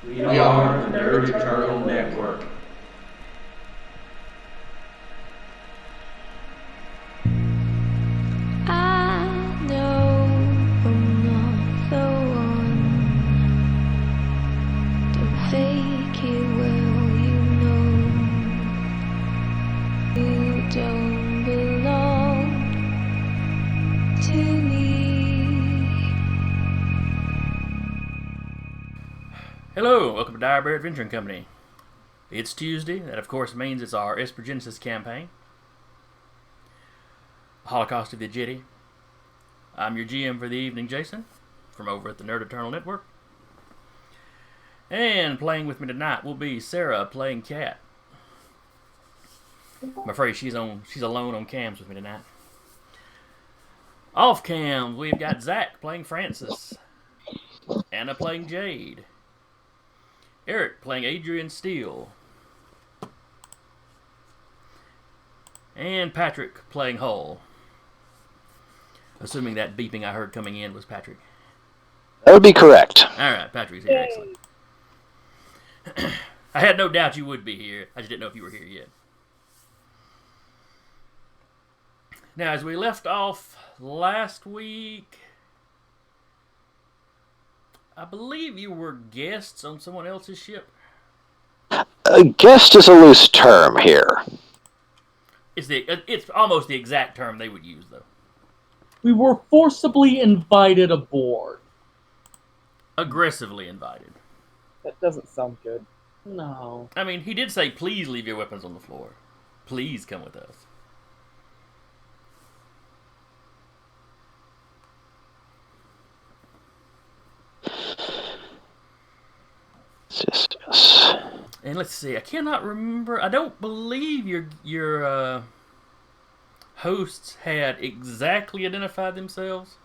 We are the Nerd Eternal Network. I know I'm not the one. Don't fake it well, you don't belong to me. Hello, welcome to Dire Bear Adventuring Company. It's Tuesday, that of course means it's our Espergenesis campaign. Holocaust of the Ekajati. I'm your GM for the evening, Jason, from over at the Nerd Eternal Network. And playing with me tonight will be Sarah playing Cat. I'm afraid she's alone on cams with me tonight. Off cams, we've got Zach playing Francis, Anna playing Jade, Eric playing Adrian Steele, and Patrick playing Hull. Assuming that beeping I heard coming in was Patrick. That would be correct. Alright, Patrick's here. Excellent. I had no doubt you would be here. I just didn't know if you were here yet. Now, as we left off last week, I believe you were guests on someone else's ship. Guest is a loose term here. It's almost the exact term they would use, though. We were forcibly invited aboard. Aggressively invited. That doesn't sound good. No. I mean, he did say, please leave your weapons on the floor. Please come with us. Yes. And let's see, I cannot remember. I don't believe your hosts had exactly identified themselves.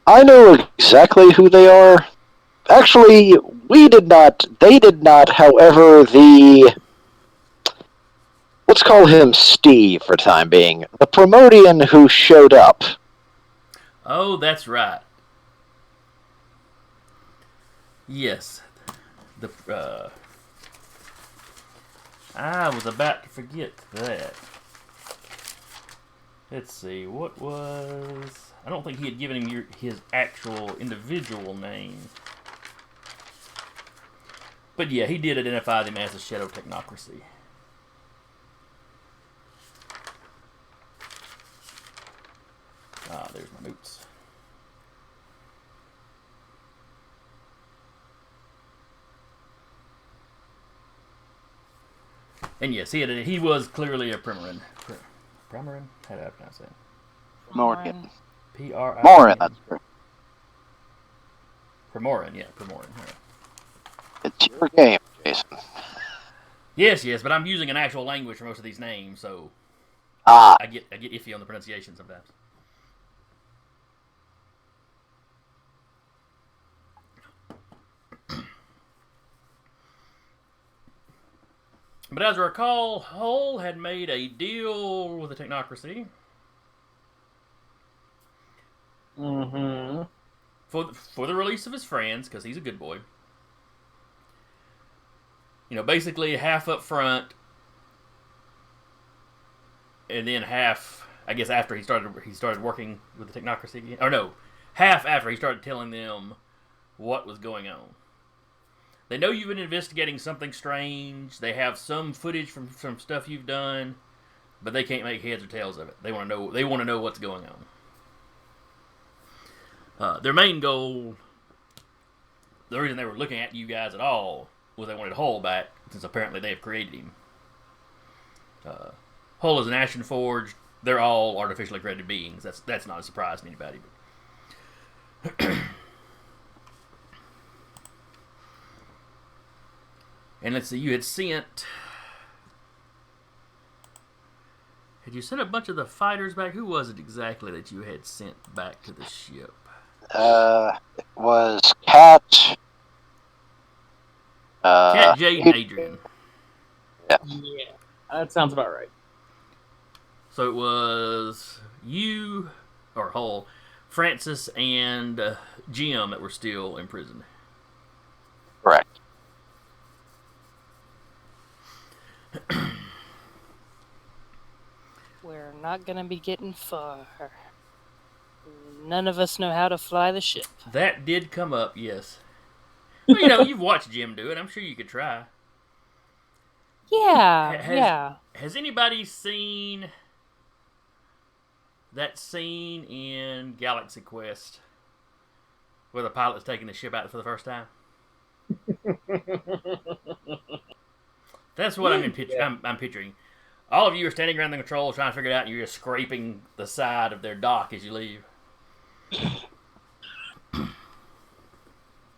I know exactly who they are. Actually, we did not. They did not. However, let's call him Steve for time being, the Primordian who showed up. Oh, that's right. Yes. I was about to forget that. Let's see, what was... I don't think he had given him his actual individual name. But yeah, he did identify them as the Shadow Technocracy. Ah, there's my notes. And yes, he was clearly a Primoran. Primoran? How do I pronounce that? Morgan. P-R-I... Morin, that's correct. Primoran, yeah, Primoran. Right. It's your game, Jason. Yes, but I'm using an actual language for most of these names, so Ah, I get iffy on the pronunciation sometimes. But as I recall, Hull had made a deal with the Technocracy Mm-hmm. for the release of his friends, because he's a good boy. You know, basically half up front, and then half, I guess, after he started working with the Technocracy again. Or no, half after he started telling them what was going on. They know you've been investigating something strange. They have some footage from some stuff you've done, but they can't make heads or tails of it. They want to know what's going on. Their main goal, the reason they were looking at you guys at all, was they wanted Hull back, since apparently they have created him. Hull is an Ashen Forged. They're all artificially created beings. That's not a surprise to anybody. But and let's see, you had sent... Had you sent a bunch of the fighters back? Who was it exactly that you had sent back to the ship? it was Cat. Cat, Jade, and Adrian. Yeah, that sounds about right. So it was you, or Hull, Francis, and Jim that were still imprisoned. Correct. We're not gonna be getting far. None of us know how to fly the ship. That did come up, yes. Well, you know, you've watched Jim do it. I'm sure you could try. Yeah. Has anybody seen that scene in Galaxy Quest where the pilot's taking the ship out for the first time? That's what I'm picturing. All of you are standing around the controls trying to figure it out, and you're just scraping the side of their dock as you leave.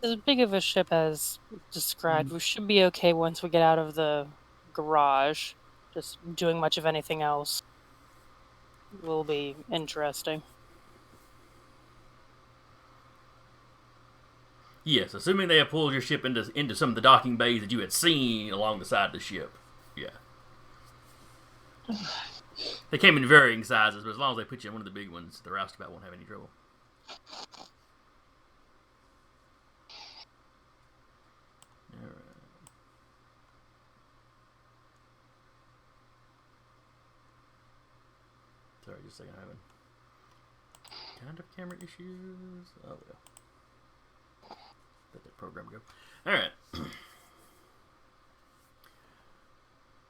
As big of a ship as described, we should be okay once we get out of the garage. Just doing much of anything else will be interesting. Yes, assuming they have pulled your ship into some of the docking bays that you had seen along the side of the ship. Yeah. They came in varying sizes, but as long as they put you in one of the big ones, the Roustabout won't have any trouble. Alright. Sorry, just a second. I'm having kind of camera issues. Oh, well. Let that program go. Alright.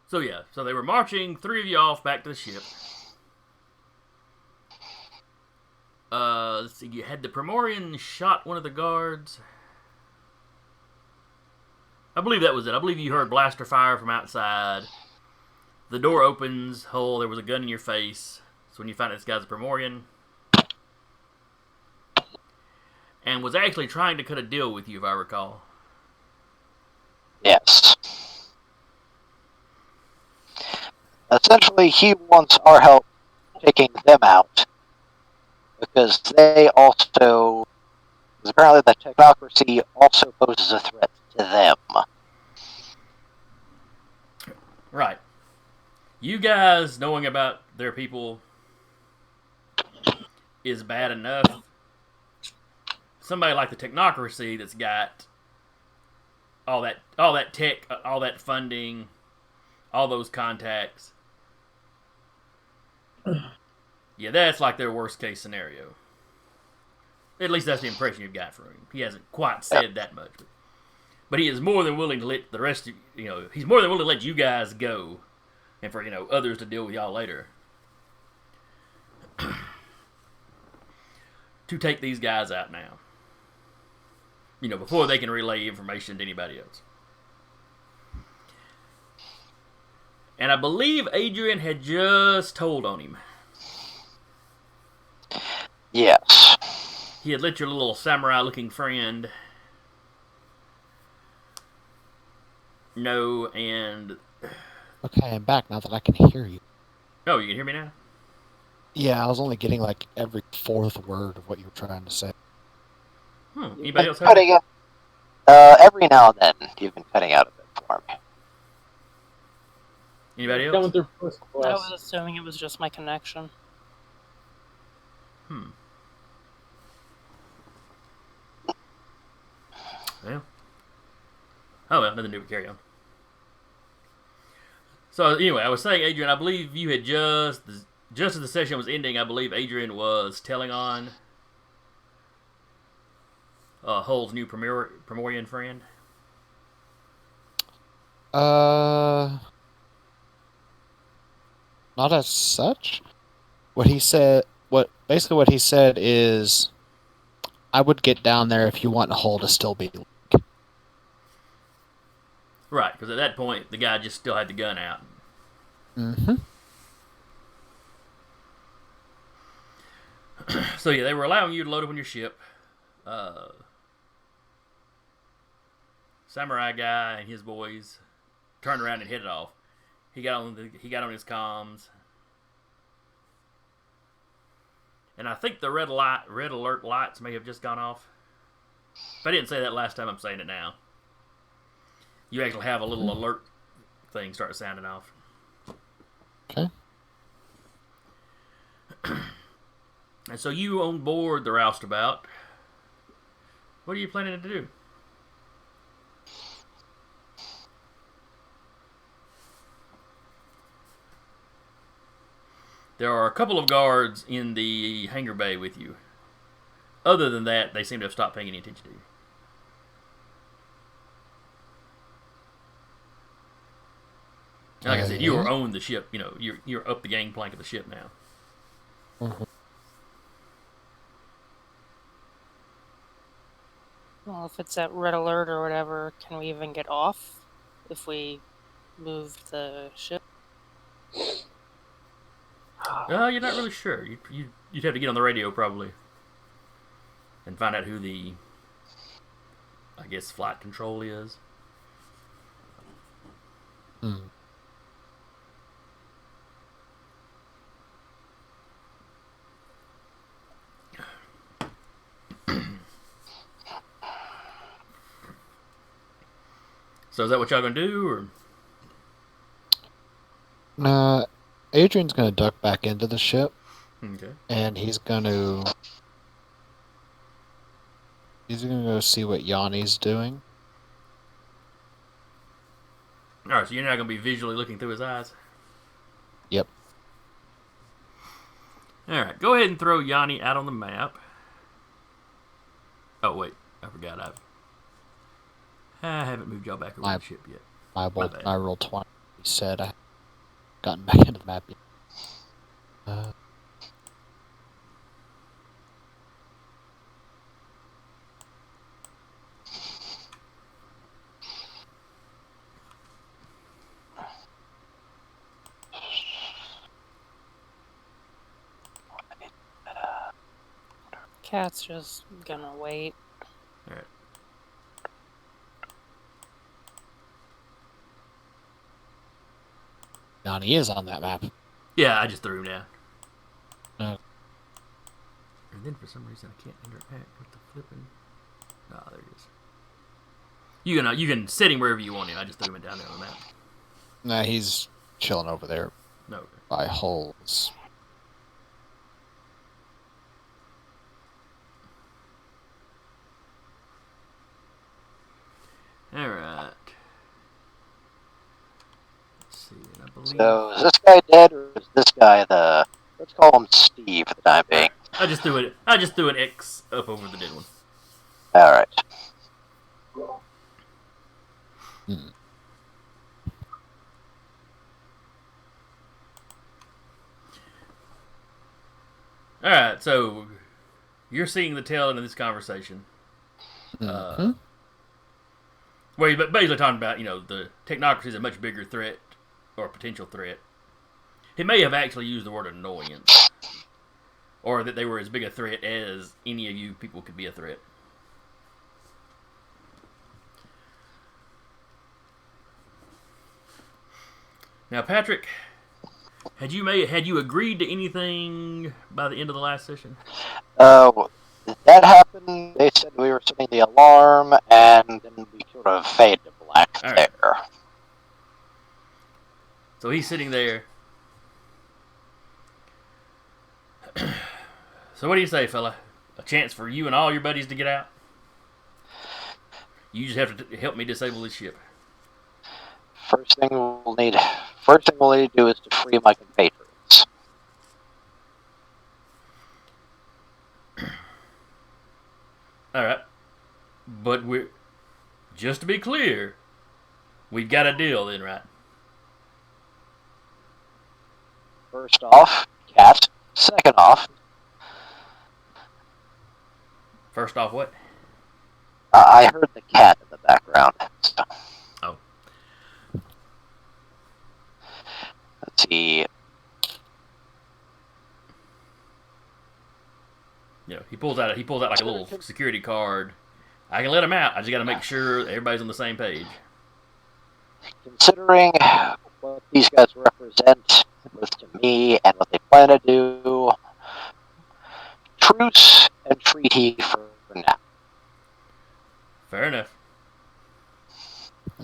So, yeah. So, they were marching 3 of you off back to the ship. Let's see. You had the Primorian shot one of the guards. I believe that was it. I believe you heard blaster fire from outside. The door opens. There was a gun in your face. So when you find out this guy's a Primorian. And was actually trying to cut a deal with you, if I recall. Yes. Essentially, he wants our help taking them out. Because they also... Because apparently the technocracy also poses a threat to them. Right. You guys knowing about their people is bad enough. Somebody like the technocracy that's got all that tech, all that funding, all those contacts. Yeah, that's like their worst case scenario. At least that's the impression you've got from him. He hasn't quite said that much, but he is more than willing to let the rest of he's more than willing to let you guys go, and for others to deal with y'all later. To take these guys out now. Before they can relay information to anybody else. And I believe Adrian had just told on him. Yes. He had let your little samurai-looking friend know, and... Okay, I'm back now that I can hear you. Oh, you can hear me now? Yeah, I was only getting like every fourth word of what you were trying to say. Anybody else have Cutting it? every now and then, you've been cutting out a bit for me. Anybody Done else? with their first I quest. was assuming it was just my connection. Well. Oh, well, nothing to do with carry on. So, anyway, I was saying, Adrian, I believe you had just as the session was ending, I believe Adrian was telling on Hull's new Primorian friend. Not as such. What he said is, I would get down there if you want Hull to still be. Right, because at that point, the guy just still had the gun out. Mm-hmm. So, yeah, they were allowing you to load up on your ship. Samurai guy and his boys turned around and headed off. He got on his comms. And I think the red alert lights may have just gone off. If I didn't say that last time, I'm saying it now. You actually have a little alert thing start sounding off. Okay. And so you on board the Roustabout. What are you planning to do? There are a couple of guards in the hangar bay with you. Other than that, they seem to have stopped paying any attention to you. And like I said, you are on the ship. You know, you're up the gangplank of the ship now. Mm-hmm. Well, if it's at red alert or whatever, can we even get off if we move the ship? You're not really sure. You'd have to get on the radio probably and find out who the, I guess, flight control is. Mm. So is that what y'all gonna do, or? Nah, Adrian's gonna duck back into the ship, Okay. and he's gonna go see what Yanni's doing. All right, so you're not gonna be visually looking through his eyes. Yep. All right, go ahead and throw Yanni out on the map. Oh wait, I forgot. I haven't moved y'all back over the ship yet. I rolled 20. He said I hadn't gotten back into the map yet. Cat's just gonna wait. All right. Yanni is on that map. Yeah, I just threw him down. No. And then for some reason I can't interact with the flipping. Ah, there it is. You can set him wherever you want him. I just threw him down there on the map. Nah, he's chilling over there No. by holes. All right. Let's see. I believe. So is this guy dead, or is this guy the? Let's call him Steve for the time being. I just threw an X up over the dead one. All right. Hmm. All right, so you're seeing the tail end of this conversation. Mm-hmm. Where he's basically talking about, the technocracy is a much bigger threat or potential threat. He may have actually used the word annoyance, or that they were as big a threat as any of you people could be a threat. Now, Patrick, had you agreed to anything by the end of the last session? That happened. They said we were setting the alarm, and then we sort of fade to black All right. there. So he's sitting there. So what do you say, fella? A chance for you and all your buddies to get out? You just have to help me disable this ship. First thing we'll need to do is to free my compatriots. All right. But just to be clear, we've got a deal then, right? First off, cat. Second off, First off, what? I heard the cat in the background. So. Oh. Let's see. He pulls out like a little security card. I can let him out. I just got to make sure everybody's on the same page. Considering what these guys represent both to me and what they plan to do, truce and treaty for now. Fair enough.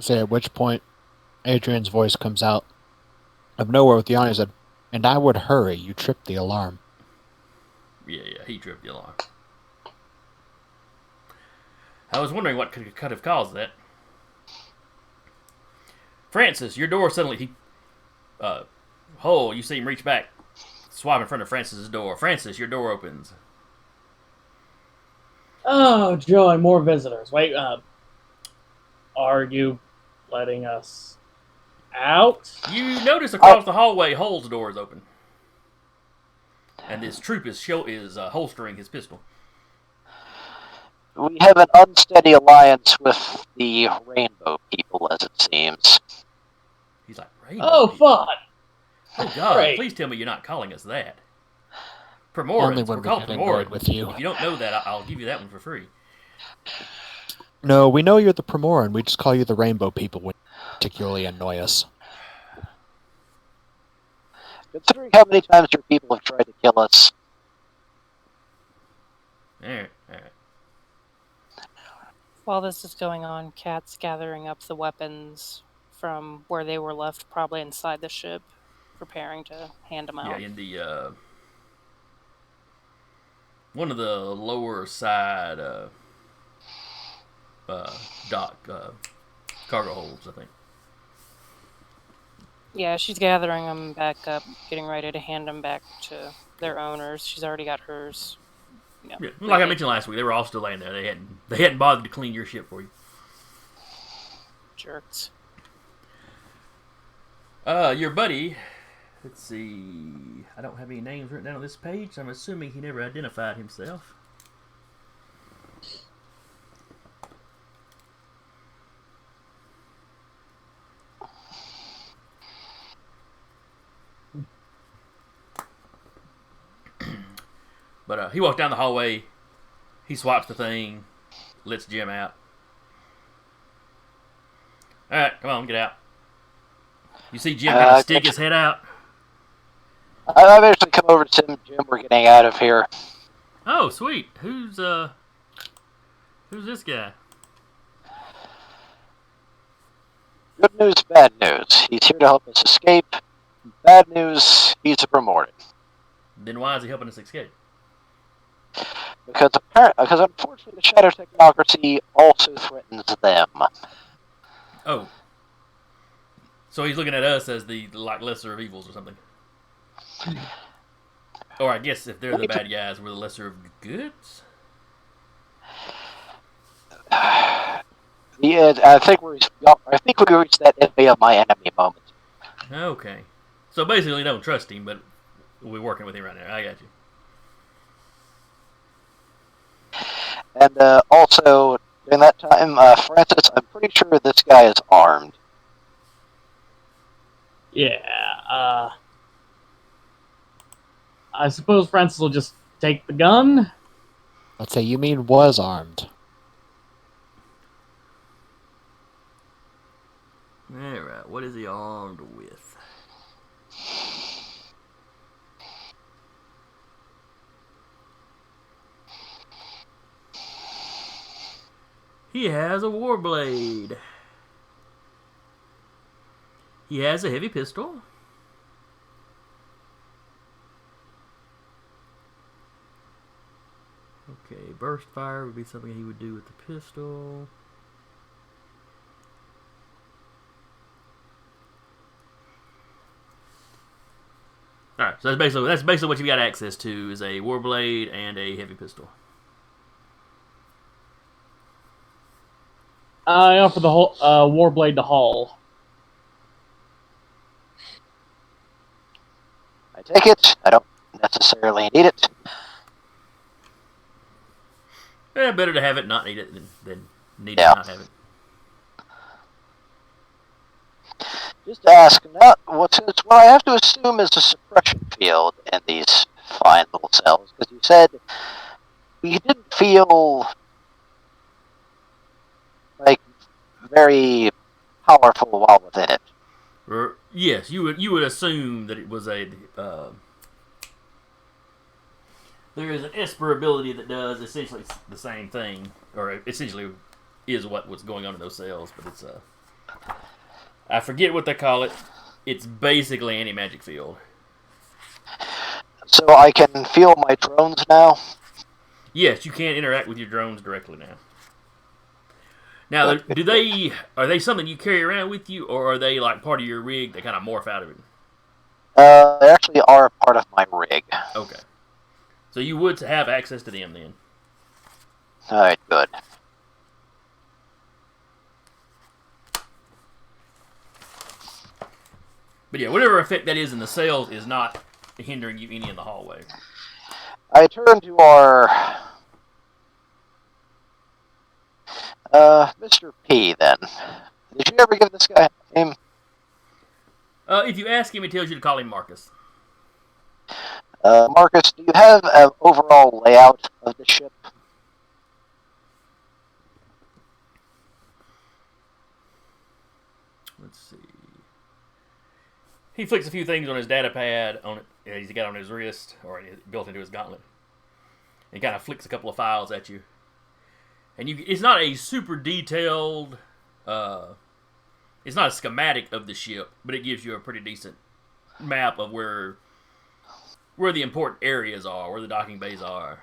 Say at which point Adrian's voice comes out of nowhere with Yanni said, "And I would hurry, you tripped the alarm." Yeah, he tripped the alarm. I was wondering what could have caused that. Francis, your door suddenly, you see him reach back. swap in front of Francis's door. Francis, your door opens. Oh, joy, more visitors. Wait, are you letting us out? You notice across the hallway, Hull's door is open, and this troop is holstering his pistol. We have an unsteady alliance with the Rainbow People, as it seems. He's like, Rainbow Oh, people? fun! Oh God! Great. Please tell me you're not calling us that. Only Premorans. when We're we called get annoyed Premorans. with you. If you don't know that, I'll give you that one for free. No, we know you're the Primoran. We just call you the Rainbow People when you particularly annoy us. Considering how many times your people have tried to kill us, All right. While this is going on, Kat's gathering up the weapons from where they were left, probably inside the ship, preparing to hand them Yeah, out. in the one of the lower side dock cargo holds, I think. Yeah, she's gathering them back up, getting ready to hand them back to their owners. She's already got hers. Yeah, like I mentioned last week, they were all still laying there. They hadn't bothered to clean your ship for you. Jerks. Your buddy. Let's see. I don't have any names written down on this page. So I'm assuming he never identified himself. But he walked down the hallway. He swaps the thing. Lets Jim out. All right, come on, get out. You see Jim kind of stick his head out. I've actually come over to Tim. Jim, we're getting out of here. Oh, sweet. Who's this guy? Good news, bad news. He's here to help us escape. Bad news, he's a Primoran. Then why is he helping us escape? Because unfortunately the Shadow Technocracy also threatens them. Oh. So he's looking at us as the lesser of evils or something. Or I guess if they're the bad guys, we're the lesser of goods? Yeah, I think we reached that enemy of my enemy moment. Okay. So basically don't trust him, but we're working with him right now. I got you. And also, during that time, Francis, I'm pretty sure this guy is armed. Yeah, I suppose Francis will just take the gun? Let's say you mean was armed. Alright, what is he armed with? He has a warblade. He has a heavy pistol. Okay, burst fire would be something he would do with the pistol. Alright, so that's basically what you got access to is a warblade and a heavy pistol. I offer the whole Warblade to Hall. I take it. I don't necessarily need it. Better to have it, not need it, than need Yeah. it, not have it. Just to ask, what I have to assume is a suppression field in these fine little cells, because you said you didn't feel like very powerful while within it. Yes, you would assume that it was a. There is an Esper ability that does essentially the same thing, or essentially is what was going on in those cells, but it's I forget what they call it. It's basically anti-magic field. So I can feel my drones now? Yes, you can interact with your drones directly now. Now, are they something you carry around with you, or are they like part of your rig that kind of morph out of it? they actually are a part of my rig. Okay. So you would have access to them then. Alright, good. But yeah, whatever effect that is in the cells is not hindering you any in the hallway. I turn to our Mr. P then. Did you ever give this guy a name? If you ask him, he tells you to call him Marcus. Marcus, do you have an overall layout of the ship? Let's see. He flicks a few things on his data pad on it. He's got on his wrist or built into his gauntlet. And kind of flicks a couple of files at you. And it's not a super detailed. It's not a schematic of the ship, but it gives you a pretty decent map of where the important areas are, where the docking bays are.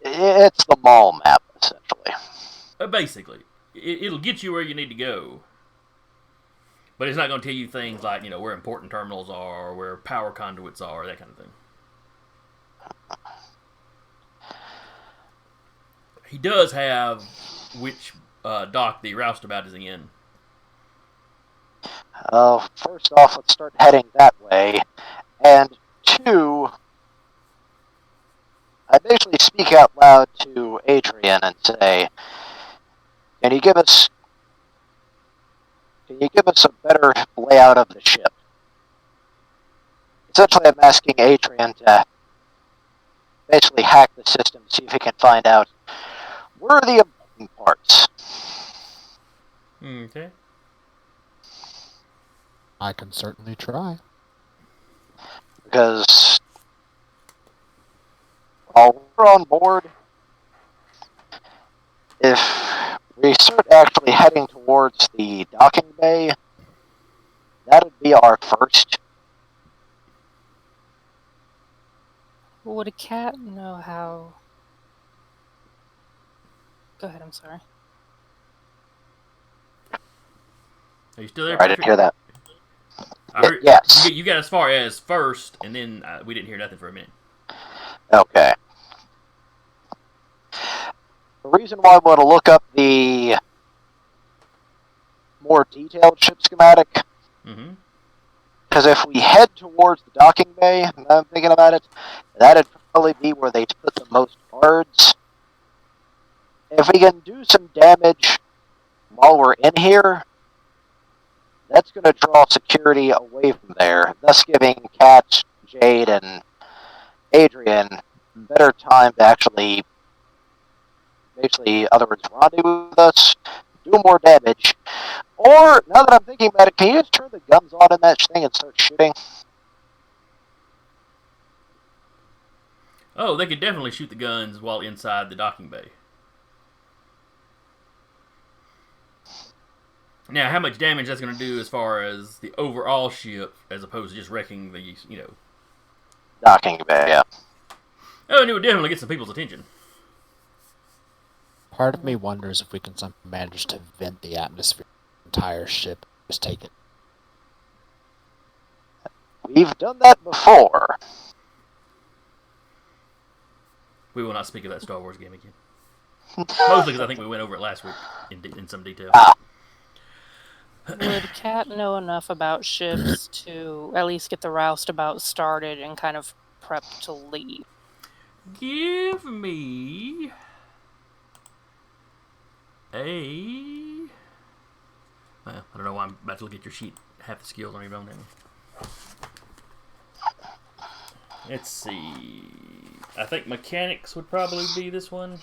It's the mall map, essentially. Basically, it'll get you where you need to go. But it's not going to tell you things like, where important terminals are, or where power conduits are, that kind of thing. He does have which dock the Roustabout is in. First off, let's start heading that way. And two, I basically speak out loud to Adrian and say, Can you give us a better layout of the ship? Essentially, I'm asking Adrian to basically hack the system, see if he can find out where are the important parts. Okay. I can certainly try. Because while we're on board, if we start actually heading towards the docking bay, that would be our first. Would a cat know how? Go ahead, I'm sorry. Are you still there? I didn't hear that. I heard, yes. You got as far as first, and then we didn't hear nothing for a minute. Okay. The reason why I want to look up the more detailed ship schematic, because if we head towards the docking bay, and I'm thinking about it, that'd probably be where they'd put the most guards. If we can do some damage while we're in here, that's going to draw security away from there, thus giving Kat, Jade, and Adrian better time to actually, basically, in other words, rendezvous with us, do more damage. Or, now that I'm thinking about it, can you just turn the guns on in that thing and start shooting? Oh, they could definitely shoot the guns while inside the docking bay. Now, how much damage that's going to do as far as the overall ship, as opposed to just wrecking the, Docking bay, yeah. Oh, and it would definitely get some people's attention. Part of me wonders if we can somehow manage to vent the atmosphere of the entire ship. Just take it. We've done that before. We will not speak of that Star Wars game again. Mostly because I think we went over it last week in some detail. Would Cat know enough about ships to at least get the Roustabout started and kind of prep to leave? Give me a... Well, I don't know why I'm about to look at your sheet. Half the skills on your own now. Let's see. I think mechanics would probably be this one.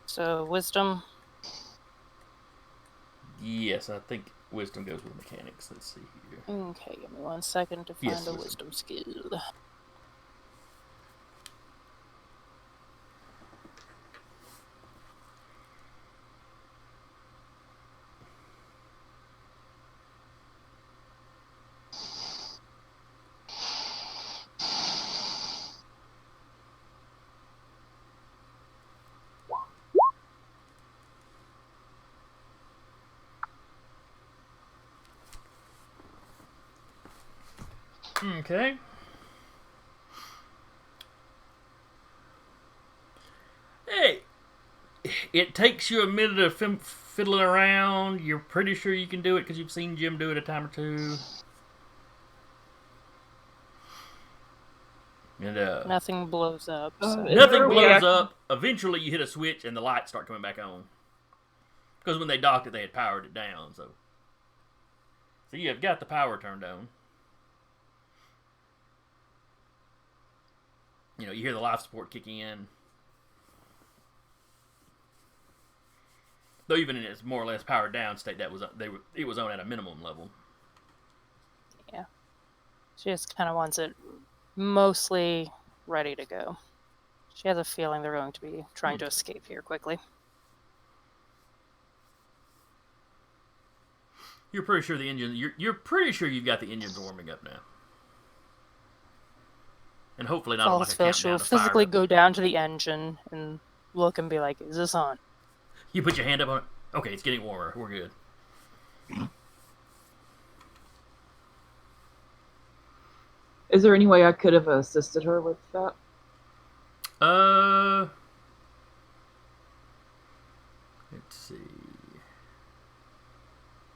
So, wisdom? Yes, I think wisdom goes with mechanics. Let's see here. Okay, give me 1 second to find a wisdom skill. Okay. Hey, it takes you a minute of fiddling around. You're pretty sure you can do it because you've seen Jim do it a time or two. And Nothing blows up. So. Is nothing there a way blows I- up. Eventually, you hit a switch and the lights start coming back on. Because when they docked it, they had powered it down. So you have got the power turned on. You know, you hear the life support kicking in. Though even in its more or less powered down state, it was on at a minimum level. Yeah. She just kind of wants it mostly ready to go. She has a feeling they're going to be trying to escape here quickly. You're pretty sure the engine. You're pretty sure you've got the engines warming up now, and hopefully not like a countdown She'll to fire physically up. go down to the engine and look and be like, "Is this on?" You put your hand up on it. Okay, it's getting warmer. We're good. Is there any way I could have assisted her with that? Let's see.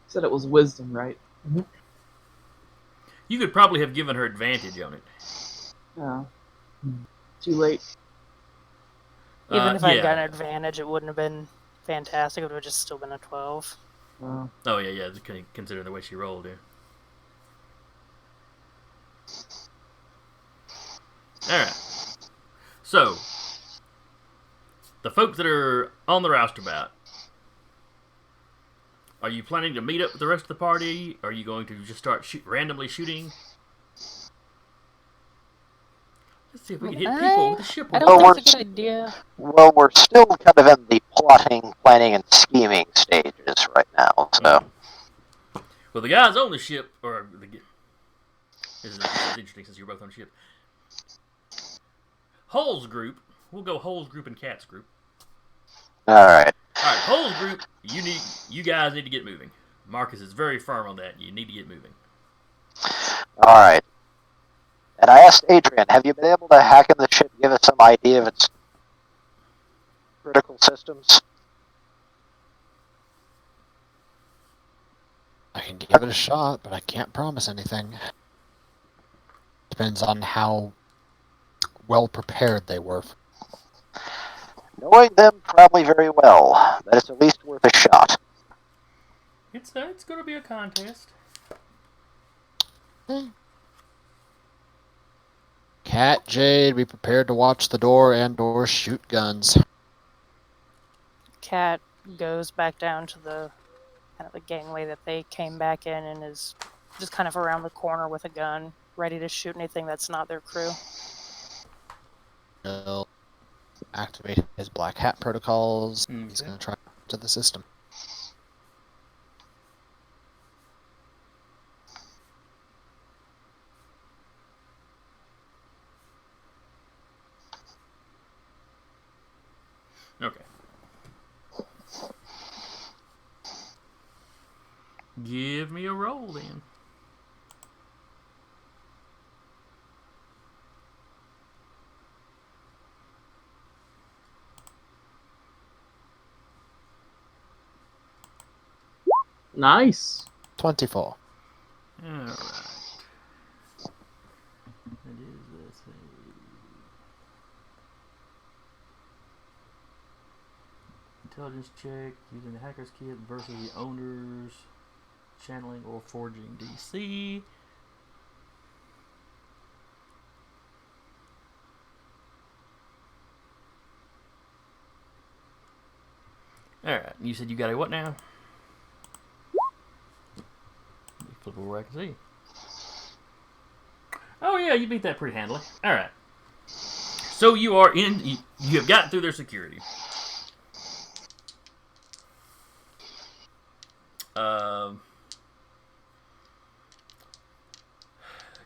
Said it was wisdom, right? You could probably have given her advantage on it. Yeah. Too late. Even if I'd yeah. gotten an advantage, it wouldn't have been fantastic. It would have just still been a 12. Oh yeah. Considering the way she rolled, yeah. All right. So, the folks that are on the Roustabout, are you planning to meet up with the rest of the party? Are you going to just start randomly shooting? Let's see if we can hit people with the ship. I don't think it's a good idea. Well, we're still kind of in the plotting, planning, and scheming stages right now, so... Well, the guys on the ship, this is interesting since you're both on the ship. Holes group, we'll go Holes group and Cats group. Alright. Alright, Holes group, you guys need to get moving. Marcus is very firm on that. You need to get moving. Alright. And I asked Adrian, have you been able to hack in the ship and give us some idea of its critical systems? I can give it a shot, but I can't promise anything. Depends on how well prepared they were. Knowing them probably very well, that it's at least worth a shot. It's going to be a contest. Cat, Jade, be prepared to watch the door and/or shoot guns. Cat goes back down to the kind of the gangway that they came back in and is just kind of around the corner with a gun, ready to shoot anything that's not their crew. He'll activate his black hat protocols. Okay. He's going to try to the system. Okay. Give me a roll then. Nice. 24. Alright. That is, let's see. Intelligence check using the hacker's kit versus the owner's channeling or forging DC. Alright, you said you got a what now? Let me flip over where I can see. Oh yeah, you beat that pretty handily. Alright. So you are in, you have gotten through their security.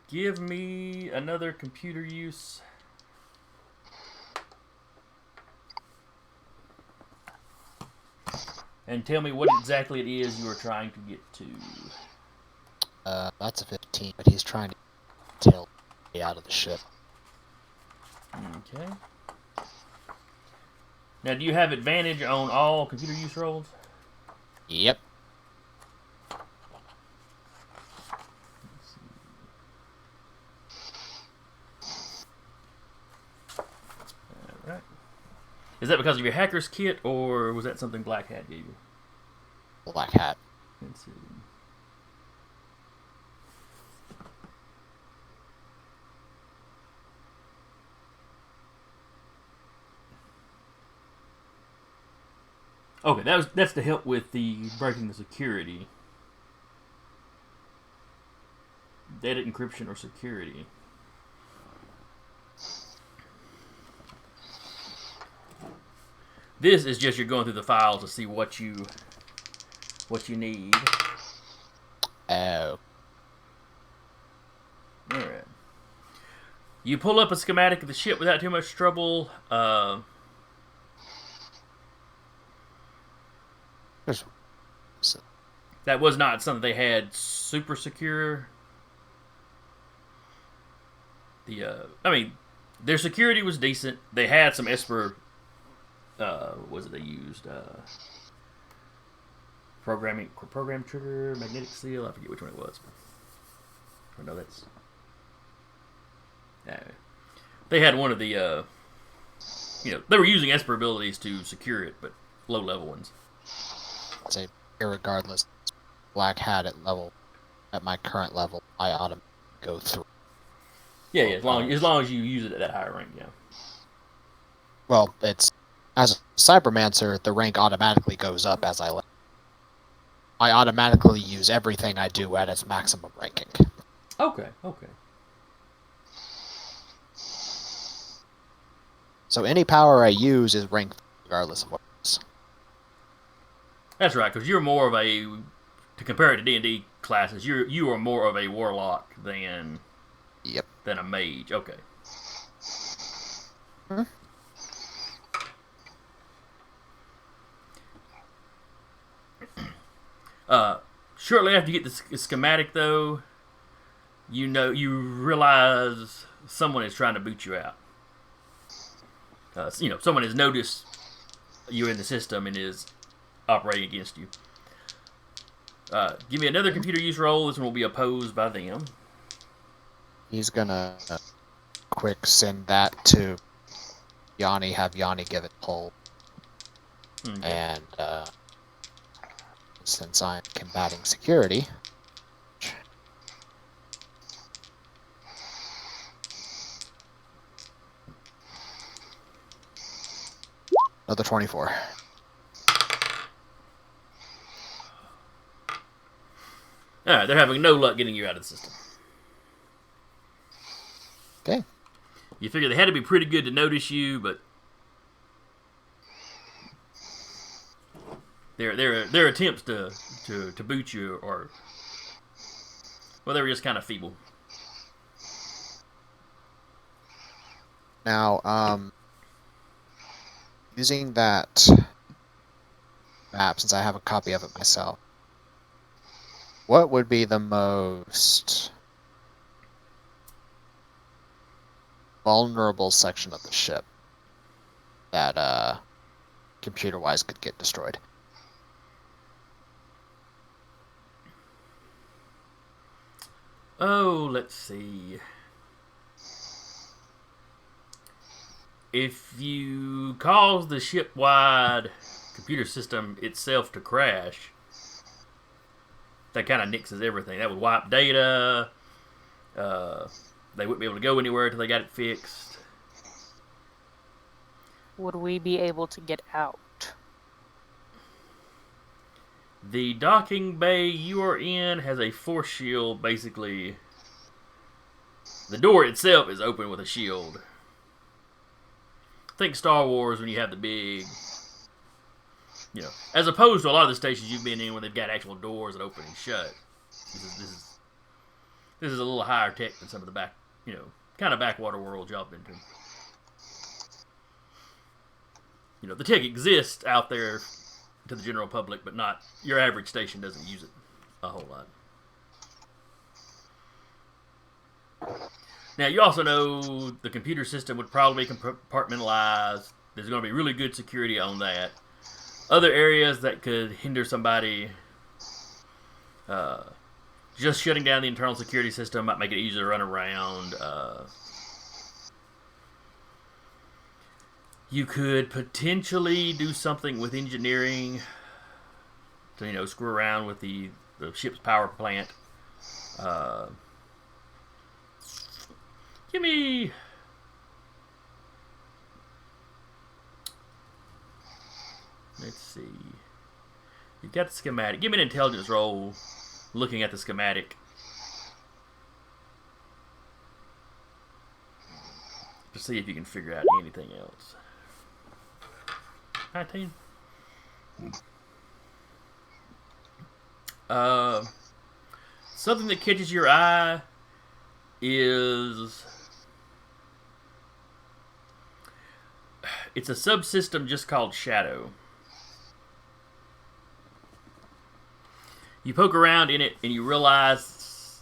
Give me another computer use. And tell me what exactly it is you are trying to get to. That's a 15, but he's trying to tell out of the ship. Okay. Now, do you have advantage on all computer use rolls? Yep. Alright. Is that because of your hacker's kit, or was that something Black Hat gave you? Black Hat. Let's see. Okay, that's to help with the breaking the security. Data encryption or security. This is just you're going through the files to see what you need. Oh. Alright. You pull up a schematic of the ship without too much trouble. That was not something they had super secure. Their security was decent. They had some Esper. What was it they used? Program trigger, magnetic seal. I forget which one it was. Oh no, that's. They had one of the. They were using Esper abilities to secure it, but low level ones. Say, irregardless, Black Hat at my current level, I automatically go through. Yeah, as long as you use it at that higher rank, yeah. Well, it's as a Cybermancer, the rank automatically goes up as I level. I automatically use everything I do at its maximum ranking. Okay. So any power I use is ranked regardless of what it is. That's right, because you're more of a, to compare it to D&D classes, you are more of a warlock than a mage. Okay. Hmm? Shortly after you get the schematic, though, you realize someone is trying to boot you out. Someone has noticed you're in the system and is operating against you. Give me another computer use roll. This one will be opposed by them. He's gonna quick send that to Yanni, have Yanni give it pull. Okay. And since I'm combating security, another 24. Alright, they're having no luck getting you out of the system. Okay. You figure they had to be pretty good to notice you, but their attempts to boot you they were just kind of feeble. Now, using that map, since I have a copy of it myself, what would be the most vulnerable section of the ship that computer-wise could get destroyed? Oh, let's see. If you cause the ship-wide computer system itself to crash, that kind of nixes everything. That would wipe data. They wouldn't be able to go anywhere until they got it fixed. Would we be able to get out? The docking bay you are in has a force shield, basically. The door itself is open with a shield. Think Star Wars when you have the big... as opposed to a lot of the stations you've been in where they've got actual doors that open and shut. This is a little higher tech than some of the back, kind of backwater worlds y'all been to. The tech exists out there to the general public, but not your average station doesn't use it a whole lot. Now, you also know the computer system would probably be compartmentalized. There's going to be really good security on that. Other areas that could hinder somebody, just shutting down the internal security system might make it easier to run around. You could potentially do something with engineering to, screw around with the ship's power plant. Give me... Let's see. You've got the schematic. Give me an intelligence roll looking at the schematic. To see if you can figure out anything else. 19. Something that catches your eye is... It's a subsystem just called Shadow. You poke around in it and you realize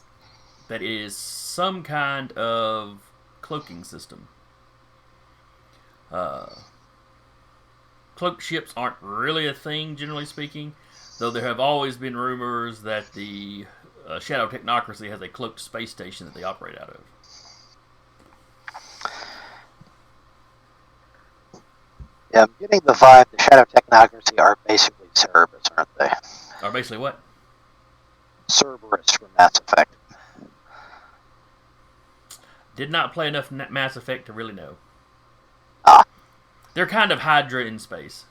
that it is some kind of cloaking system. Cloaked ships aren't really a thing, generally speaking, though there have always been rumors that the Shadow Technocracy has a cloaked space station that they operate out of. Yeah, I'm getting the vibe the Shadow Technocracy are basically Cerberus, aren't they? Are basically what? Cerberus from Mass Effect. Did not play enough Mass Effect to really know. Ah. They're kind of Hydra in space.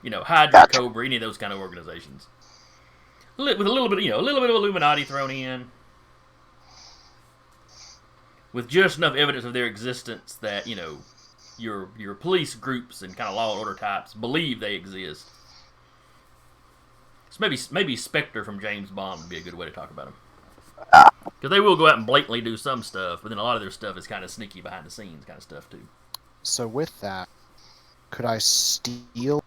Hydra, Gotcha. Cobra, any of those kind of organizations. With a little bit, a little bit of Illuminati thrown in. With just enough evidence of their existence that, your police groups and kind of law and order types believe they exist. So maybe Spectre from James Bond would be a good way to talk about them. Because they will go out and blatantly do some stuff, but then a lot of their stuff is kind of sneaky behind the scenes kind of stuff too. So with that, could I steal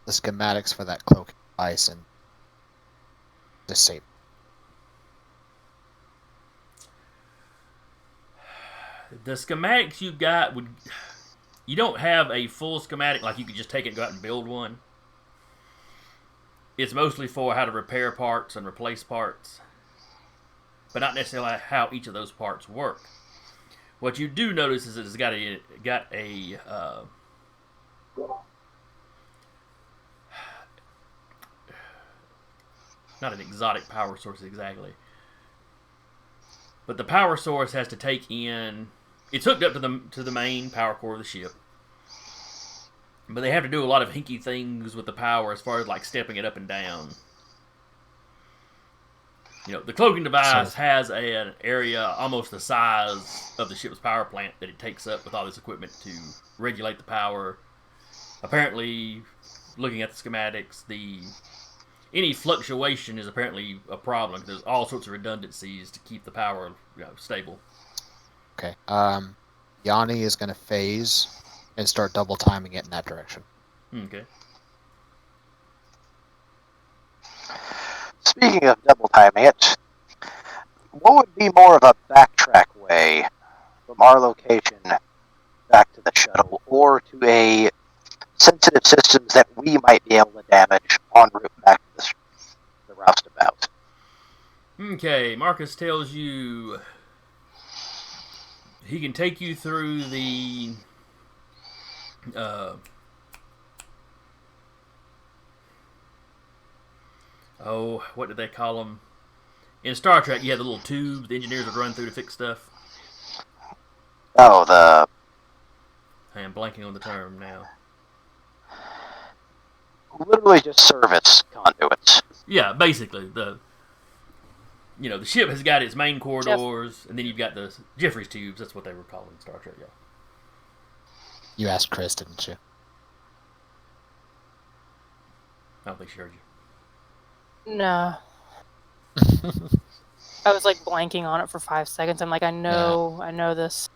the schematics for that cloaking device and disable? The schematics you got would... You don't have a full schematic like you could just take it and go out and build one. It's mostly for how to repair parts and replace parts, but not necessarily how each of those parts work. What you do notice is it's got a not an exotic power source exactly, but the power source has to take in... It's hooked up to the main power core of the ship, but they have to do a lot of hinky things with the power as far as like stepping it up and down. The cloaking device has an area almost the size of the ship's power plant that it takes up with all this equipment to regulate the power. Apparently, looking at the schematics, any fluctuation is apparently a problem. There's all sorts of redundancies to keep the power stable. Okay. Yanni is going to phase and start double timing it in that direction. Okay. Speaking of double timing it, what would be more of a backtrack way from our location back to the shuttle, or to a sensitive systems that we might be able to damage en route back to the Roustabout? Okay, Marcus tells you he can take you through the what did they call them? In Star Trek, you had the little tubes the engineers would run through to fix stuff. Oh, I am blanking on the term now. literally just service conduits. Yeah, basically the ship has got its main corridors, and then you've got the Jeffries tubes. That's what they were calling in Star Trek. Yeah. You asked Chris, didn't you? I don't think she heard you. No. I was like blanking on it for 5 seconds. I'm like, I know this.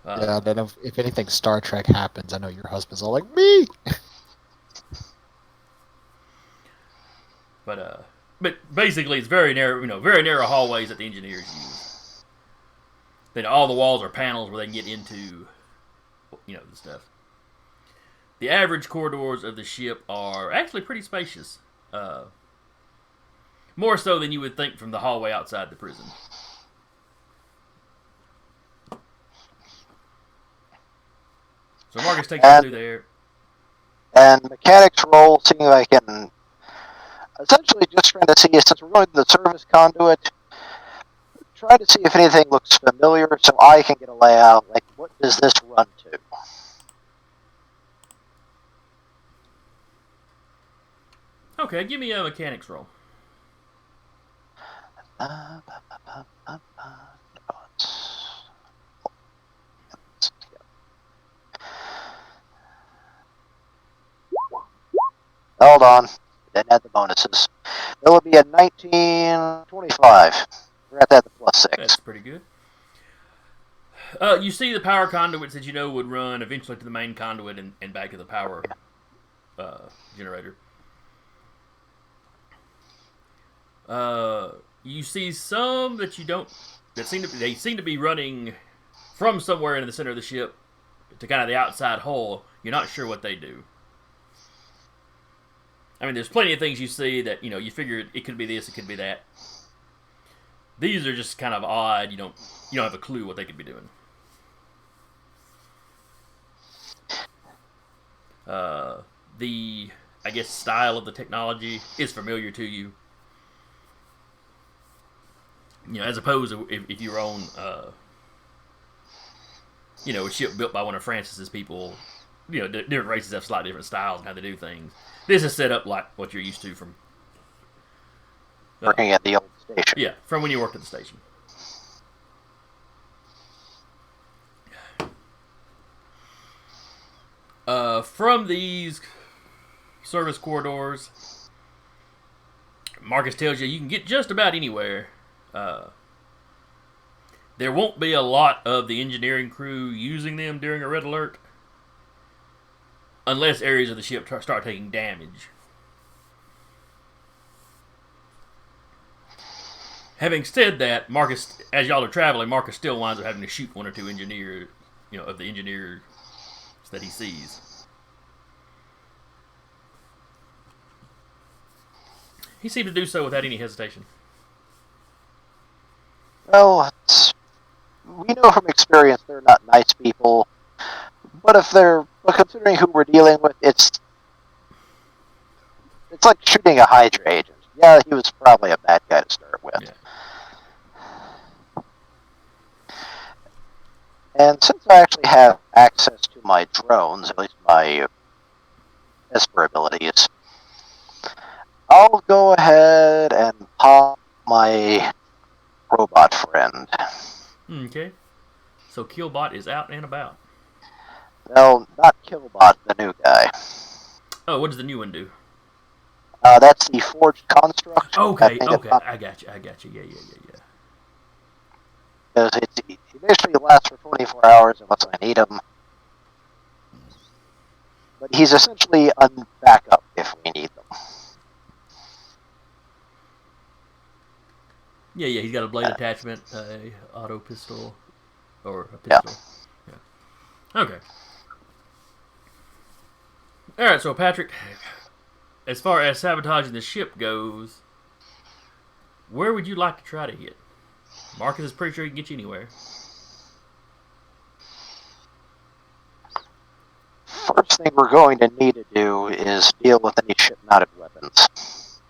Yeah, then if anything Star Trek happens, I know your husband's all like, me! But basically, it's very narrow, very narrow hallways that the engineers use. Then all the walls are panels where they can get into, the stuff. The average corridors of the ship are actually pretty spacious. More so than you would think from the hallway outside the prison. So Marcus takes you through there. And mechanics roll, seeing if I can essentially just trying to see, since we're going to the service conduit, try to see if anything looks familiar so I can get a layout. Like, what does this run to? Okay, give me a mechanics roll. Hold on. Didn't add the bonuses. It will be a 1925. We're at that +6. That's pretty good. You see the power conduits that you know would run eventually to the main conduit and back to the power generator. You see some that you don't. They seem to be running from somewhere in the center of the ship to kind of the outside hull. You're not sure what they do. I mean, there's plenty of things you see that you figure it could be this, it could be that. These are just kind of odd. You don't have a clue what they could be doing. The style of the technology is familiar to you. As opposed to if you were on, a ship built by one of Francis's people. Different races have slightly different styles and how they do things. This is set up like what you're used to from working at the old station. Yeah, from when you worked at the station. From these service corridors, Marcus tells you can get just about anywhere. There won't be a lot of the engineering crew using them during a red alert, unless areas of the ship start taking damage. Having said that, Marcus, as y'all are traveling, Marcus still winds up having to shoot one or two engineers, of the engineers that he sees. He seemed to do so without any hesitation. Well, we know from experience they're not nice people, but considering who we're dealing with, it's like shooting a Hydra agent. Yeah, he was probably a bad guy to start with. Yeah. And since I actually have access to my drones, at least my Esper abilities, I'll go ahead and pop my robot friend. Okay. So Killbot is out and about. No, not Killbot, the new guy. Oh, what does the new one do? That's the forged construct. Okay. I got you. Yeah. Because he basically lasts for 24 hours unless I need him. But he's essentially a backup if we need them. Yeah, he's got a blade attachment, a auto pistol, or a pistol. Yeah. Okay. Alright, so Patrick, as far as sabotaging the ship goes, where would you like to try to hit? Marcus is pretty sure he can get you anywhere. First thing we're going to need to do is deal with any ship-mounted weapons.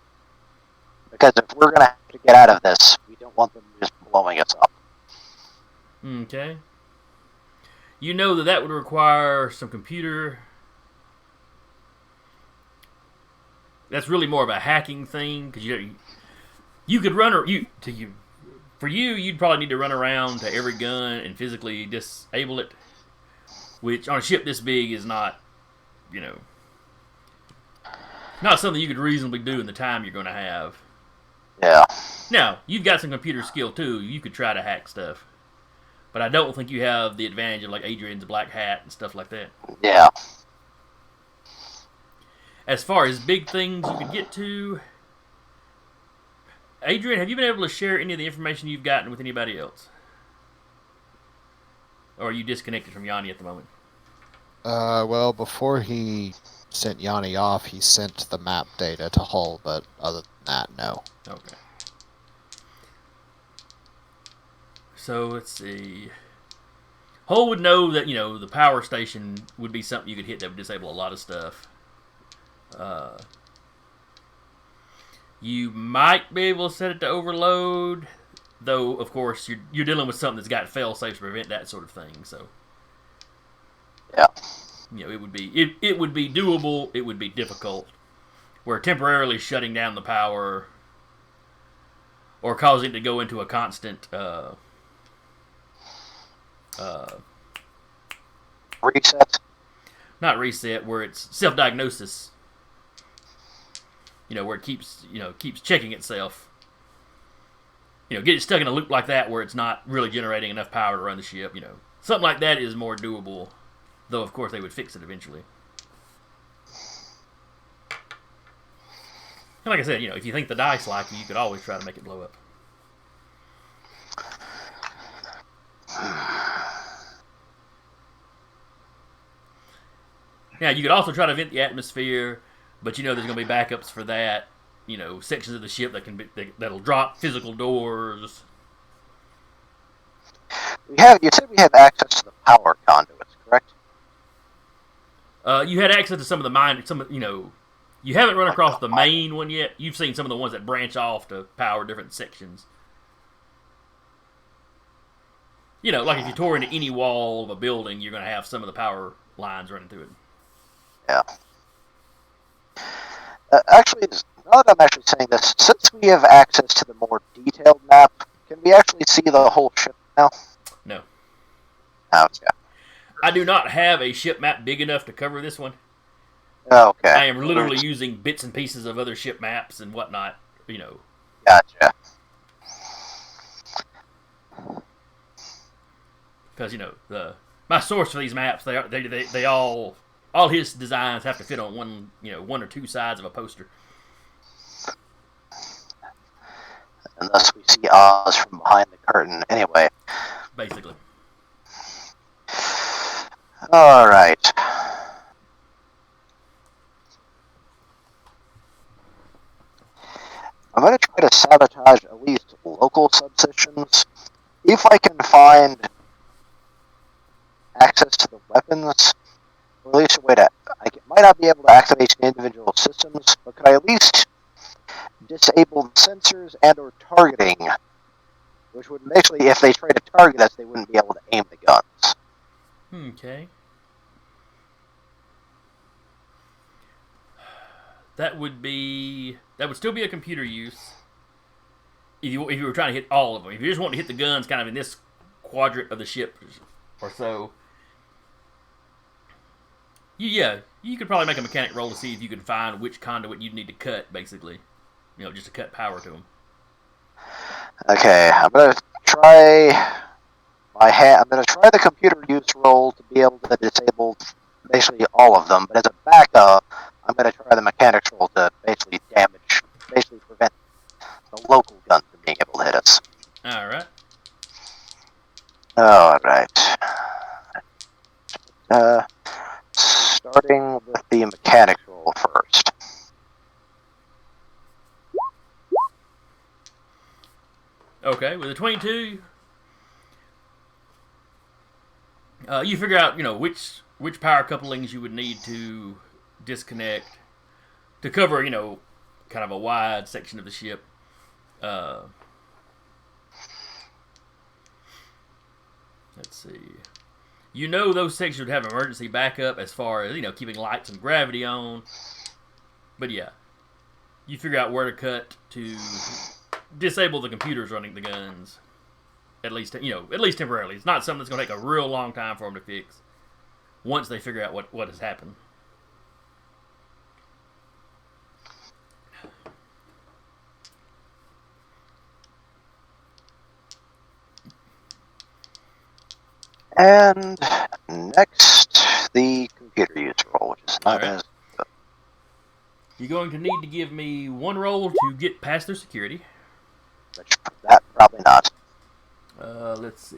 Because if we're going to have to get out of this, we don't want them just blowing us up. Okay. You know that would require some computer. That's really more of a hacking thing, because you could run for you, you'd probably need to run around to every gun and physically disable it, which on a ship this big is not, not something you could reasonably do in the time you're going to have. Yeah. Now, you've got some computer skill too. You could try to hack stuff. But I don't think you have the advantage of like Adrian's black hat and stuff like that. Yeah. As far as big things you could get to, Adrian, have you been able to share any of the information you've gotten with anybody else? Or are you disconnected from Yanni at the moment? Well, before he sent Yanni off, he sent the map data to Hull, but other than that, no. Okay. So let's see. Hull would know that, the power station would be something you could hit that would disable a lot of stuff. You might be able to set it to overload, though, of course, you're dealing with something that's got fail-safes to prevent that sort of thing, so. Yeah. It would be doable, it would be difficult. Where temporarily shutting down the power or causing it to go into a constant Reset. not reset, where it's self-diagnosis. Where it keeps checking itself. Get it stuck in a loop like that where it's not really generating enough power to run the ship. Something like that is more doable, though of course they would fix it eventually. And like I said, if you think the dice like you could always try to make it blow up. Yeah, you could also try to vent the atmosphere, but there's going to be backups for that. Sections of the ship that'll drop physical doors. You said we have access to the power conduits, correct? You had access to some of the mine. You haven't run across the main one yet. You've seen some of the ones that branch off to power different sections. Like if you tore into any wall of a building, you're going to have some of the power lines running through it. Yeah. Actually, now that I'm actually saying this, since we have access to the more detailed map, can we actually see the whole ship now? No. Okay. I do not have a ship map big enough to cover this one. Okay. I am literally using bits and pieces of other ship maps and whatnot, Gotcha. Because, my source for these maps, they all his designs have to fit on one or two sides of a poster. And thus we see Oz from behind the curtain. Anyway. Basically. Alright. I'm going to try to sabotage at least local subsystems. If I can find access to the weapons, or at least a way to... might not be able to activate individual systems, but could I at least disable the sensors and or targeting, which would basically, if they try to target us, they wouldn't be able to aim the guns. Okay. That would still be a computer use. If you were trying to hit all of them. If you just want to hit the guns kind of in this quadrant of the ship or so, you could probably make a mechanic roll to see if you can find which conduit you'd need to cut, basically. Just to cut power to them. Okay, I'm gonna try I'm gonna try the computer use roll to be able to disable basically all of them, but as a backup, I'm gonna try the mechanics roll to basically prevent the local guns from being able to hit us. Alright. Alright. Starting with the mechanics roll first. Okay, with a 22, you figure out, which power couplings you would need to disconnect to cover, kind of a wide section of the ship. Let's see. Those sections would have emergency backup as far as, keeping lights and gravity on. But yeah, you figure out where to cut to disable the computers running the guns. At least temporarily. It's not something that's going to take a real long time for them to fix once they figure out what has happened. And next, the computer use roll, which is not as good. You're going to need to give me one roll to get past their security. That probably not. Let's see.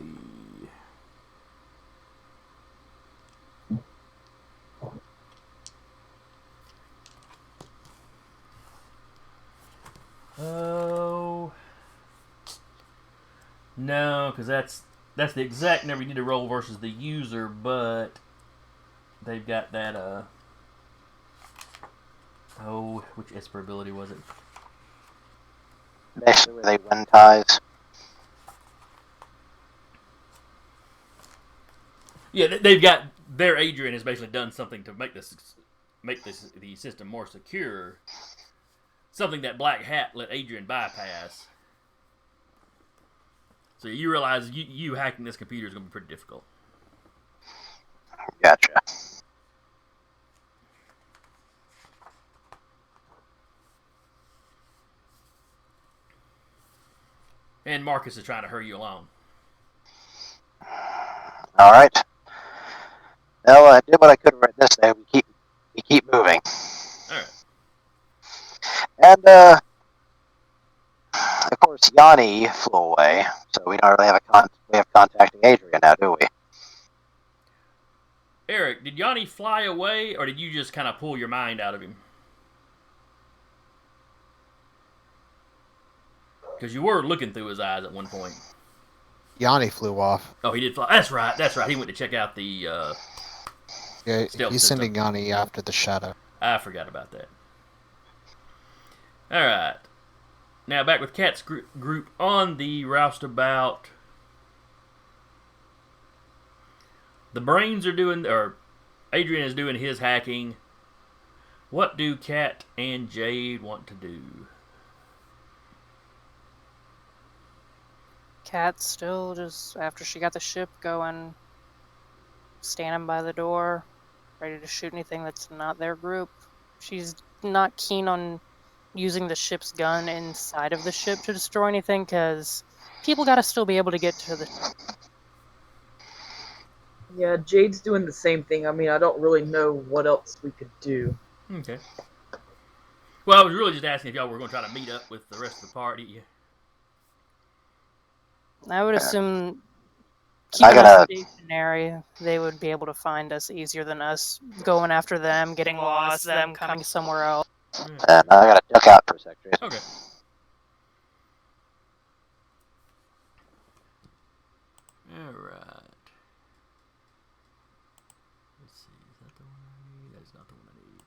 Oh. No, because that's the exact number you need to roll versus the user, but they've got that, which Esper ability was it? Basically, where they win ties. Yeah, they've got their Adrian has basically done something to make the system more secure. Something that Black Hat let Adrian bypass. So you realize you hacking this computer is going to be pretty difficult. Gotcha. And Marcus is trying to hurry you along. All right. Well, I did what I could right this day. We keep moving. All right. And of course, Yanni flew away, so we don't really have a way of contacting Adrian now, do we? Eric, did Yanni fly away, or did you just kind of pull your mind out of him? Because you were looking through his eyes at one point. Yanni flew off. Oh, he did fly. That's right. He went to check out the Yeah, stealth he's system. sending Yanni after the Shadow. I forgot about that. All right. Now back with Kat's group on the Roustabout. The brains are doing, or Adrian is doing his hacking. What do Kat and Jade want to do? Kat's still just, after she got the ship going, standing by the door, ready to shoot anything that's not their group. She's not keen on using the ship's gun inside of the ship to destroy anything, because people gotta still be able to get to the... Yeah, Jade's doing the same thing. I mean, I don't really know what else we could do. Okay. Well, I was really just asking if y'all were going to try to meet up with the rest of the party. I would assume keeping us stationary, they would be able to find us easier than us going after them, getting lost, them coming somewhere else. And I gotta duck out for a sec, Jason. Okay. Alright. Let's see, is that the one I need? That is not the one I need.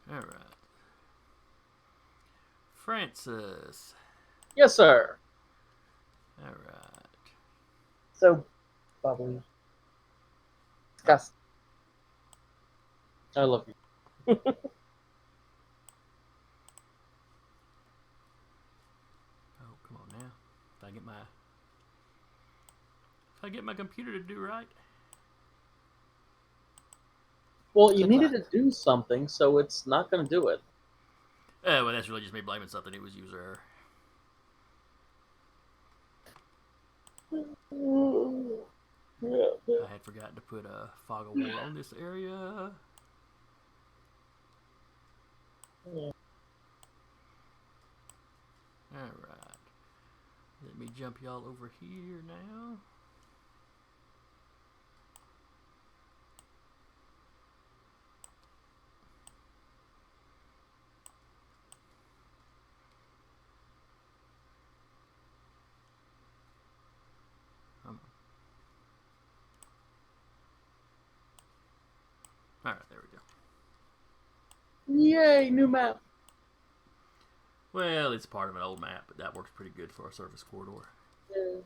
Alright. Francis. Yes, sir. Alright. So, bubbly. Disgusting. I love you. Oh, come on now. If I get my computer to do right. Well, you needed to do something, so it's not going to do it. Well, that's really just me blaming something. It was user error. I had forgotten to put a fog of war on this area. Alright. Let me jump y'all over here now. Alright, there we go. Yay, new map. Well, it's part of an old map, but that works pretty good for a service corridor. Yeah.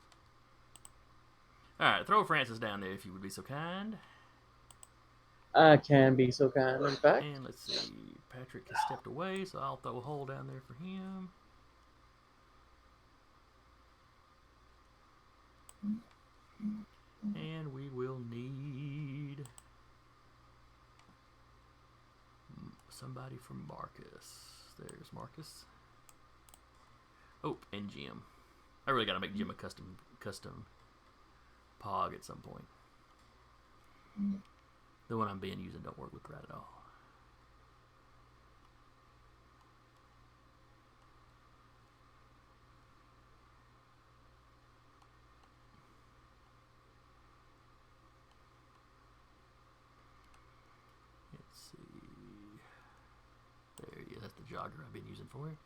Alright, throw Francis down there if you would be so kind. I can be so kind, in fact. And let's see, Patrick has stepped away, so I'll throw a hole down there for him. And we will need somebody from Marcus. There's Marcus. Oh, and Jim. I really gotta make Jim a custom pog at some point. The one I'm being using don't work with Rat at all. jogger I've been using for it.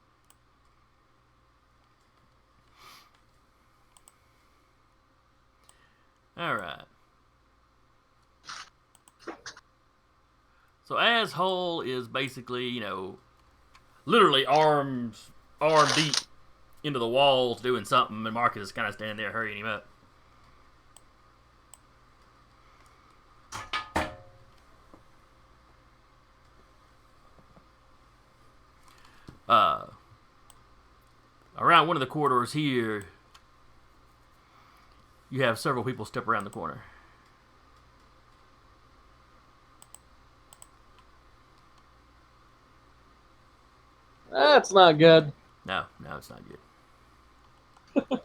Alright. So Asshole is basically, you know, literally arm deep into the walls doing something, and Marcus is kind of standing there hurrying him up. Around one of the corridors here, you have several people step around the corner. That's not good. No, it's not good.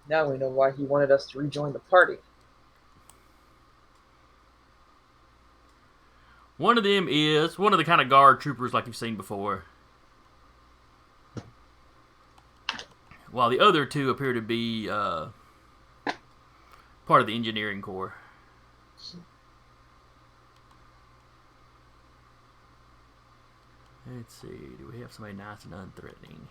Now we know why he wanted us to rejoin the party. One of them is one of the kind of guard troopers like you've seen before, while the other two appear to be part of the engineering corps. Let's see, do we have somebody nice and unthreatening?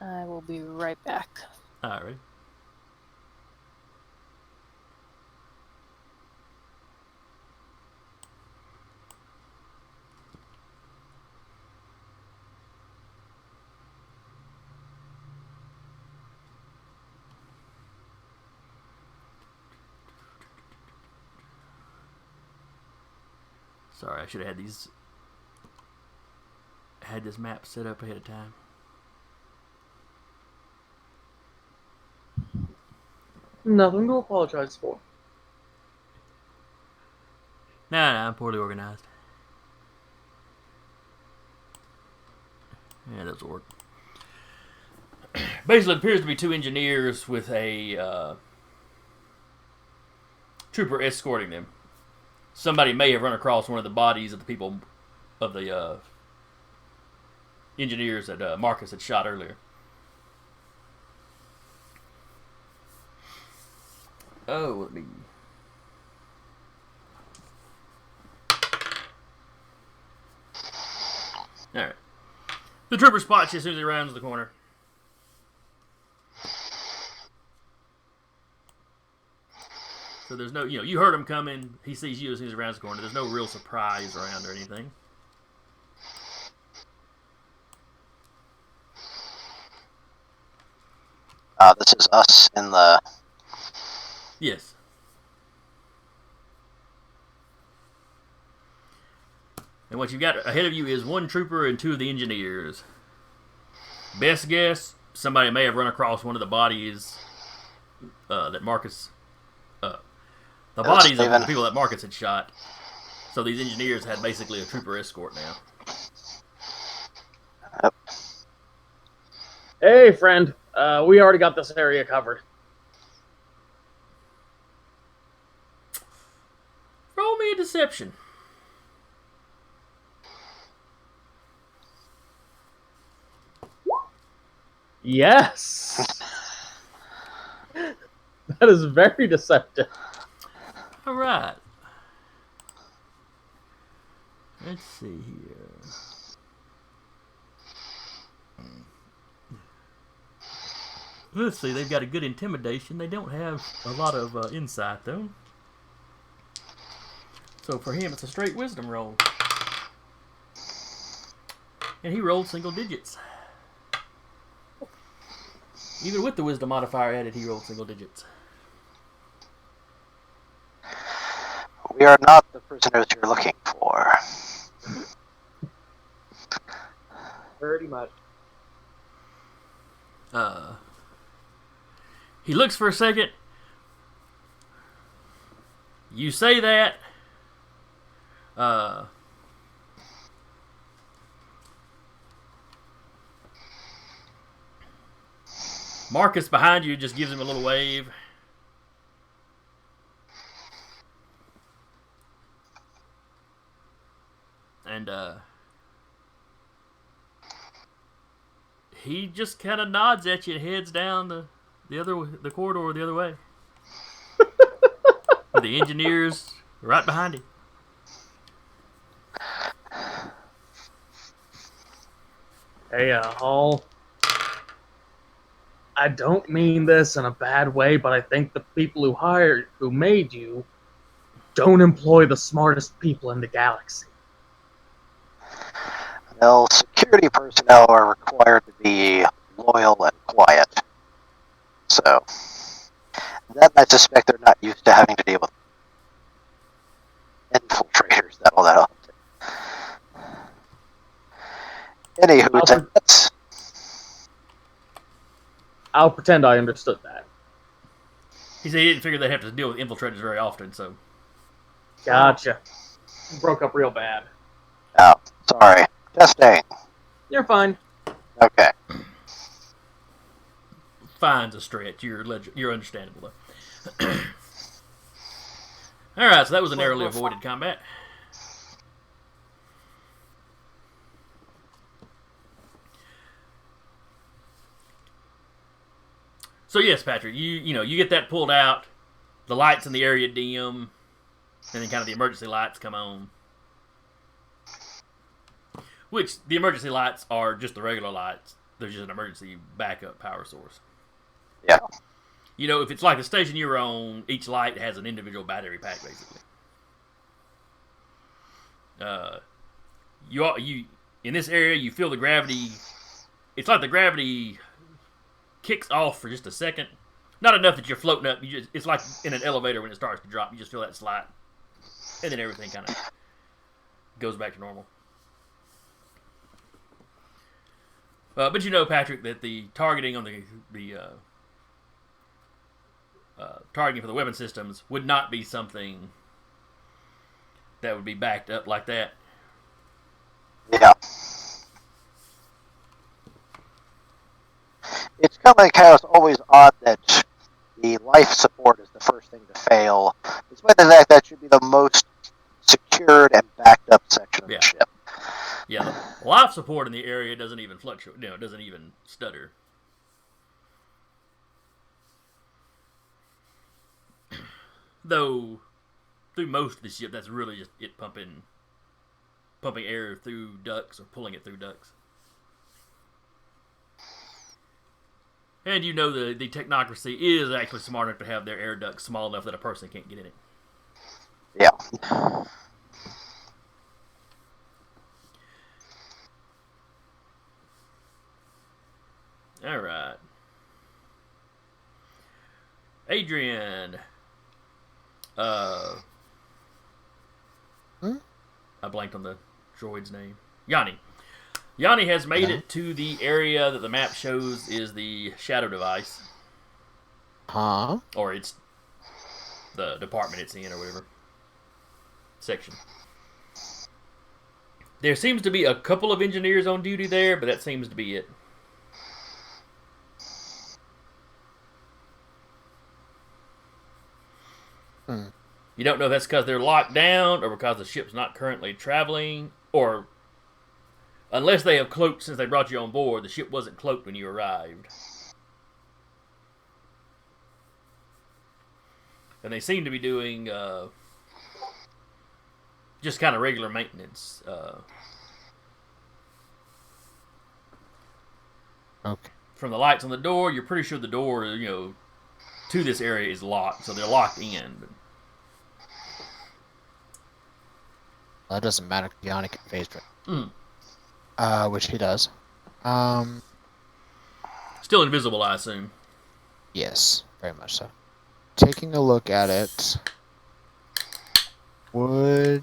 I will be right back. Alright. Sorry, I should have had this map set up ahead of time. Nothing to apologize for. Nah, I'm poorly organized. Yeah, that doesn't work. Basically, it appears to be two engineers with a trooper escorting them. Somebody may have run across one of the bodies of the people of the engineers that Marcus had shot earlier. Oh, let me... Alright. The trooper spots you as soon as he rounds the corner. So there's no, you know, you heard him coming. He sees you as soon as he rounds the corner. There's no real surprise around or anything. This is us in the... Yes. And what you've got ahead of you is one trooper and two of the engineers. Best guess, somebody may have run across one of the bodies that Marcus... the bodies of the people that Marcus had shot. So these engineers had basically a trooper escort now. Yep. Hey, friend. We already got this area covered. Roll me a deception. Yes. That is very deceptive. All right. Let's see here. Let's see, they've got a good intimidation. They don't have a lot of insight, though. So for him, it's a straight wisdom roll. And he rolled single digits. Even with the wisdom modifier added, he rolled single digits. We are not the prisoners you're looking for. Pretty much. He looks for a second. You say that. Marcus behind you just gives him a little wave. And he just kind of nods at you and heads down the corridor the other way. Where the the engineers right behind him. Hey, Hall. I don't mean this in a bad way, but I think the people who made you, don't employ the smartest people in the galaxy. Well, security personnel are required to be loyal and quiet. So, that I suspect they're not used to having to deal with infiltrators that often. Anywho, that's... I'll pretend I understood that. He said he didn't figure they'd have to deal with infiltrators very often, so. Gotcha. Broke up real bad. Oh, sorry. Testing. You're fine. Okay. Fine's a stretch. You're understandable, though. Alright, so that was a narrowly avoided combat. So yes, Patrick, you get that pulled out, the lights in the area dim, and then kind of the emergency lights come on. Which, the emergency lights are just the regular lights. They're just an emergency backup power source. Yeah. If it's like the station you're on, each light has an individual battery pack, basically. You in this area, you feel the gravity. It's like the gravity kicks off for just a second. Not enough that you're floating up. It's like in an elevator when it starts to drop. You just feel that slide, and then everything kind of goes back to normal. But Patrick, that the targeting on the targeting for the weapon systems would not be something that would be backed up like that. Yeah. It's kind of always odd that the life support is the first thing to fail, despite the fact that should be the most secured and backed up section of the ship. Yeah, the life support in the area doesn't even fluctuate. It doesn't even stutter. Though, through most of the ship, that's really just it pumping air through ducts or pulling it through ducts. And the technocracy is actually smart enough to have their air ducts small enough that a person can't get in it. Yeah. All right. Adrian. I blanked on the droid's name. Yanni. Yanni has made it to the area that the map shows is the Shadow device. Huh? Or it's the department it's in or whatever. Section. There seems to be a couple of engineers on duty there, but that seems to be it. You don't know if that's because they're locked down or because the ship's not currently traveling, or unless they have cloaked since they brought you on board, the ship wasn't cloaked when you arrived. And they seem to be doing just kind of regular maintenance. Okay. From the lights on the door, you're pretty sure the door, to this area is locked, so they're locked in. But that doesn't matter. Yanni can phase drift. Which he does. Still invisible, I assume. Yes, very much so. Taking a look at it, would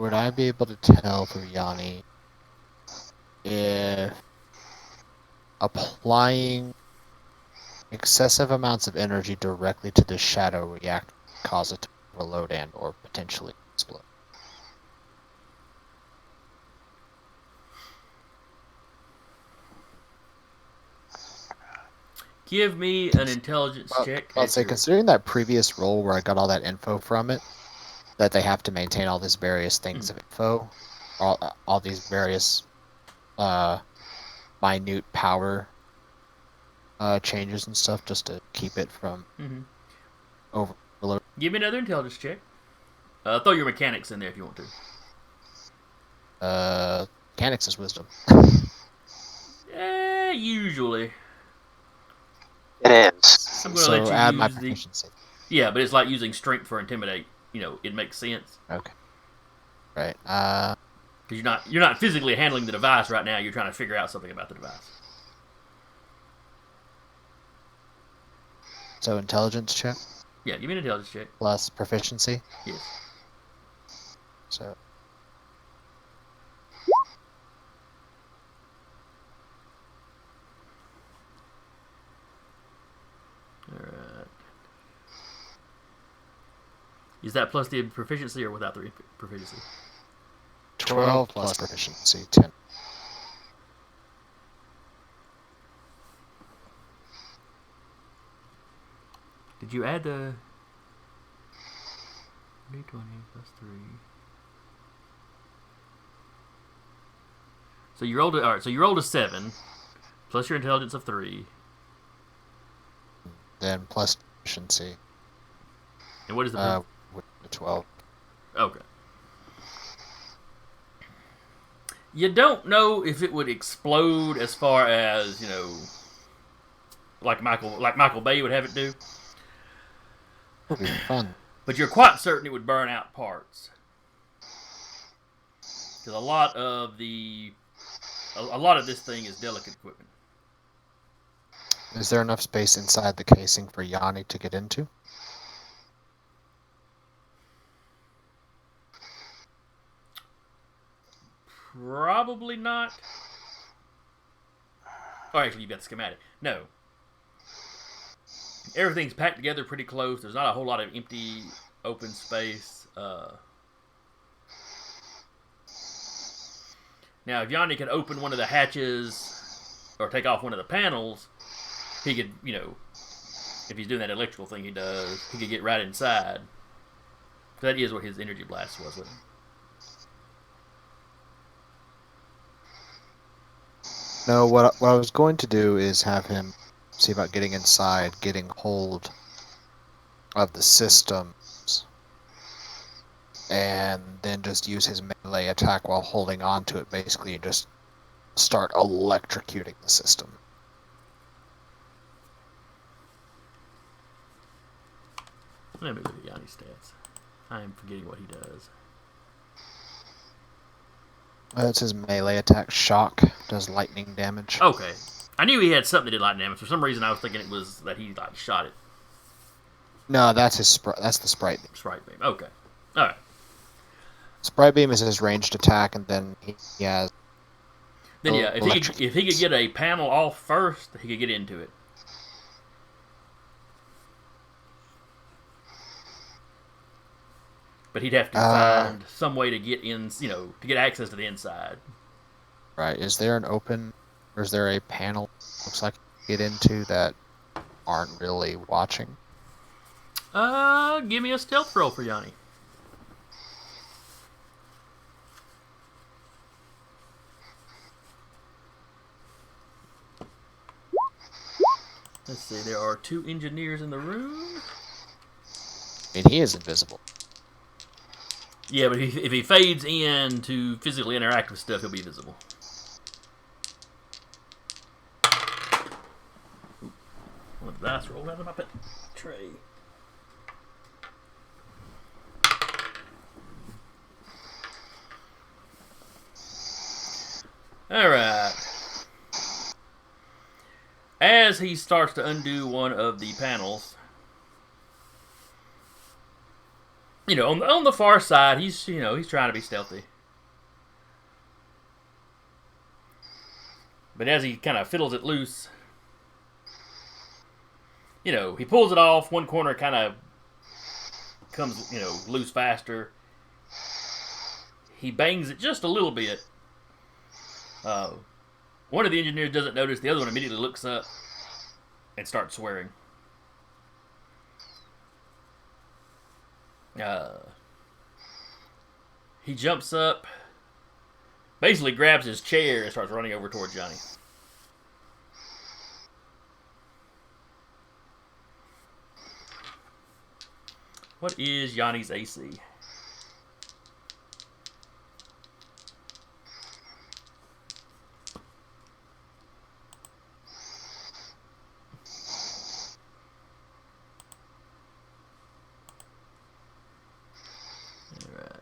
I be able to tell from Yanni if applying excessive amounts of energy directly to the shadow reactor cause it to overload and or potentially explode? Give me an intelligence check. I'll say, considering that previous roll where I got all that info from it, that they have to maintain all these various things of info, all these various minute power changes and stuff just to keep it from overload. Give me another intelligence check. Throw your mechanics in there if you want to. Mechanics is wisdom. Usually. It is. I'm going to So let you add my use the... proficiency. Yeah, but it's like using strength for intimidate. It makes sense. Okay. Right. Because you're not physically handling the device right now. You're trying to figure out something about the device. So intelligence check Yeah, give me an intelligence check. plus proficiency. Yes. So Alright. Is that plus the proficiency or without the proficiency? 12 plus proficiency, 10. Did you add the D20 plus 3? So you rolled alright, so you rolled a 7 plus your intelligence of 3. Then plus proficiency. And what is the With the 12. Okay. You don't know if it would explode as far as, like Michael Bay would have it do. It'll be fun. But you're quite certain it would burn out parts. Because a lot of this thing is delicate equipment. Is there enough space inside the casing for Yanni to get into? Probably not. Oh, actually, you've got the schematic. No. Everything's packed together pretty close. There's not a whole lot of empty, open space. Now, if Yanni could open one of the hatches or take off one of the panels, he could, if he's doing that electrical thing he does, he could get right inside. That is what his energy blast was with him. No, what I was going to do is have him see about getting inside, getting hold of the systems, and then just use his melee attack while holding on to it, basically, and just start electrocuting the system. Let me look at Yanni's stats. I am forgetting what he does. It's his melee attack. Shock does lightning damage. Okay. I knew he had something that did lightning damage. For some reason, I was thinking it was that he shot it. No, that's that's the sprite beam. Sprite beam. Okay. All right. Sprite beam is his ranged attack, and then he has. Then yeah, if he could get a panel off first, he could get into it. But he'd have to find some way to get in, to get access to the inside. Right. Is there an open, or is there a panel looks like you get into that aren't really watching? Give me a stealth roll for Yanni. Let's see, there are 2 engineers in the room. I mean, he is invisible. Yeah, but if he fades in to physically interact with stuff, he'll be visible. One of the dice rolled out of my tray. Alright. As he starts to undo one of the panels, on the far side, he's trying to be stealthy. But as he kind of fiddles it loose, he pulls it off. One corner kind of comes, loose faster. He bangs it just a little bit. One of the engineers doesn't notice. The other one immediately looks up and starts swearing. He jumps up, basically grabs his chair and starts running over towards Johnny. What is Yanni's AC?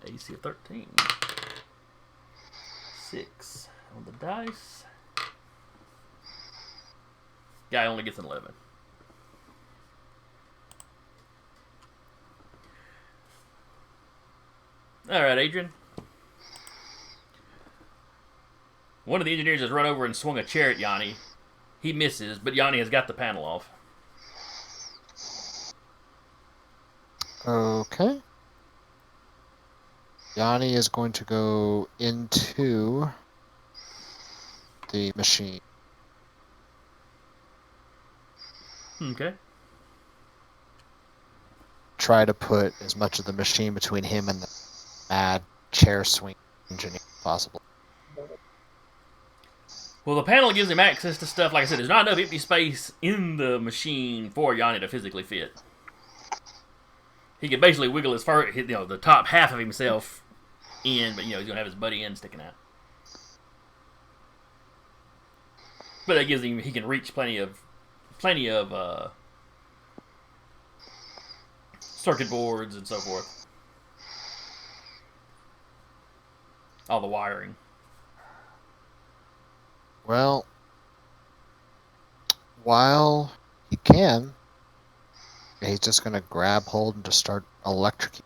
AC of 13. 6 on the dice. Guy only gets an 11. Alright, Adrian. One of the engineers has run over and swung a chair at Yanni. He misses, but Yanni has got the panel off. Okay. Yanni is going to go into the machine. Okay. Try to put as much of the machine between him and the mad chair swing engineer as possible. Well, the panel gives him access to stuff. Like I said, there's not enough empty space in the machine for Yanni to physically fit. He can basically wiggle his the top half of himself in, but he's gonna have his buddy end sticking out. But that gives him he can reach plenty of circuit boards and so forth. All the wiring. Well, while he can, he's just going to grab hold and just start electrocuting.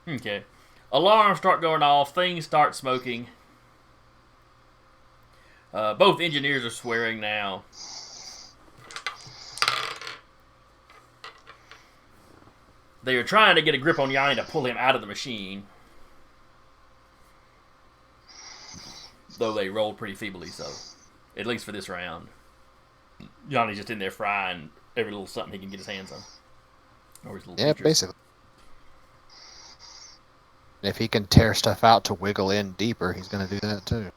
Okay. Alarms start going off. Things start smoking. Both engineers are swearing now. They are trying to get a grip on Yanni to pull him out of the machine. Though they rolled pretty feebly, so at least for this round. Yanni's just in there frying every little something he can get his hands on. Or his little creatures. Basically. If he can tear stuff out to wiggle in deeper, he's going to do that too.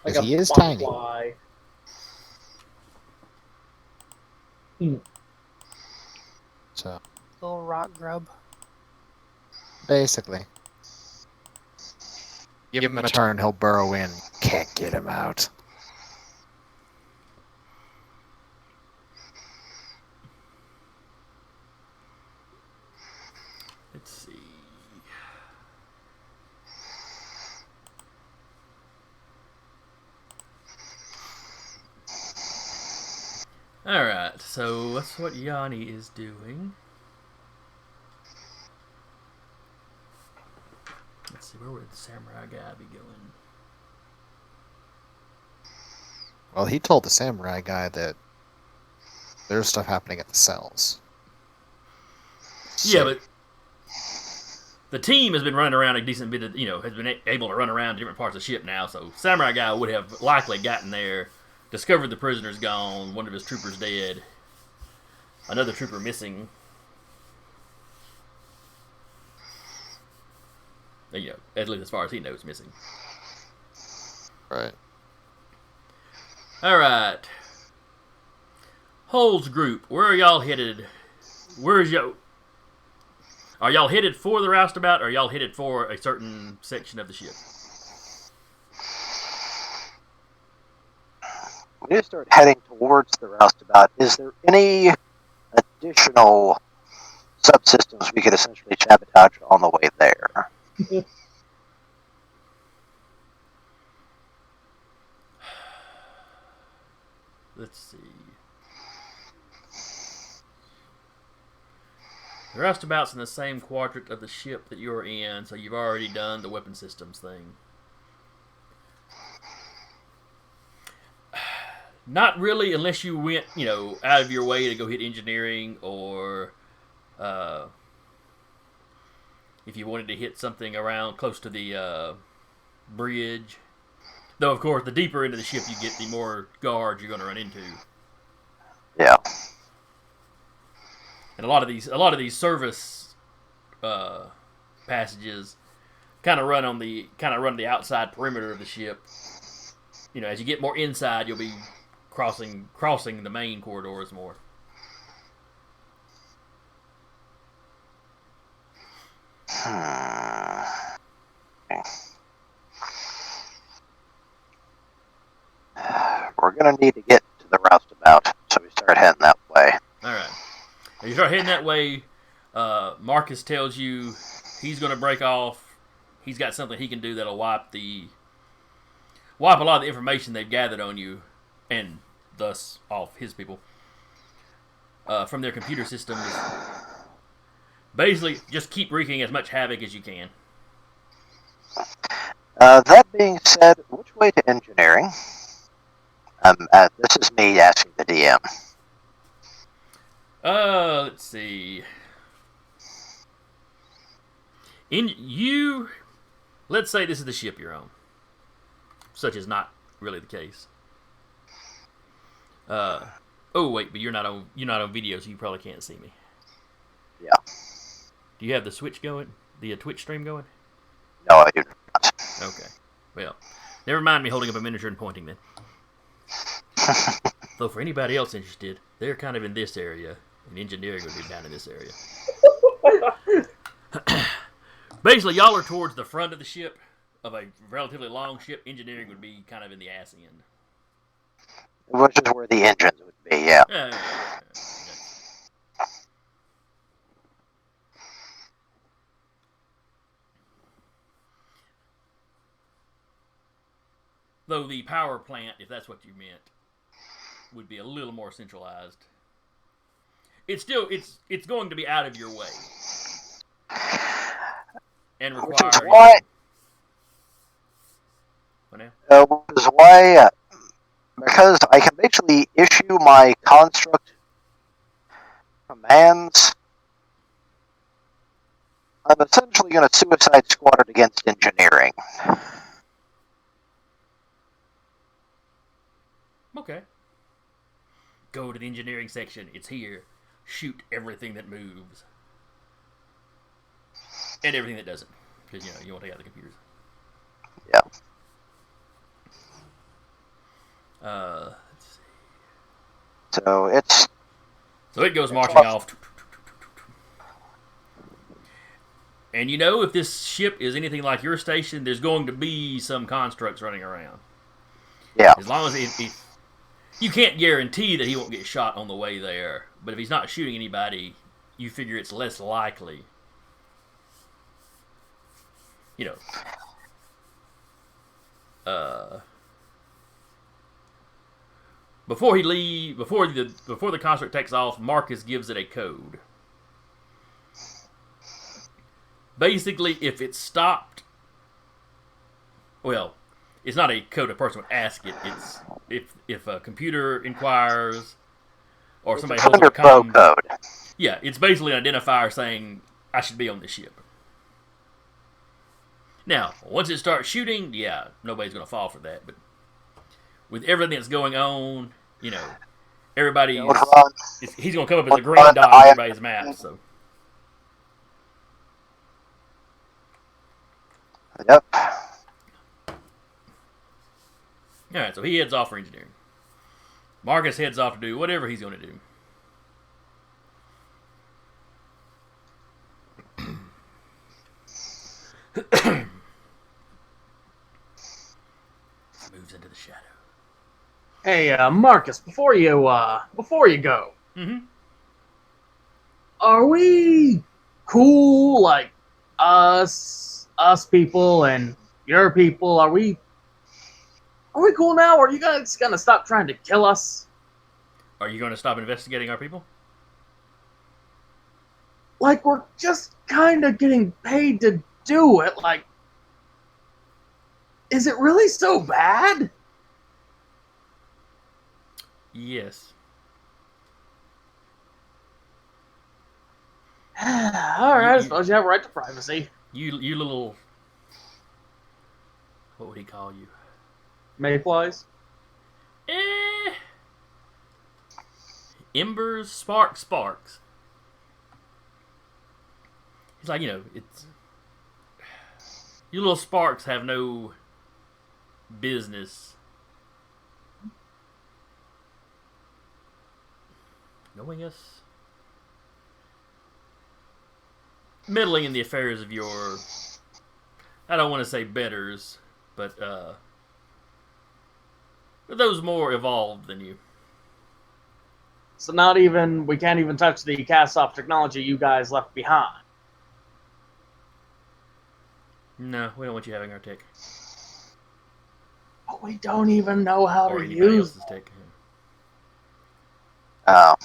Like he is butterfly. tiny. So. Little rock grub. Basically. Give him a turn, he'll burrow in. Can't get him out. Let's see. Alright, so that's what Yanni is doing. Let's see, where would the samurai guy be going? Well, he told the samurai guy that there's stuff happening at the cells. Yeah, but the team has been running around a decent bit of, has been able to run around different parts of the ship now, so samurai guy would have likely gotten there, discovered the prisoners gone, one of his troopers dead, another trooper missing. At least as far as he knows, missing. Right. Alright. Holes group, where are y'all headed? Are y'all headed for the Roustabout, or are y'all headed for a certain section of the ship? We need to start heading towards the Roustabout. Is there any additional subsystems we could essentially sabotage on the way there? Let's see. The Roustabout's in the same quadrant of the ship that you're in, so you've already done the weapon systems thing. Not really, unless you went, out of your way to go hit engineering, or if you wanted to hit something around close to the bridge. Though, of course, the deeper into the ship you get, the more guards you're going to run into. Yeah. And a lot of these service passages kind of run the outside perimeter of the ship. As you get more inside, you'll be crossing the main corridors more. We're gonna need to get to the Roustabout, so we start heading that way. All right. As you start heading that way, Marcus tells you he's going to break off. He's got something he can do that'll wipe a lot of the information they've gathered on you, and thus off his people, from their computer systems. Basically, just keep wreaking as much havoc as you can. That being said, which way to engineering? This is me asking the DM. Let's see. Let's say this is the ship you're on. Such is not really the case. Oh wait, but you're not on video, so you probably can't see me. Yeah. Do you have the Switch going? The Twitch stream going? No, I do not. Okay. Well, never mind me holding up a miniature and pointing then. Though for anybody else interested, they're kind of in this area, and engineering would be down in this area. Basically, y'all are towards the front of the ship, of a relatively long ship. Engineering would be kind of in the ass end. Which is where the engines would be, yeah. Though the power plant, if that's what you meant, would be a little more centralized. It's going to be out of your way. And require... Which is why... What now? Because I can basically issue my construct commands, I'm essentially going to suicide squad it against engineering. Okay. Go to the engineering section. It's here. Shoot everything that moves. And everything that doesn't. Because, you want to take out the computers. Yeah. Let's see. So it goes marching off. And if this ship is anything like your station, there's going to be some constructs running around. Yeah. As long as you can't guarantee that he won't get shot on the way there, but if he's not shooting anybody, you figure it's less likely. Before the construct takes off, Marcus gives it a code. Basically, if it's stopped, well, it's not a code a person would ask it. It's if a computer inquires or somebody holds up a comm code. Yeah, it's basically an identifier saying I should be on this ship. Now, once it starts shooting, yeah, nobody's going to fall for that. But with everything that's going on, everybody he's going to come up as a green dot on everybody's map. So. Yep. Alright, so he heads off for engineering. Marcus heads off to do whatever he's going to do. Moves into the shadow. Hey, Marcus, before you go, are we cool? Like us people and your people? Are we cool now? Or are you guys gonna stop trying to kill us? Are you going to stop investigating our people? Like, we're just kind of getting paid to do it. Like, is it really so bad? Yes. Alright, I suppose you have a right to privacy. You little... What would he call you? Mayflies? Embers, sparks. He's like, it's... You little sparks have no business knowing us, meddling in the affairs of your, I don't want to say betters, but those more evolved than you. So we can't even touch the cast-off technology you guys left behind. No, we don't want you having our tech. But we don't even know how Or to anybody use else's tech. Oh.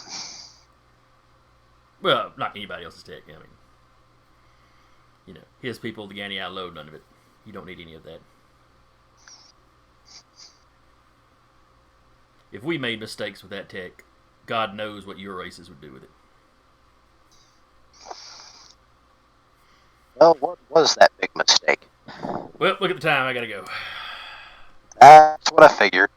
Well, not anybody else's tech. I mean, his people, the Ganny outload, none of it. You don't need any of that. If we made mistakes with that tech, God knows what your races would do with it. Well, what was that big mistake? Well, look at the time. I gotta go. That's what I figured.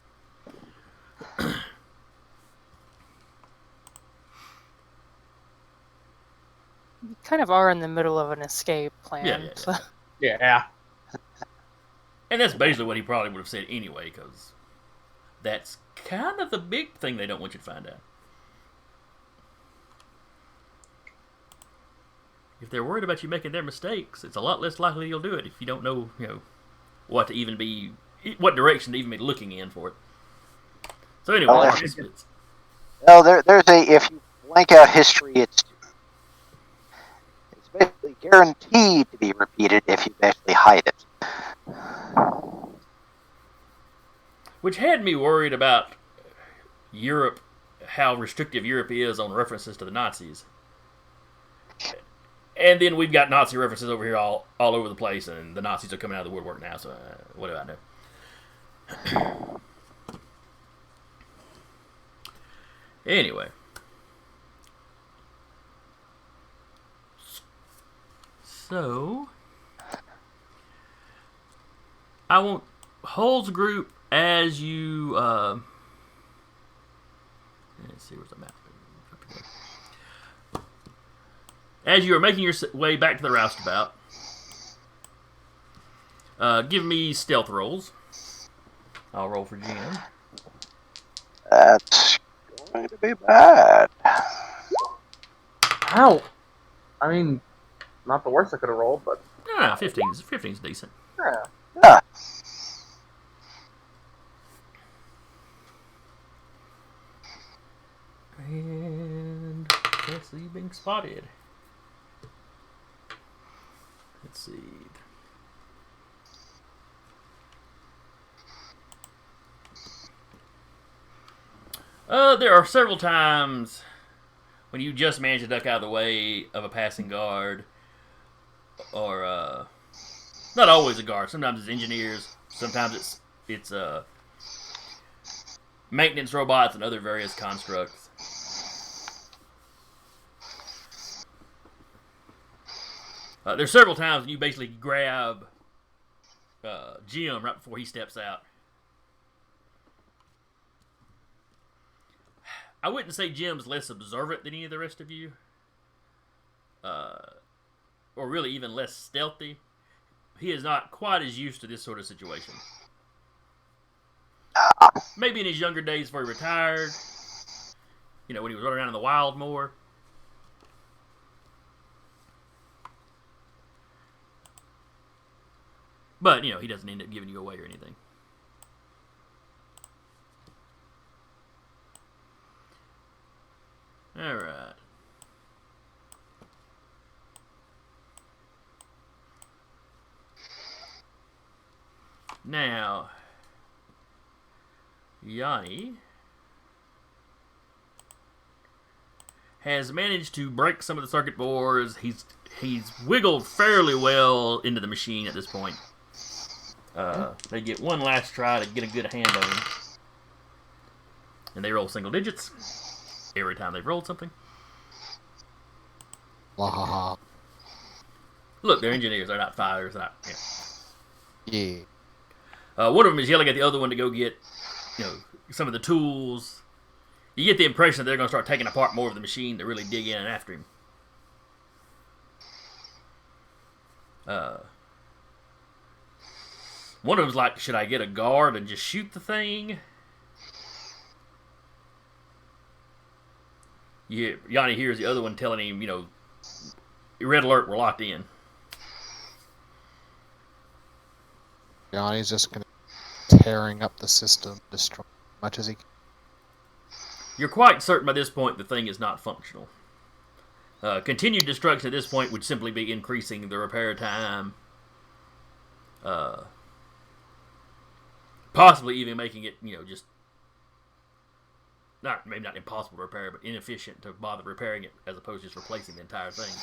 We kind of are in the middle of an escape plan. Yeah. So. Yeah. And that's basically what he probably would have said anyway, because that's kind of the big thing they don't want you to find out. If they're worried about you making their mistakes, it's a lot less likely you'll do it if you don't know, what direction to even be looking in for it. So anyway, there's if you blank out history, it's basically guaranteed to be repeated if you actually hide it. Which had me worried about Europe, how restrictive Europe is on references to the Nazis. And then we've got Nazi references over here all over the place, and the Nazis are coming out of the woodwork now, so what do I know? Anyway. So, I want Hull's group as you, let's see, where's the map? As you are making your way back to the Roustabout, give me stealth rolls. I'll roll for Jim. That's going to be bad. Ow! I mean, not the worst I could have rolled, but... No, 15's decent. Yeah. And Jesse being spotted. Let's see. There are several times when you just manage to duck out of the way of a passing guard, or not always a guard. Sometimes it's engineers. Sometimes it's maintenance robots and other various constructs. There's several times when you basically grab Jim right before he steps out. I wouldn't say Jim's less observant than any of the rest of you, or really even less stealthy. He is not quite as used to this sort of situation. Maybe in his younger days before he retired, when he was running around in the wild more. But, he doesn't end up giving you away or anything. Alright. Now, Yanni has managed to break some of the circuit boards. He's wiggled fairly well into the machine at this point. They get one last try to get a good hand on him. And they roll single digits every time they've rolled something. Wahaha. Look, they're engineers. They're not fighters. They're not, Yeah. One of them is yelling at the other one to go get, some of the tools. You get the impression that they're going to start taking apart more of the machine to really dig in and after him. One of them's like, should I get a guard and just shoot the thing? Yanni hears the other one telling him, red alert, we're locked in. Yanni's just going to tearing up the system, destroying as much as he can. You're quite certain by this point the thing is not functional. Continued destruction at this point would simply be increasing the repair time. Possibly even making it, just maybe not impossible to repair, but inefficient to bother repairing it as opposed to just replacing the entire thing.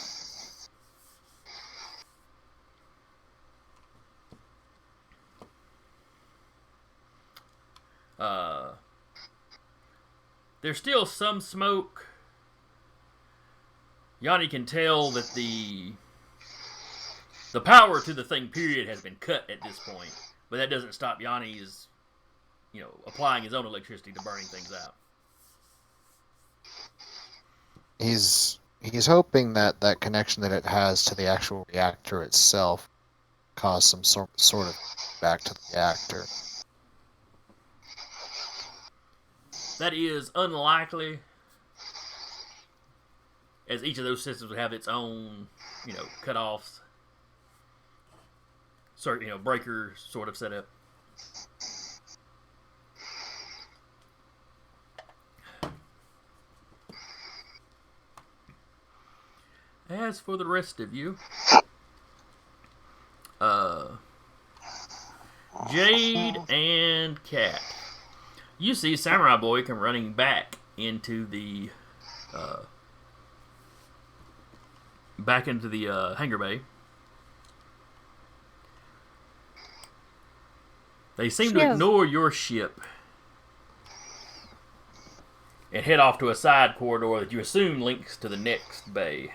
There's still some smoke. Yanni can tell that the power to the thing, period, has been cut at this point. But that doesn't stop Yanni's, applying his own electricity to burning things out. He's hoping that connection that it has to the actual reactor itself cause some sort of back to the reactor. That is unlikely, as each of those systems would have its own, cutoffs, breaker sort of setup. As for the rest of you, Jade and Kat, you see Samurai Boy come running back into the hangar bay. They seem to ignore your ship and head off to a side corridor that you assume links to the next bay.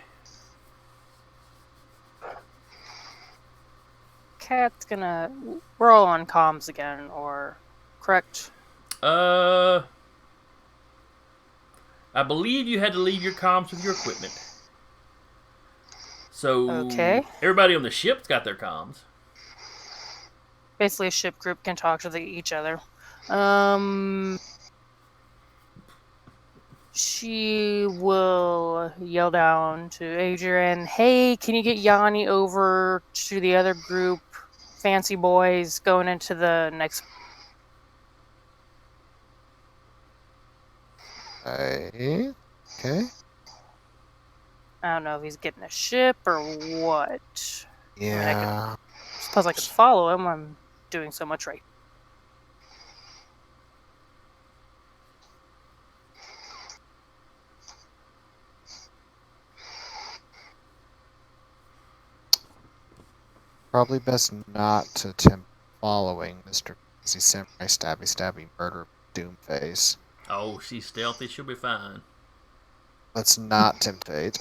Cat's gonna... We're all on comms again, or... Correct? I believe you had to leave your comms with your equipment. So... Okay. Everybody on the ship's got their comms. Basically, a ship group can talk to each other. She will yell down to Adrian, "Hey, can you get Yanni over to the other group? Fancy boys going into the next..." Okay. I don't know if he's getting a ship or what. Yeah. I suppose I could follow him. I'm doing so much right. Probably best not to attempt following Mr. Crazy Samurai Stabby Murder Doomface. Oh, she's stealthy. She'll be fine. Let's not tempt fate.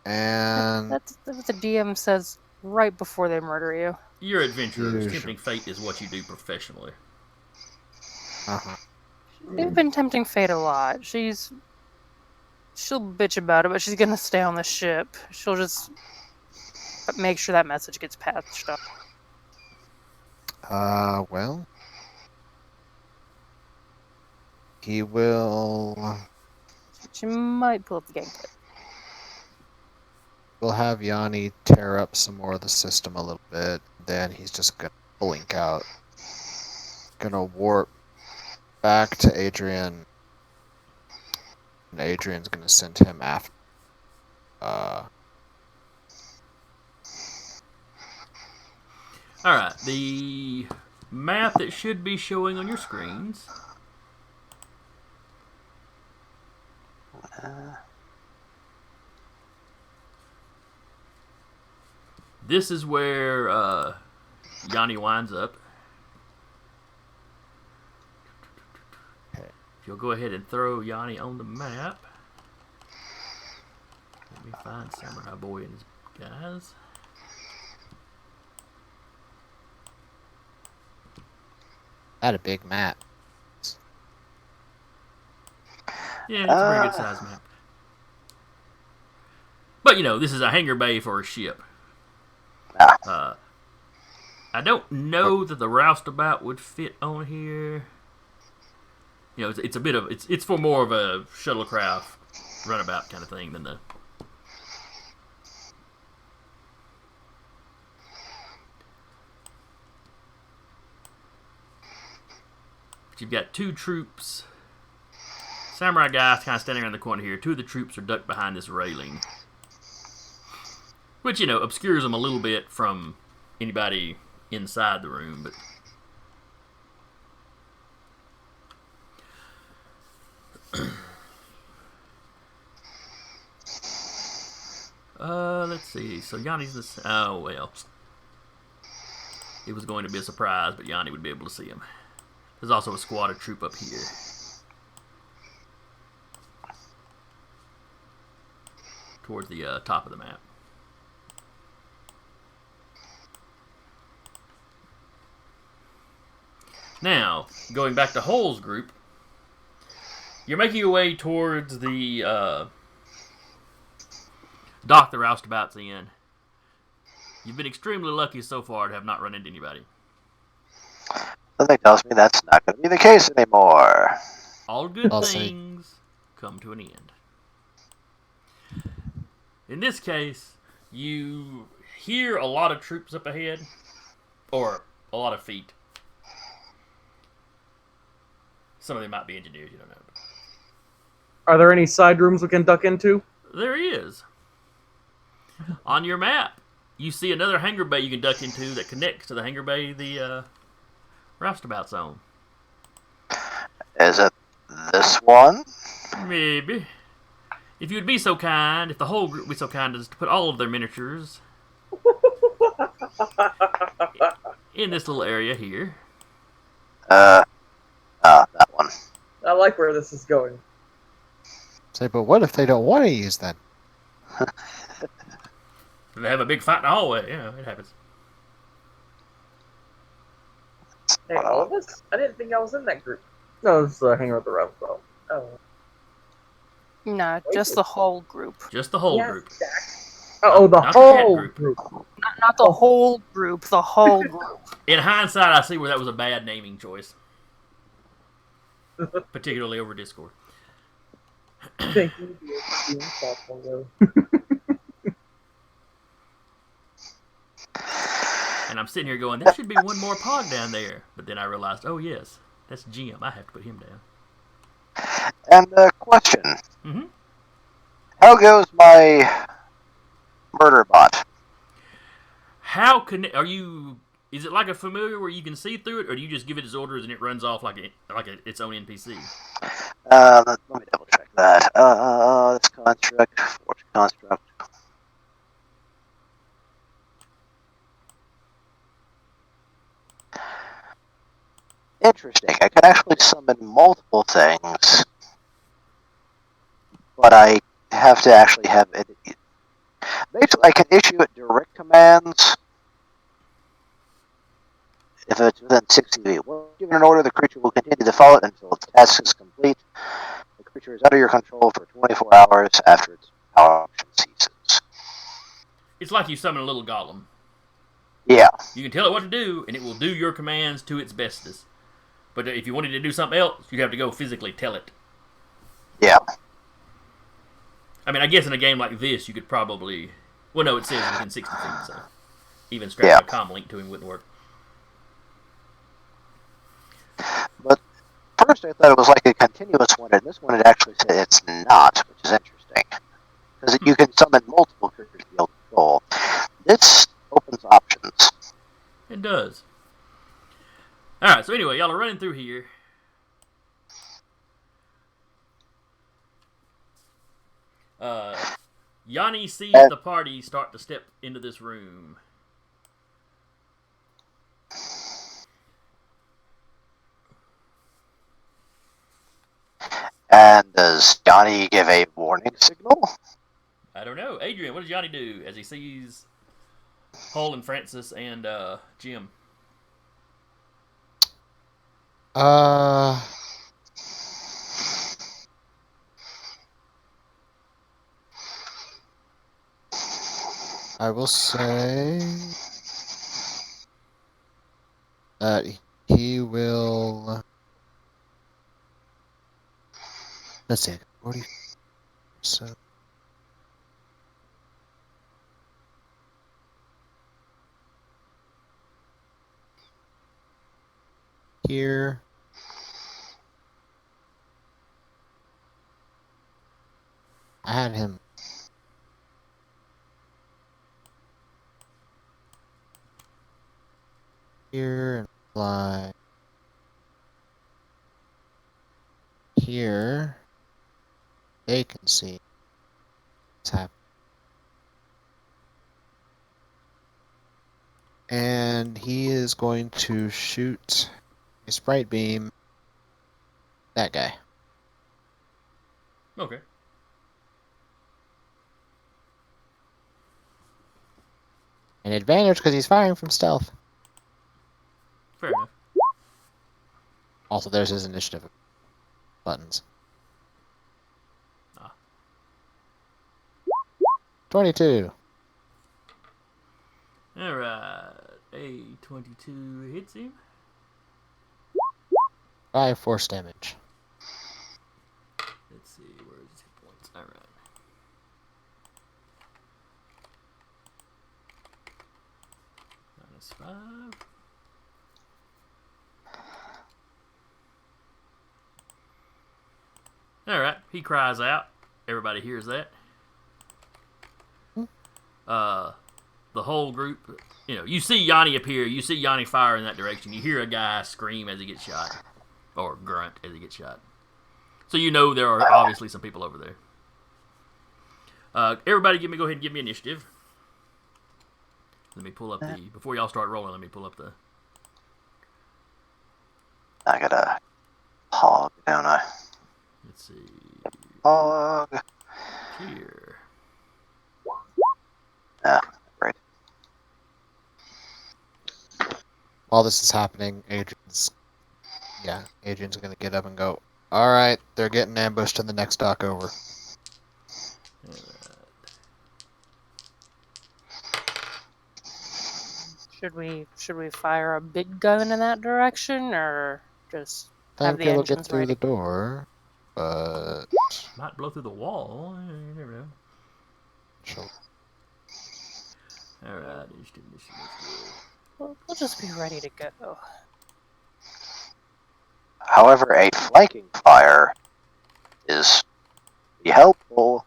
And That's what the DM says right before they murder you. You're adventurers. Usually. Tempting fate is what you do professionally. They've been tempting fate a lot. She'll bitch about it, but she's gonna stay on the ship. She'll just make sure that message gets patched up. Well, he will. She might pull up the gameplay. We'll have Yanni tear up some more of the system a little bit. Then he's just gonna blink out. Gonna warp back to Adrian. And Adrian's gonna send him after. Alright, the map that should be showing on your screens. This is where Yanni winds up. If you'll go ahead and throw Yanni on the map. Let me find Samurai Boy and his guys. That a big map. Yeah, it's a pretty good size map. But, this is a hangar bay for a ship. I don't know that the Roustabout would fit on here. It's a bit of... It's for more of a shuttlecraft runabout kind of thing than the. But you've got two troops. Samurai guys kind of standing around the corner here. Two of the troops are ducked behind this railing, which obscures them a little bit from anybody inside the room, but. Let's see. So Yanni's this. Oh well, it was going to be a surprise, but Yanni would be able to see him. There's also a squad of troop up here. Towards the top of the map. Now, going back to Hull's group, you're making your way towards the dock the Roustabout's in. You've been extremely lucky so far to have not run into anybody. Something tells me that's not going to be the case anymore. All good I'll things come to an end. In this case, you hear a lot of troops up ahead, or a lot of feet. Some of them might be engineers, you don't know. Are there any side rooms we can duck into? There is. On your map, you see another hangar bay you can duck into that connects to the hangar bay the Roustabout's on. Is it this one? Maybe. If you would be so kind, if the whole group would be so kind as to put all of their miniatures in this little area here. That one. I like where this is going. Say, but what if they don't want to use that? They have a big fight in the hallway. It happens. Hey, all of us? I didn't think I was in that group. No, it's hanging with the Roustabout. Oh. No, just the whole group. Just the whole Yeah, group. Oh, the Not the cat whole group. group. Not the whole group, the whole group. In hindsight, I see where that was a bad naming choice. Particularly over Discord. Thank you for being thoughtful, though. And I'm sitting here going, there should be one more pog down there. But then I realized, oh yes, that's Jim. I have to put him down. And question. Mm-hmm. How goes my murder bot? How can are you? Is it like a familiar where you can see through it, or do you just give it its orders and it runs off like its own NPC? Let me double check that. This construct, forge construct. Interesting. I can actually summon multiple things, but I have to actually have it. Basically, I can issue it direct commands if it's within 60 feet. When given an order, the creature will continue to follow it until its task is complete. The creature is under your control for 24 hours after its power action ceases. It's like you summon a little golem. Yeah. You can tell it what to do, and it will do your commands to its bestest. But if you wanted to do something else, you'd have to go physically tell it. Yeah. I mean, I guess in a game like this, you could probably... Well, no, it says within 60 feet, so... Even strapping a comm link to him wouldn't work. But first I thought it was like a continuous one, and this one it actually said it's not, which is interesting. Because you can summon multiple creatures beyond control. This opens options. It does. Alright, so anyway, y'all are running through here. Yanni sees the party start to step into this room. And does Johnny give a warning signal? I don't know. Adrian, what does Yanni do as he sees Hull and Francis and Jim? I will say that he will. Let's see. 40, So here. I had him here and fly here. They can see what's happening. And he is going to shoot a sprite beam. That guy. Okay. An advantage because he's firing from stealth. Fair enough. Also, there's his initiative buttons. Ah. 22. Alright. A22 hits him. 5 force damage. Let's see, where's his hit points? Alright. -5. Alright, he cries out. Everybody hears that. The whole group, you see Yanni appear, you see Yanni fire in that direction, you hear a guy scream as he gets shot, or grunt as he gets shot. So you know there are obviously some people over there. Everybody go ahead and give me initiative. Let me pull up before y'all start rolling, let me pull up the... I got a hog, don't I? Let's see. Hog. Here. Yeah, right. While this is happening, Adrian's gonna get up and go, alright, they're getting ambushed in the next dock over. Should we fire a big gun in that direction, or just I have think the it'll get engines through ready? the door, but... Might blow through the wall. You never know. Sure. Alright, initiative. We'll just be ready to go. However, a flanking fire is helpful.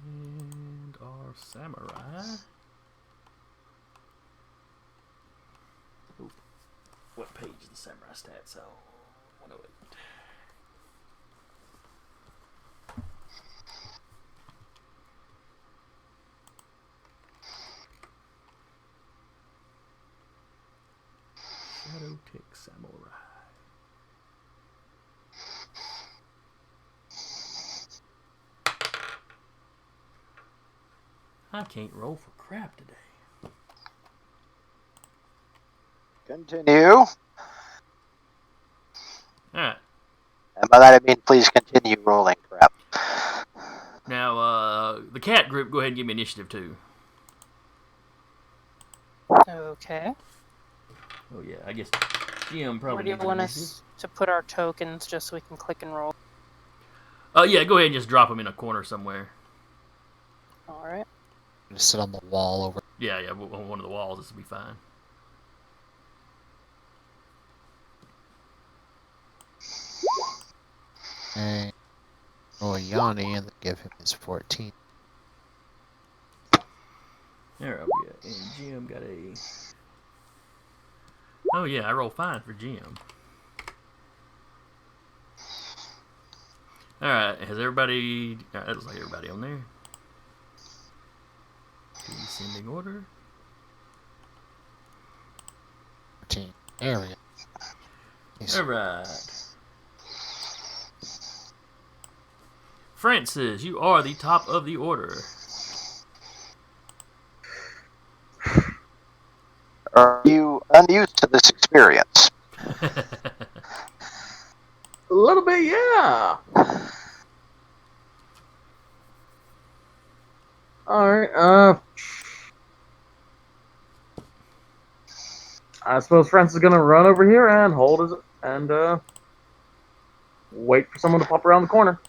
And our samurai. Ooh, what page is the samurai stats on? 108. Shadow Tech Samurai. I can't roll for crap today. Continue. Alright. And by that I mean please continue rolling crap. Now, the cat group, go ahead and give me initiative too. Okay. Oh yeah, I guess Jim probably Where do you needs want initiative. us to put our tokens just so we can click and roll? Yeah, go ahead and just drop them in a corner somewhere. Alright. Just sit on the wall over. Yeah, on one of the walls, this will be fine. And roll Yanni and give him his 14. There are we at. And Jim got a... Oh yeah, I rolled fine for Jim. Alright, has everybody... That looks like everybody on there. Descending order. 14. There we go. He's- Alright. Francis, you are the top of the order. Are you unused to this experience? A little bit, yeah. Alright, I suppose Francis is gonna run over here and hold his, and, wait for someone to pop around the corner.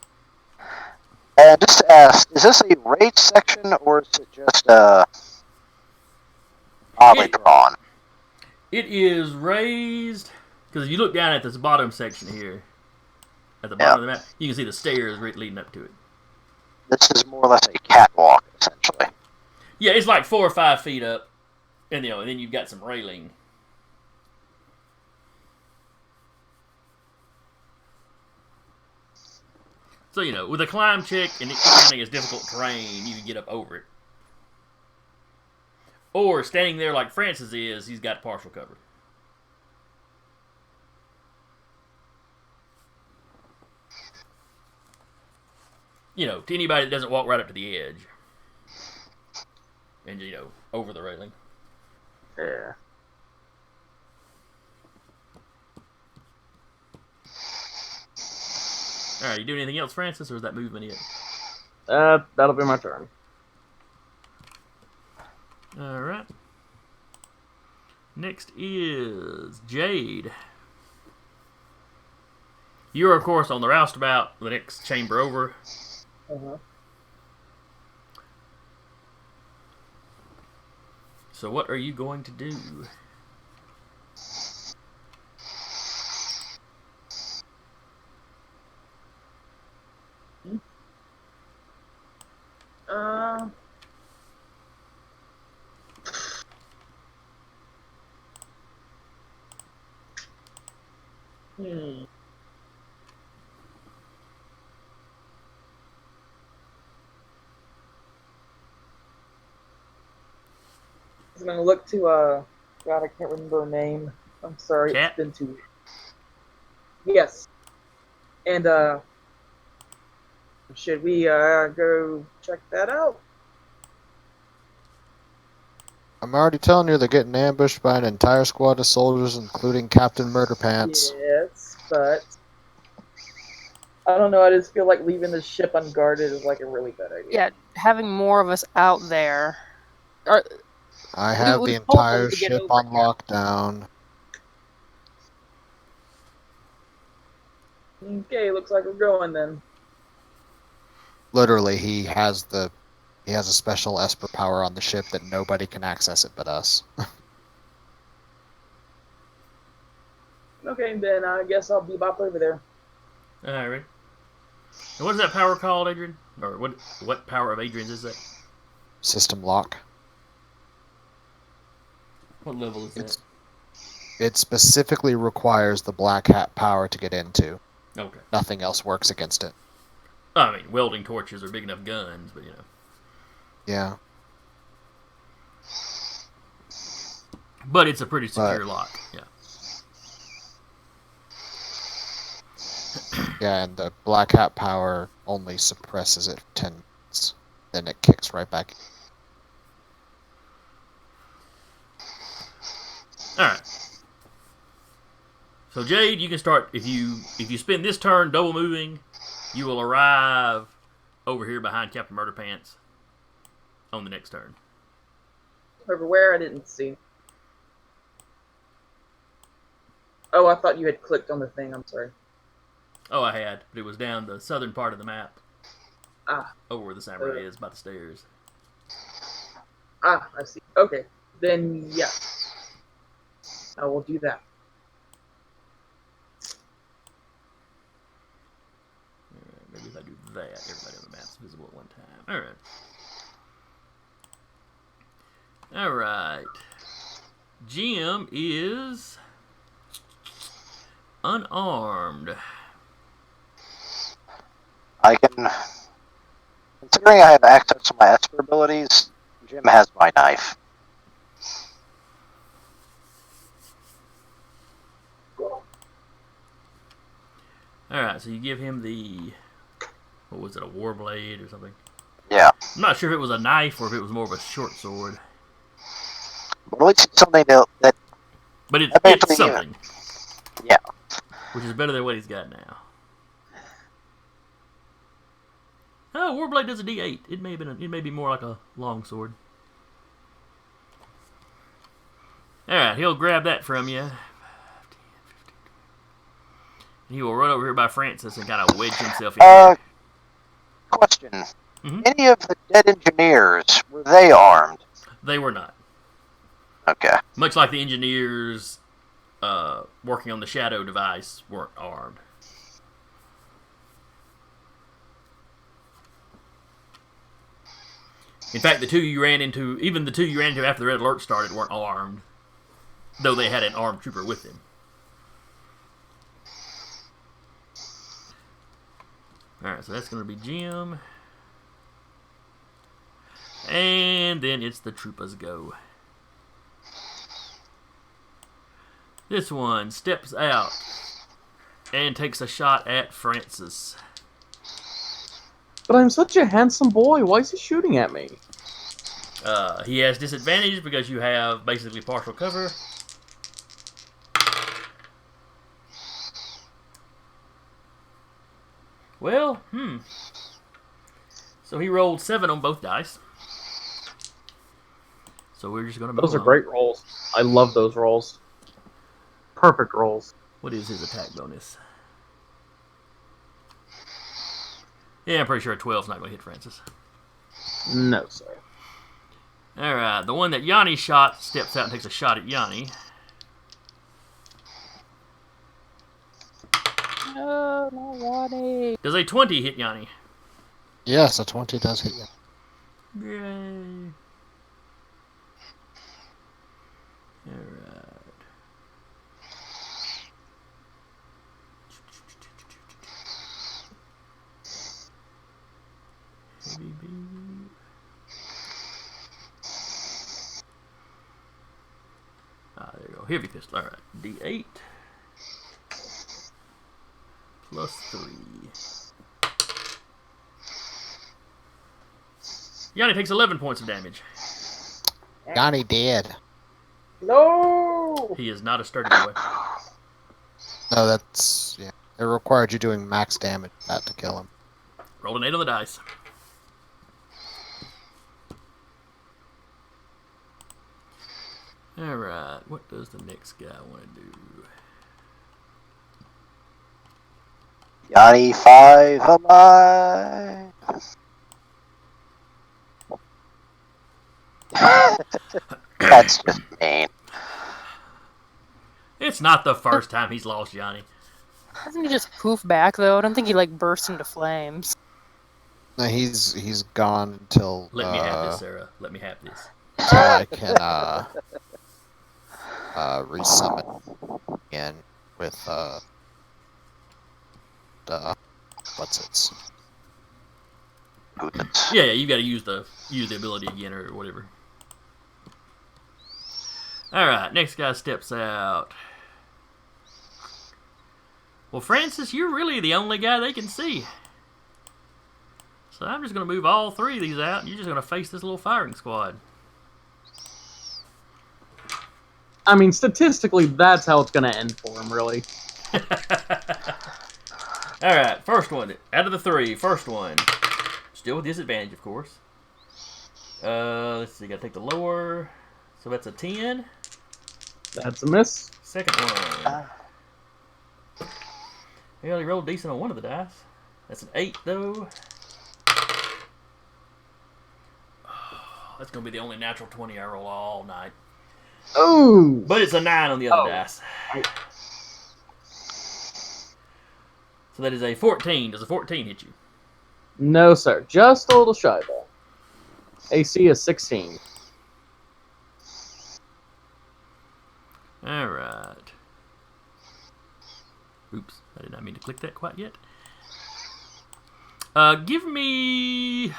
And just to ask, is this a raid section or is it just oddly drawn? It is raised because if you look down at this bottom section here, at the bottom of the map, you can see the stairs leading up to it. This is more or less a catwalk, essentially. Yeah, it's like 4 or 5 feet up, and and then you've got some railing. So with a climb check and it kind of is difficult terrain, you can get up over it. Or standing there like Francis is, he's got partial cover. To anybody that doesn't walk right up to the edge. And, over the railing. Yeah. Alright, you doing anything else, Francis, or is that movement it? That'll be my turn. Alright. Next is Jade. You're, of course, on the Roustabout, the next chamber over. Uh-huh. So what are you going to do? I'm gonna look to God, I can't remember her name. I'm sorry, Cat? It's been too. Yes, and should we go check that out? I'm already telling you they're getting ambushed by an entire squad of soldiers, including Captain Murderpants. Yes, but I don't know. I just feel like leaving the ship unguarded is like a really bad idea. Yeah, having more of us out there. I have we the told them entire to get ship over on here. lockdown. Okay, looks like we're going then. Literally, he has a special Esper power on the ship that nobody can access it but us. Okay, then I guess I'll bebop over there. Alright. And what is that power called, Adrian? Or what power of Adrian's is that? System lock. What level is that? It specifically requires the Black Hat power to get into. Okay. Nothing else works against it. I mean, welding torches are big enough guns, but Yeah. But it's a pretty secure lock, yeah. Yeah, and the Black Hat power only suppresses it for 10 minutes. Then it kicks right back. Alright. So Jade, you can start if you spend this turn double moving, you will arrive over here behind Captain Murderpants on the next turn. Over where? I didn't see. Oh, I thought you had clicked on the thing. I'm sorry. Oh, I had, but it was down the southern part of the map. Ah. Over where the samurai is, by the stairs. Ah, I see. Okay. Then, yeah. I will do that. Alright, maybe if I do that, everybody on the map's visible at one time. Alright. Alright. Jim is unarmed. I can, considering I have access to my Esper abilities, Jim has my knife. Alright, so you give him the, what was it, a war blade or something? Yeah. I'm not sure if it was a knife or if it was more of a short sword. But at least it's something that But it's eventually, something. Yeah. Which is better than what he's got now. Oh, Warblade does a D8. It may be more like a long sword. Alright, he'll grab that from you. He will run over here by Francis and kind of wedge himself in here. Question. Mhm. Any of the dead engineers, were they armed? They were not. Okay. Much like the engineers working on the Shadow device weren't armed. In fact, even the two you ran into after the red alert started weren't armed, though they had an armed trooper with them. Alright, so that's going to be Jim. And then it's the troopers go. This one steps out and takes a shot at Francis. But I'm such a handsome boy. Why is he shooting at me? He has disadvantage because you have basically partial cover. Well, So he rolled 7 on both dice. So we're just going to move Those are on. great rolls. I love those rolls. Perfect rolls. What is his attack bonus? Yeah, I'm pretty sure a 12's not going to hit Francis. No, sir. Alright, the one that Yanni shot steps out and takes a shot at Yanni. No, not Waddy. Does a 20 hit Yanni? Yes, a 20 does hit you. Yay. Alright. Heavy beam. There you go. Heavy pistol. Alright. D8. Plus 3. Yanni takes 11 points of damage. Yanni dead. No! He is not a sturdy boy. No, that's... yeah. It required you doing max damage not to kill him. Rolled an 8 on the dice. Alright, what does the next guy want to do? Yanni 5 alive. That's just mean. It's not the first time he's lost Yanni. Doesn't he just poof back though? I don't think he like bursts into flames. No, he's gone until... Let me have this, Sarah. Let me have this. until I can resummon again with what's it? Yeah, you got to use the ability again or whatever. All right, next guy steps out. Well, Francis, you're really the only guy they can see. So I'm just going to move all 3 of these out, and you're just going to face this little firing squad. I mean, statistically, that's how it's going to end for him, really. All right, first one. Out of the 3, first one. Still with disadvantage, of course. Let's see, got to take the lower. So that's a 10. That's a miss. Second one. He only rolled decent on one of the dice. That's an 8, though. Oh, that's going to be the only natural 20 I roll all night. Ooh! But it's a 9 on the other dice. So that is a 14. Does a 14 hit you? No, sir. Just a little shy, though. AC is 16. Alright. Oops, I did not mean to click that quite yet. Give me...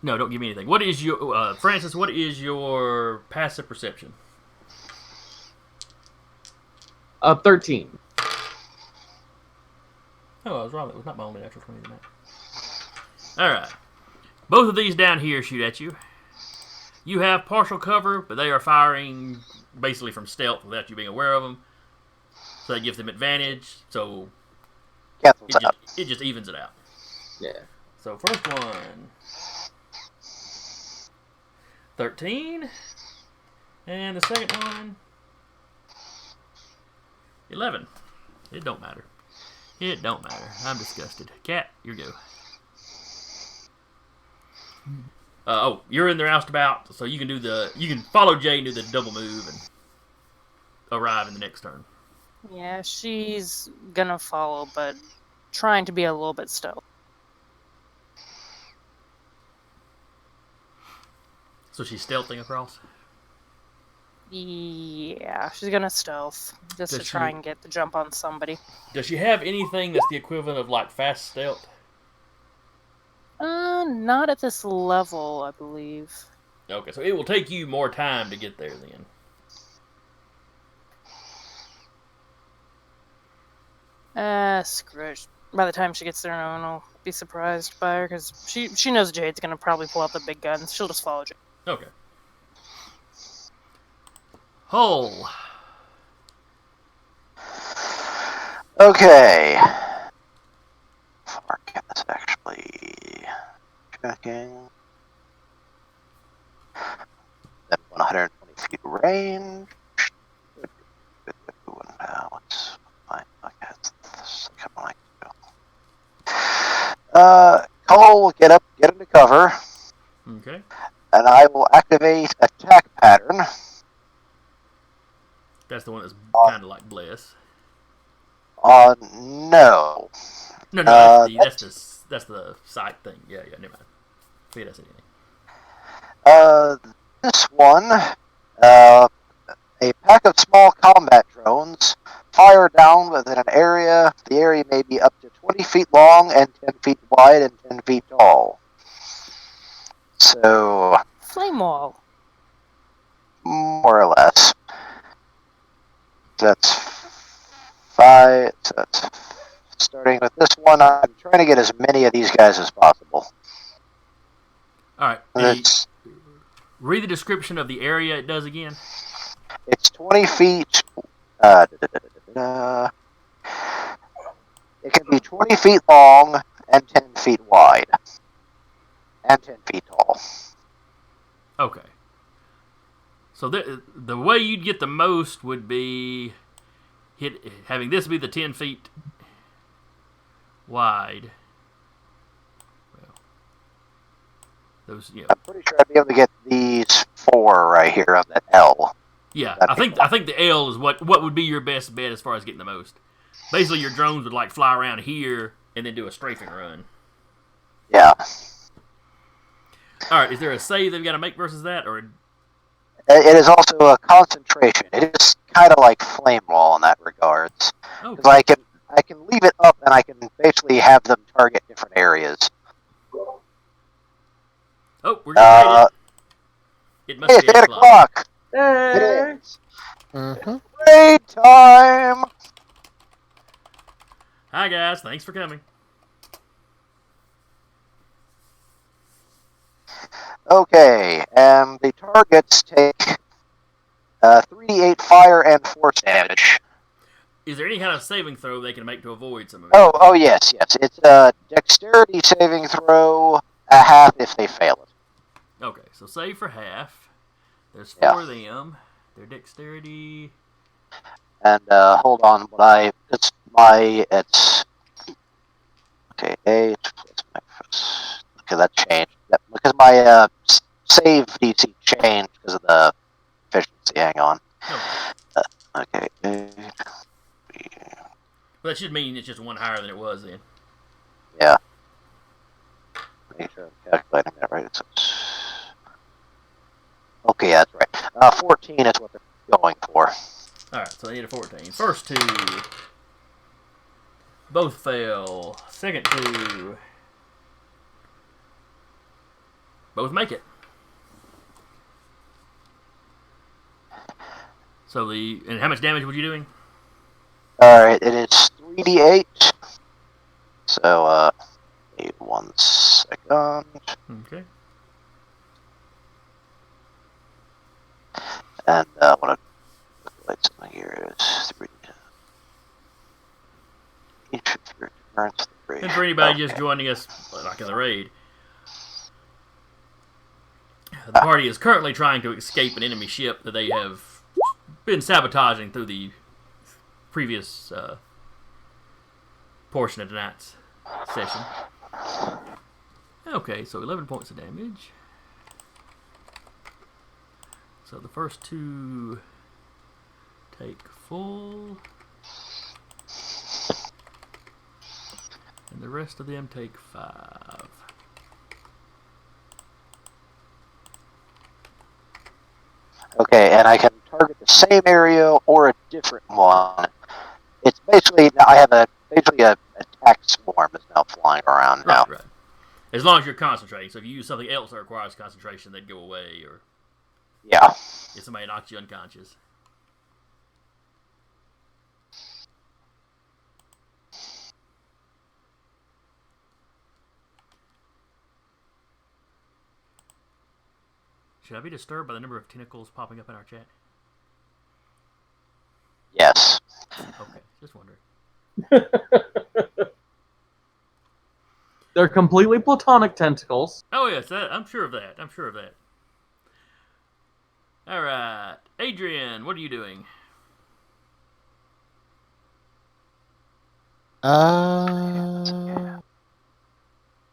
No, don't give me anything. What is your... Francis, what is your passive perception? 13. Oh, I was wrong. It was not my only natural 20 tonight. Alright. Both of these down here shoot at you. You have partial cover, but they are firing basically from stealth without you being aware of them. So that gives them advantage. So it just evens it out. Yeah. So first one. 13. And the second one, 11. It don't matter. It don't matter. I'm disgusted. Cat, your go. You're in the roustabout, so you can follow Jay and do the double move and arrive in the next turn. Yeah, she's gonna follow, but trying to be a little bit stealth. So she's stealthing across? Yeah, she's gonna stealth just to try and get the jump on somebody. Does she have anything that's the equivalent of like fast stealth? Not at this level, I believe. Okay, so it will take you more time to get there then. Screw it. By the time she gets there, no one will be surprised by her, because she knows Jade's gonna probably pull out the big guns. She'll just follow Jade. Okay. Hull. Okay. How far can this actually... Checking. Then 120 feet range. Now it's fine. Okay, it's the second one I can do. Cole will get into cover, Okay. and I will activate attack pattern. That's the one that's kind of like Bless. No. No, that's the sight thing. Yeah, never mind. Forget I said anything. This one, a pack of small combat drones fire down within an area. The area may be up to 20 feet long and 10 feet wide and 10 feet tall. So, Flame wall. more or less. That's 5. So that's starting with this one. I'm trying to get as many of these guys as possible. All right. It's Read the description of the area it does again. It's 20 feet. It can be 20 feet long and 10 feet wide. And 10 feet tall. Okay. So the way you'd get the most would be having this be the 10 feet wide. Well, those, I'm pretty sure I'd be able to get these 4 right here on that L. Yeah, I think the L is what would be your best bet as far as getting the most. Basically, your drones would like fly around here and then do a strafing run. Yeah. All right, is there a save they've got to make versus that, or? It is also a concentration. It is kind of like flame wall in that regards. Because I can leave it up and I can basically have them target different areas. Oh, we're getting rated. It must Hey, be it's 8 o'clock. Hey. It is. Mm-hmm. Raid time. Hi guys, thanks for coming. Okay, the targets take 3d8 fire and force damage. Is there any kind of saving throw they can make to avoid some of it? Oh, yes. It's a dexterity saving throw, a half if they fail it. Okay, so save for half. There's 4 of them. Their dexterity. And hold on, it's okay. 8 plus my okay, that changed because my save DC changed because of the efficiency. Hang on. Okay. Well, that should mean it's just 1 higher than it was then. Yeah. Make sure I'm calculating that right. Okay, that's right. 14 is what they're going for. Alright, so they need a 14. First 2. Both fail. Second 2. Both make it. So and how much damage were you doing? Alright, it is 3d8. So, wait 1 second. Okay. And I want to calculate something here. Is 3. Each of your turns. And for anybody just joining us, like in the raid, The party is currently trying to escape an enemy ship that they have been sabotaging through the previous portion of tonight's session. Okay, so 11 points of damage. So the first two take full, and the rest of them take 5. Okay, and I can target the same area or a different one. It's basically, I have basically a attack swarm is now flying around now. Right. As long as you're concentrating. So if you use something else that requires concentration, they'd go away, or Yeah. if somebody knocks you unconscious. Should I be disturbed by the number of tentacles popping up in our chat? Yes. Okay, just wondering. They're completely platonic tentacles. Oh yes, I'm sure of that. All right, Adrian, what are you doing?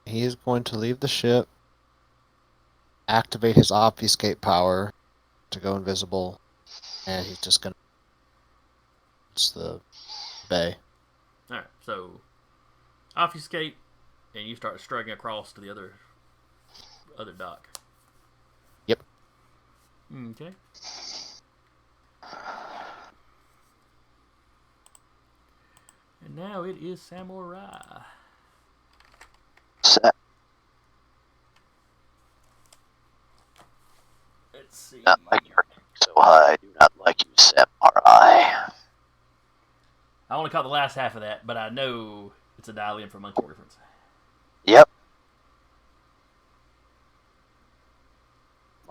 He is going to leave the ship, activate his obfuscate power to go invisible, and he's just gonna. It's the bay. All right, so obfuscate, and you start striding across to the other dock. Yep. Okay. And now it is Samurai. Set. Let's see. Not like your kick so high. I do not like you, Samurai. I only caught the last half of that, but I know it's a dial in for monkey reference. Yep.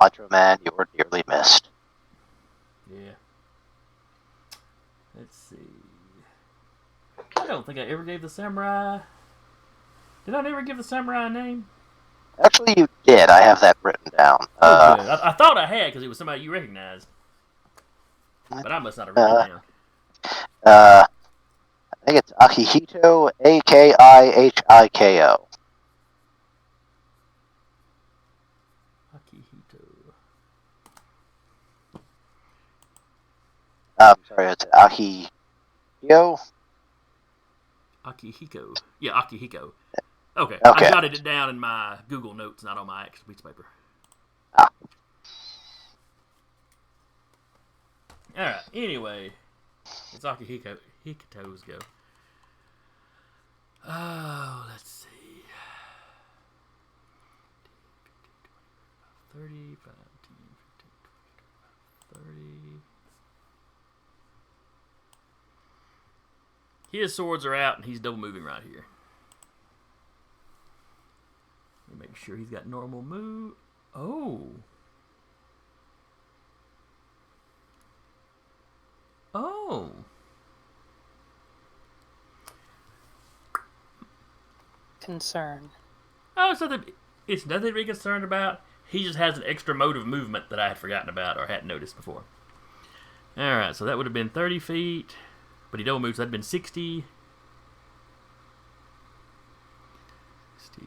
Macho Man, you were dearly missed. Yeah. Let's see. I don't think I ever gave the samurai. Did I never give the samurai a name? Actually, you did. I have that written down. Oh, good. I thought I had because it was somebody you recognized. But I must not have written it down. I think it's Akihito, Akihiko. Akihito. I'm sorry, it's Akihiko? Akihiko. Yeah, Akihiko. Okay. Okay. I jotted it down in my Google Notes, not on my actual piece of paper. Ah. Alright, anyway. It's Hikoto's go. Oh, let's see. 30, 5, 10, 15, 20, 30. His swords are out, and he's double moving right here. Let me make sure he's got normal move. Oh. Oh. Concern. Oh, it's nothing to be concerned about. He just has an extra mode of movement that I had forgotten about or hadn't noticed before. Alright, so that would have been 30 feet. But he double moves, so that'd been 60. 60.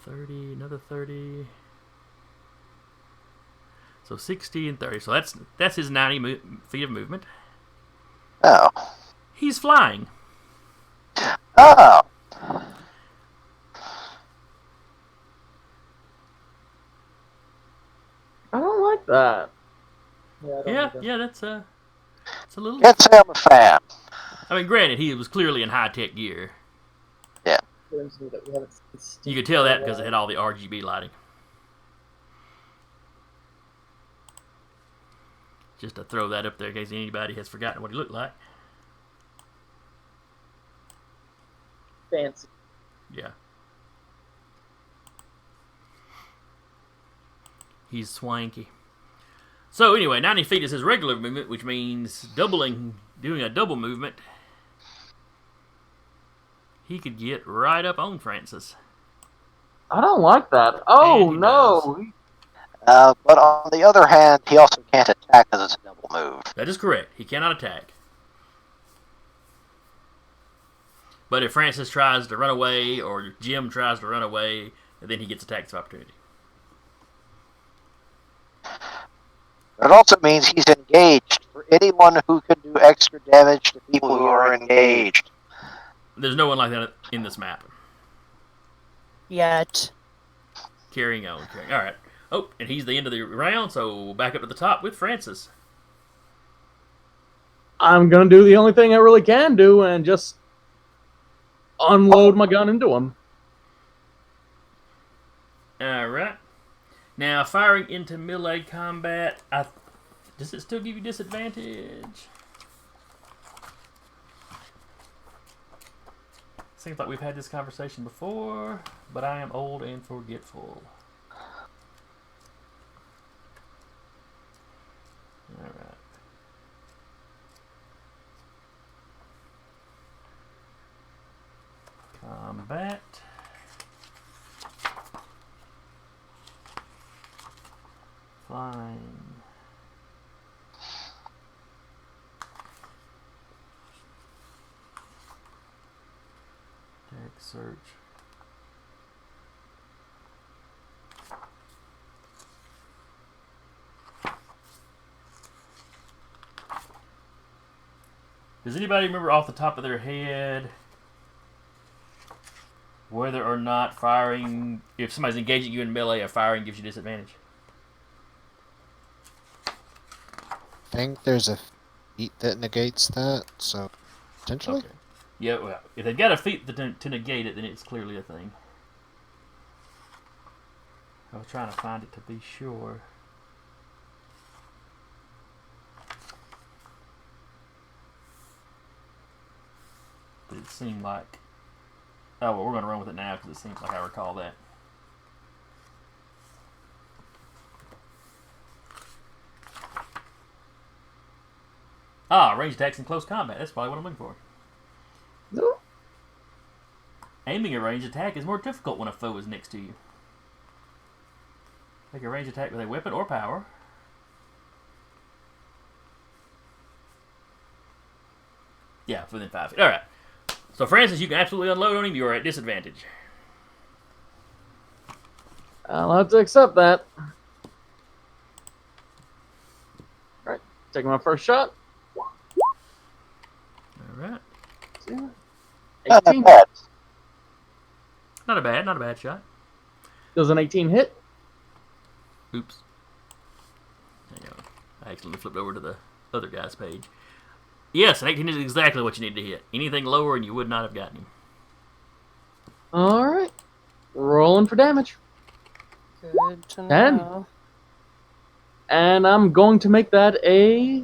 30, another 30. So 60 and 30. So that's his 90 feet of movement. Oh. He's flying. Oh. I don't like that. Yeah, I don't either. Yeah, that's it's a little. Can't say I'm a fan. I mean, granted, he was clearly in high-tech gear. Seems to me that we haven't seen Steve You could tell that for a because it had while. all the RGB lighting. Just to throw that up there in case anybody has forgotten what he looked like. Fancy. Yeah. He's swanky. So anyway, 90 feet is his regular movement, which means doing a double movement. He could get right up on Francis. I don't like that. And Oh he no! But on the other hand, he also can't attack because it's a double move. That is correct. He cannot attack. But if Francis tries to run away or Jim tries to run away, then he gets attacks of opportunity. But it also means he's engaged for anyone who can do extra damage to people who are engaged. There's no one like that in this map. Yet. Carrying on. All right. Oh, and he's the end of the round, so back up to the top with Francis. I'm gonna do the only thing I really can do and just unload my gun into him. All right. Now, firing into melee combat, does it still give you disadvantage? Seems like we've had this conversation before, but I am old and forgetful. All right. Combat. Flying. Tag search. Does anybody remember off the top of their head whether or not firing, if somebody's engaging you in melee, or firing gives you disadvantage? I think there's a feat that negates that, so potentially. Okay. Yeah, well, if they've got a feat to negate it, then it's clearly a thing. I was trying to find it to be sure. But it seemed like... Oh, well, we're going to run with it now because it seems like I recall that. Ah, range attacks in close combat. That's probably what I'm looking for. No. Aiming a range attack is more difficult when a foe is next to you. Make a range attack with a weapon or power. Yeah, within 5 feet. Alright. So, Francis, you can absolutely unload on him. You are at disadvantage. I'll have to accept that. Alright, taking my first shot. Alright. 18. Not a bad shot. Does an 18 hit? Oops. Hang on. I accidentally flipped over to the other guy's page. Yes, an 18 is exactly what you need to hit. Anything lower and you would not have gotten him. Alright. Rolling for damage. Good to 10. know. And I'm going to make that a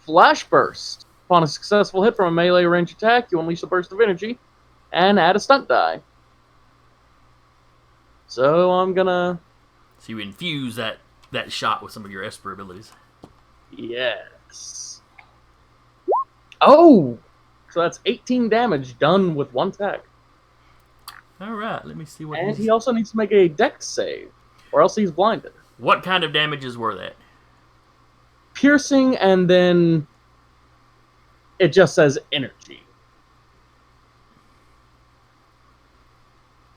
flash burst. Upon a successful hit from a melee range attack, you unleash a burst of energy and add a stunt die. So I'm gonna... So you infuse that shot with some of your Esper abilities. Yes. Oh! So that's 18 damage done with one attack. Alright, let me see what And he also needs to make a dex save, or else he's blinded. What kind of damages were that? Piercing, and then it just says energy.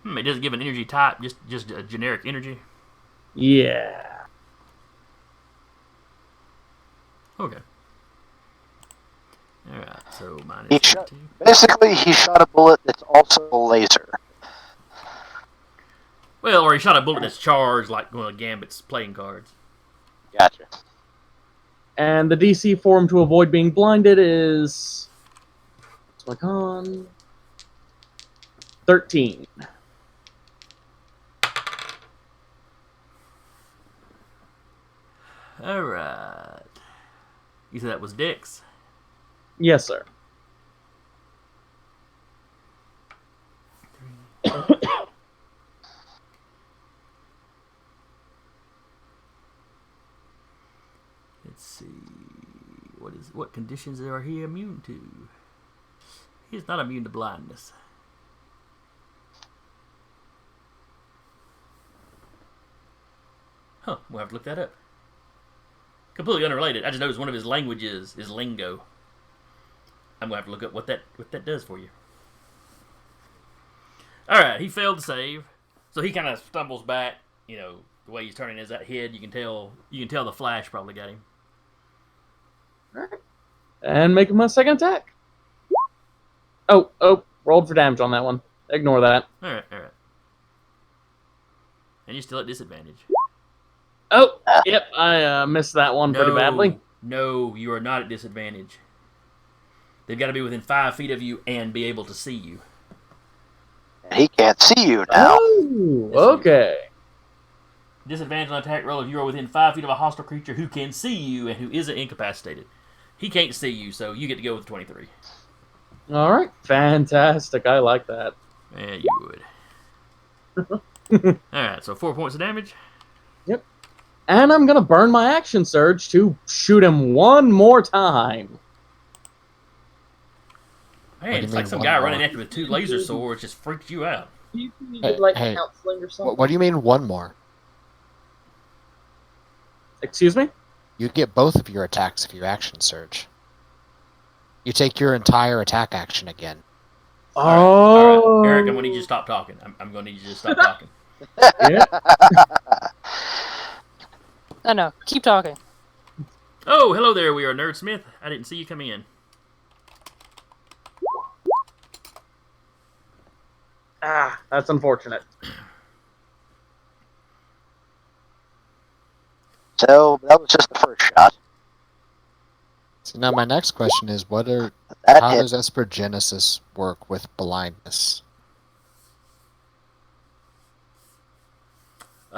It doesn't give an energy type, just a generic energy. Yeah. Okay. Alright, so minus He shot, 15. basically, he shot a bullet that's also a laser. Well, or he shot a bullet that's charged like one of Gambit's playing cards. Gotcha. And the DC for him to avoid being blinded is... What's my con? 13. Alright. You said that was Dex? Yes, sir. Let's see. What conditions are he immune to? He is not immune to blindness. Huh, we'll have to look that up. Completely unrelated. I just noticed one of his languages is lingo. I'm going to have to look up what that does for you. Alright, he failed to save. So he kind of stumbles back. You know, the way he's turning his head, you can tell the flash probably got him. Alright. And making my second attack. Oh, rolled for damage on that one. Ignore that. Alright. And you're still at disadvantage. Oh, yep, I missed that one pretty badly. No, you are not at disadvantage. They've got to be within 5 feet of you and be able to see you. He can't see you now. Oh, okay. Disadvantage on attack roll if you are within 5 feet of a hostile creature who can see you and who isn't incapacitated. He can't see you, so you get to go with 23. All right, fantastic. I like that. Yeah, you would. Alright, so 4 points of damage. Yep. And I'm going to burn my action surge to shoot him one more time. Man, it's like some guy running after with 2 laser swords just freaked you out. You need like Hey, counseling or something. What do you mean one more? Excuse me? You get both of your attacks if you action surge. You take your entire attack action again. Oh. All right. Eric, I'm going to need you to stop talking. I'm going to need you to stop talking. Yeah. Oh no, keep talking. Oh, hello there. We are Nerdsmith. I didn't see you come in. Ah, that's unfortunate. So that was just the first shot. So now my next question is, how That hit. does Espergenesis work with blindness?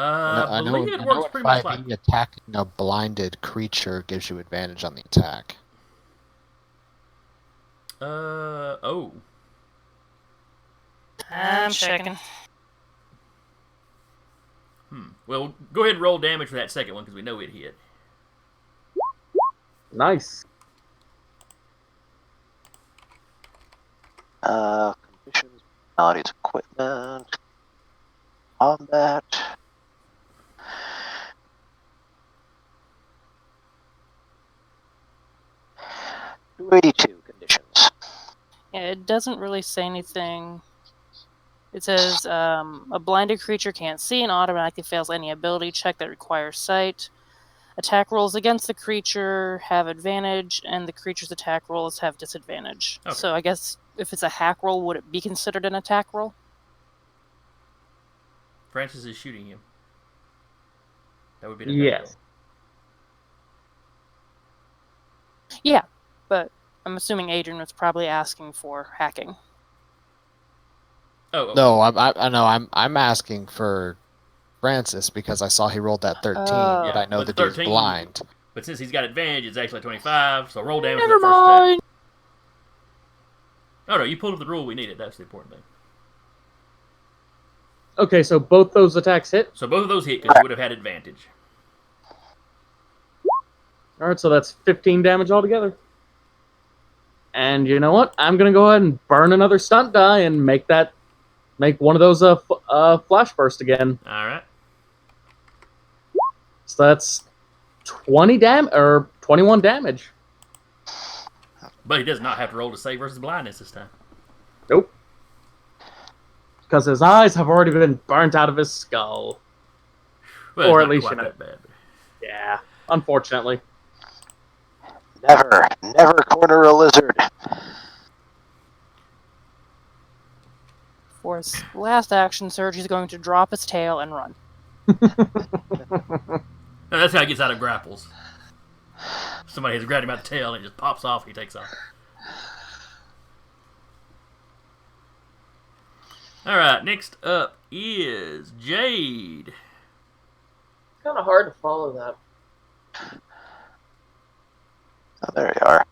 I believe it works pretty much like... attacking a blinded creature gives you advantage on the attack. Oh. I'm checking. Well, go ahead and roll damage for that second one because we know it hit. Nice. Conditions, personalities, equipment, combat. $282 conditions. Yeah, it doesn't really say anything. It says a blinded creature can't see and automatically fails any ability check that requires sight. Attack rolls against the creature have advantage, and the creature's attack rolls have disadvantage. Okay. So I guess if it's a hack roll, would it be considered an attack roll? Francis is shooting him. That would be an attack Yes. roll. Yeah, but I'm assuming Adrian was probably asking for hacking. Oh, okay. No, I'm asking for Francis because I saw he rolled that 13, Oh. but I know But that the he's 13 blind. But since he's got advantage, it's actually 25, so roll damage Never for that first attack. mind. Oh no, you pulled up the rule we needed. That's the important thing. Okay, so both those attacks hit. So both of those hit because you would have had advantage. All right, so that's 15 damage altogether. And you know what? I'm gonna go ahead and burn another stunt die and make one of those flash burst again. All right. So that's 21 damage. But he does not have to roll to save versus blindness this time. Nope. Because his eyes have already been burnt out of his skull. Well, Or it's at not least, quite you know. that bad. Yeah, unfortunately. Never corner a lizard. For his last action surge, he's going to drop his tail and run. No, that's how he gets out of grapples. Somebody has grabbed him out the tail and it just pops off. He takes off. All right, next up is Jade. It's kind of hard to follow that. Oh, there you are.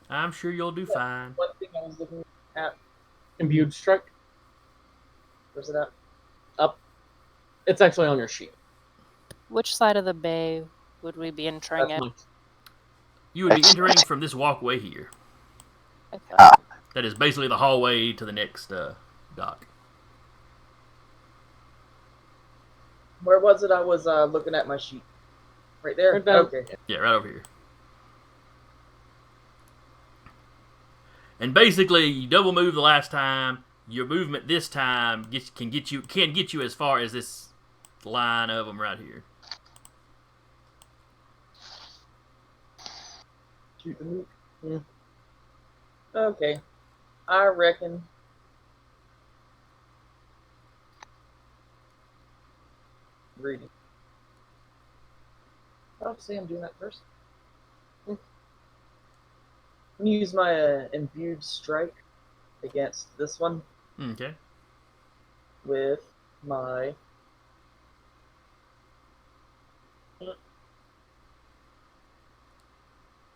I'm sure you'll do fine. One thing I was looking at, Imbued strike. where's it at? Up. It's actually on your sheet. Which side of the bay would we be entering That's at? mine. You would be entering from this walkway here. Okay. That is basically the hallway to the next dock. Where was it? I was looking at my sheet. Right there? Right down- Okay. Yeah, right over here. And basically, you double move the last time. Your movement this time can get you as far as this line of them right here. Shoot the mook. Okay. I reckon. Reading. I'll say I'm doing that first. I'm gonna use my imbued strike against this one Okay. with my.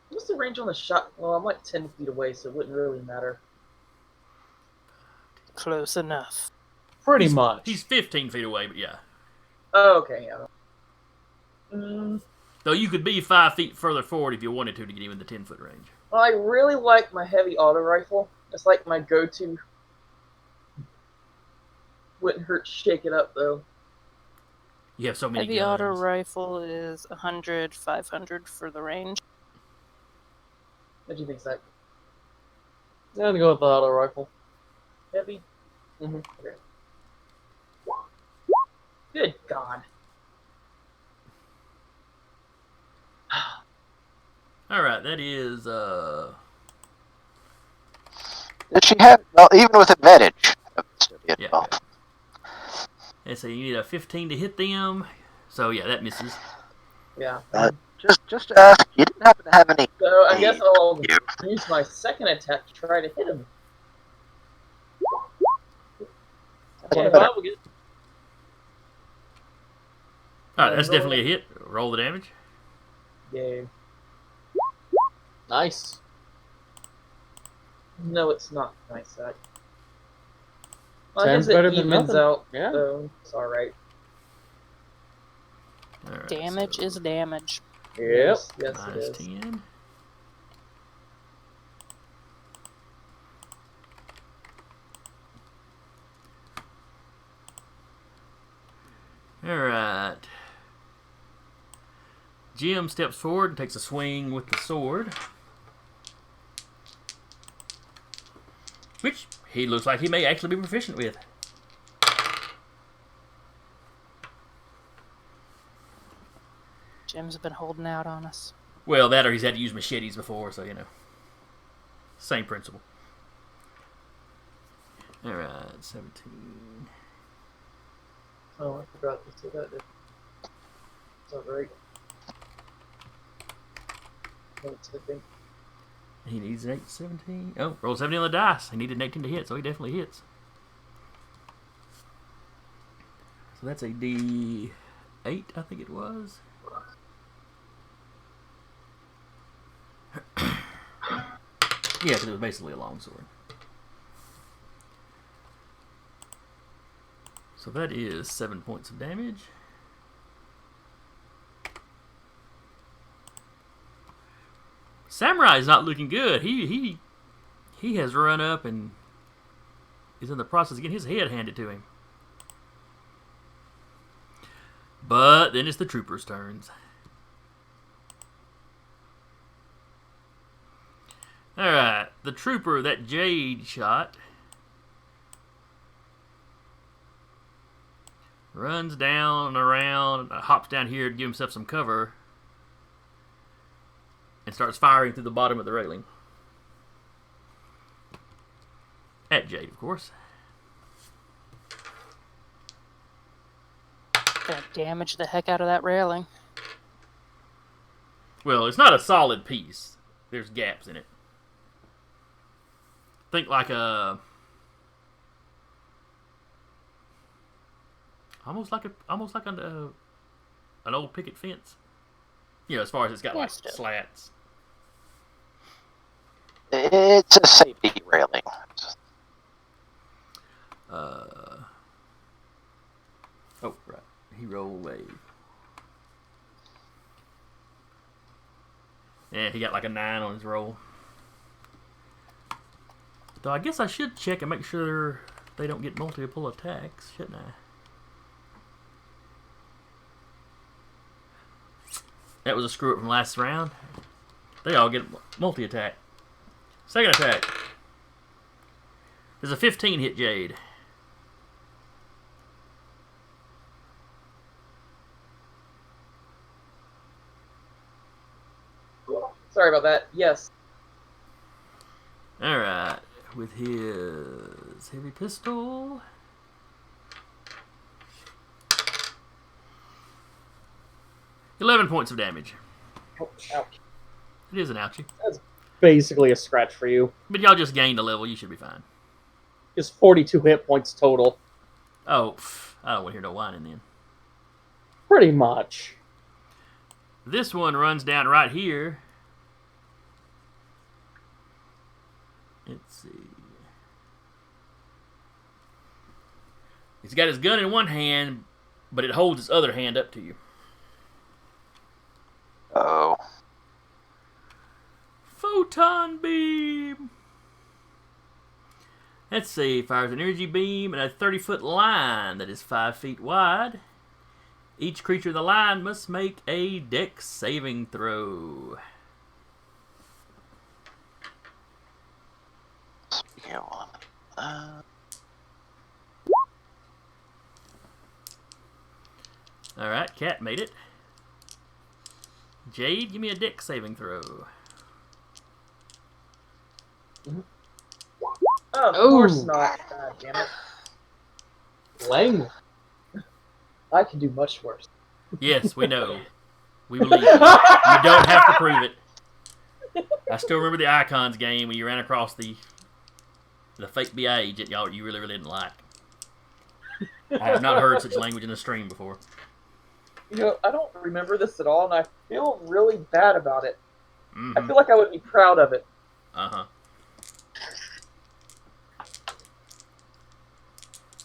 What's the range on the shot? Well, I'm like 10 feet away, so it wouldn't really matter. Close enough. Pretty much. He's 15 feet away, but yeah. Oh, okay, yeah. Though you could be 5 feet further forward if you wanted to get him in the 10-foot range. Well, I really like my heavy auto rifle. It's like my go-to. Wouldn't hurt to shake it up, though. You have so many Heavy guns. auto rifle is 100, 500 for the range. What do you think, Zach? I'm gonna go with the auto rifle. Heavy? Mhm. Okay. Good God. Alright, that is, Did she have, well, even with advantage? That would still be a Yeah, 12. let's see, you need a 15 to hit them. So, yeah, that misses. Yeah. Just to ask, you didn't happen to have any. So I guess I'll Yeah. use my second attack to try to hit him. That's Yeah, better. we'll get- Alright, that's definitely a hit. Roll the damage. Yay. Nice. No, it's not nice, Zach. Well, I Sounds guess it better than evens nothing. out, Yeah. so it's alright. Alright, Damage so is damage. Yep. Yes, it minus is. 10. Alright. Jim steps forward and takes a swing with the sword. Which he looks like he may actually be proficient with. Jim's been holding out on us. Well, that or he's had to use machetes before, so you know. Same principle. Alright, 17. Oh, I forgot to say that. It's alright. That's the thing. He needs an 8, 17. Oh, roll 17 on the dice. He needed an 18 to hit, so he definitely hits. So that's a D8, I think it was. Yeah, because it was basically a longsword. So that is 7 points of damage. Samurai's not looking good. He has run up and is in the process of getting his head handed to him. But then it's the troopers' turns. Alright, the trooper that Jade shot runs down and around, hops down here to give himself some cover, and starts firing through the bottom of the railing. At Jade, of course. Gonna damage the heck out of that railing. Well, it's not a solid piece. There's gaps in it. Think like a... Almost like an old picket fence. You know, as far as it's got like Yes, slats. It's a safety railing. Oh, right. He rolled a... Yeah, he got like a 9 on his roll. Though I guess I should check and make sure they don't get multiple attacks, shouldn't I? That was a screw up from last round. They all get multi-attack. Second attack. There's a 15 hit Jade. Sorry about that. Yes. Alright. With his heavy pistol. $11 points of damage. Ouch. Ouch. It is an ouchie. That's basically a scratch for you. But y'all just gained a level. You should be fine. Just 42 hit points total. Oh, I don't want to hear no whining then. Pretty much. This one runs down right here. Let's see. He's got his gun in one hand, but it holds his other hand up to you. Oh. Photon beam. Let's see. Fires an energy beam in a 30-foot line that is 5 feet wide. Each creature in the line must make a dex saving throw. Alright, Cat made it. Jade, give me a dex saving throw. Oh, of course not. God damn it. Lang. I can do much worse. Yes, we know. We believe you. You don't have to prove it. I still remember the Icons game when you ran across the fake BI agent you really didn't like. I have not heard such language in a stream before. You know, I don't remember this at all, and I feel really bad about it. Mm-hmm. I feel like I would be proud of it. Uh-huh.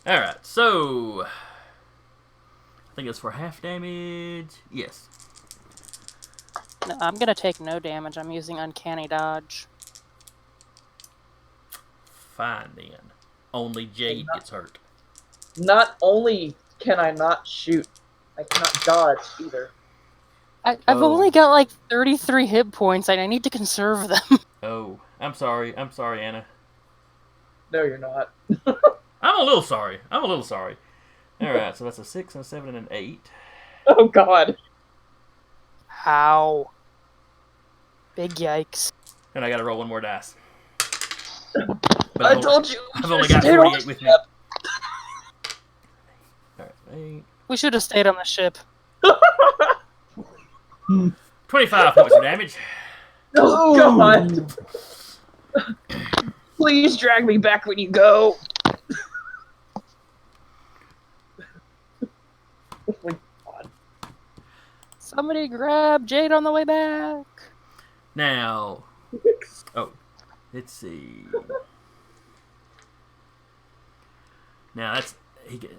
Alright, so... I think it's for half damage. Yes. No, I'm gonna take no damage. I'm using Uncanny Dodge. Fine, then. Only Jade gets hurt. Not only can I not shoot, I cannot dodge either. I've only got like 33 hit points, and I need to conserve them. Oh, I'm sorry. I'm sorry, Anna. No, you're not. I'm a little sorry. Alright, so that's a 6, and a 7, and an 8. Oh, God. How? Big yikes. And I gotta roll one more dice. But I told you. I've only got 48 with me. Alright, 8. We should have stayed on the ship. 25 points of damage. Oh, God. Please drag me back when you go. Oh, my God. Somebody grab Jade on the way back. Now, let's see. Now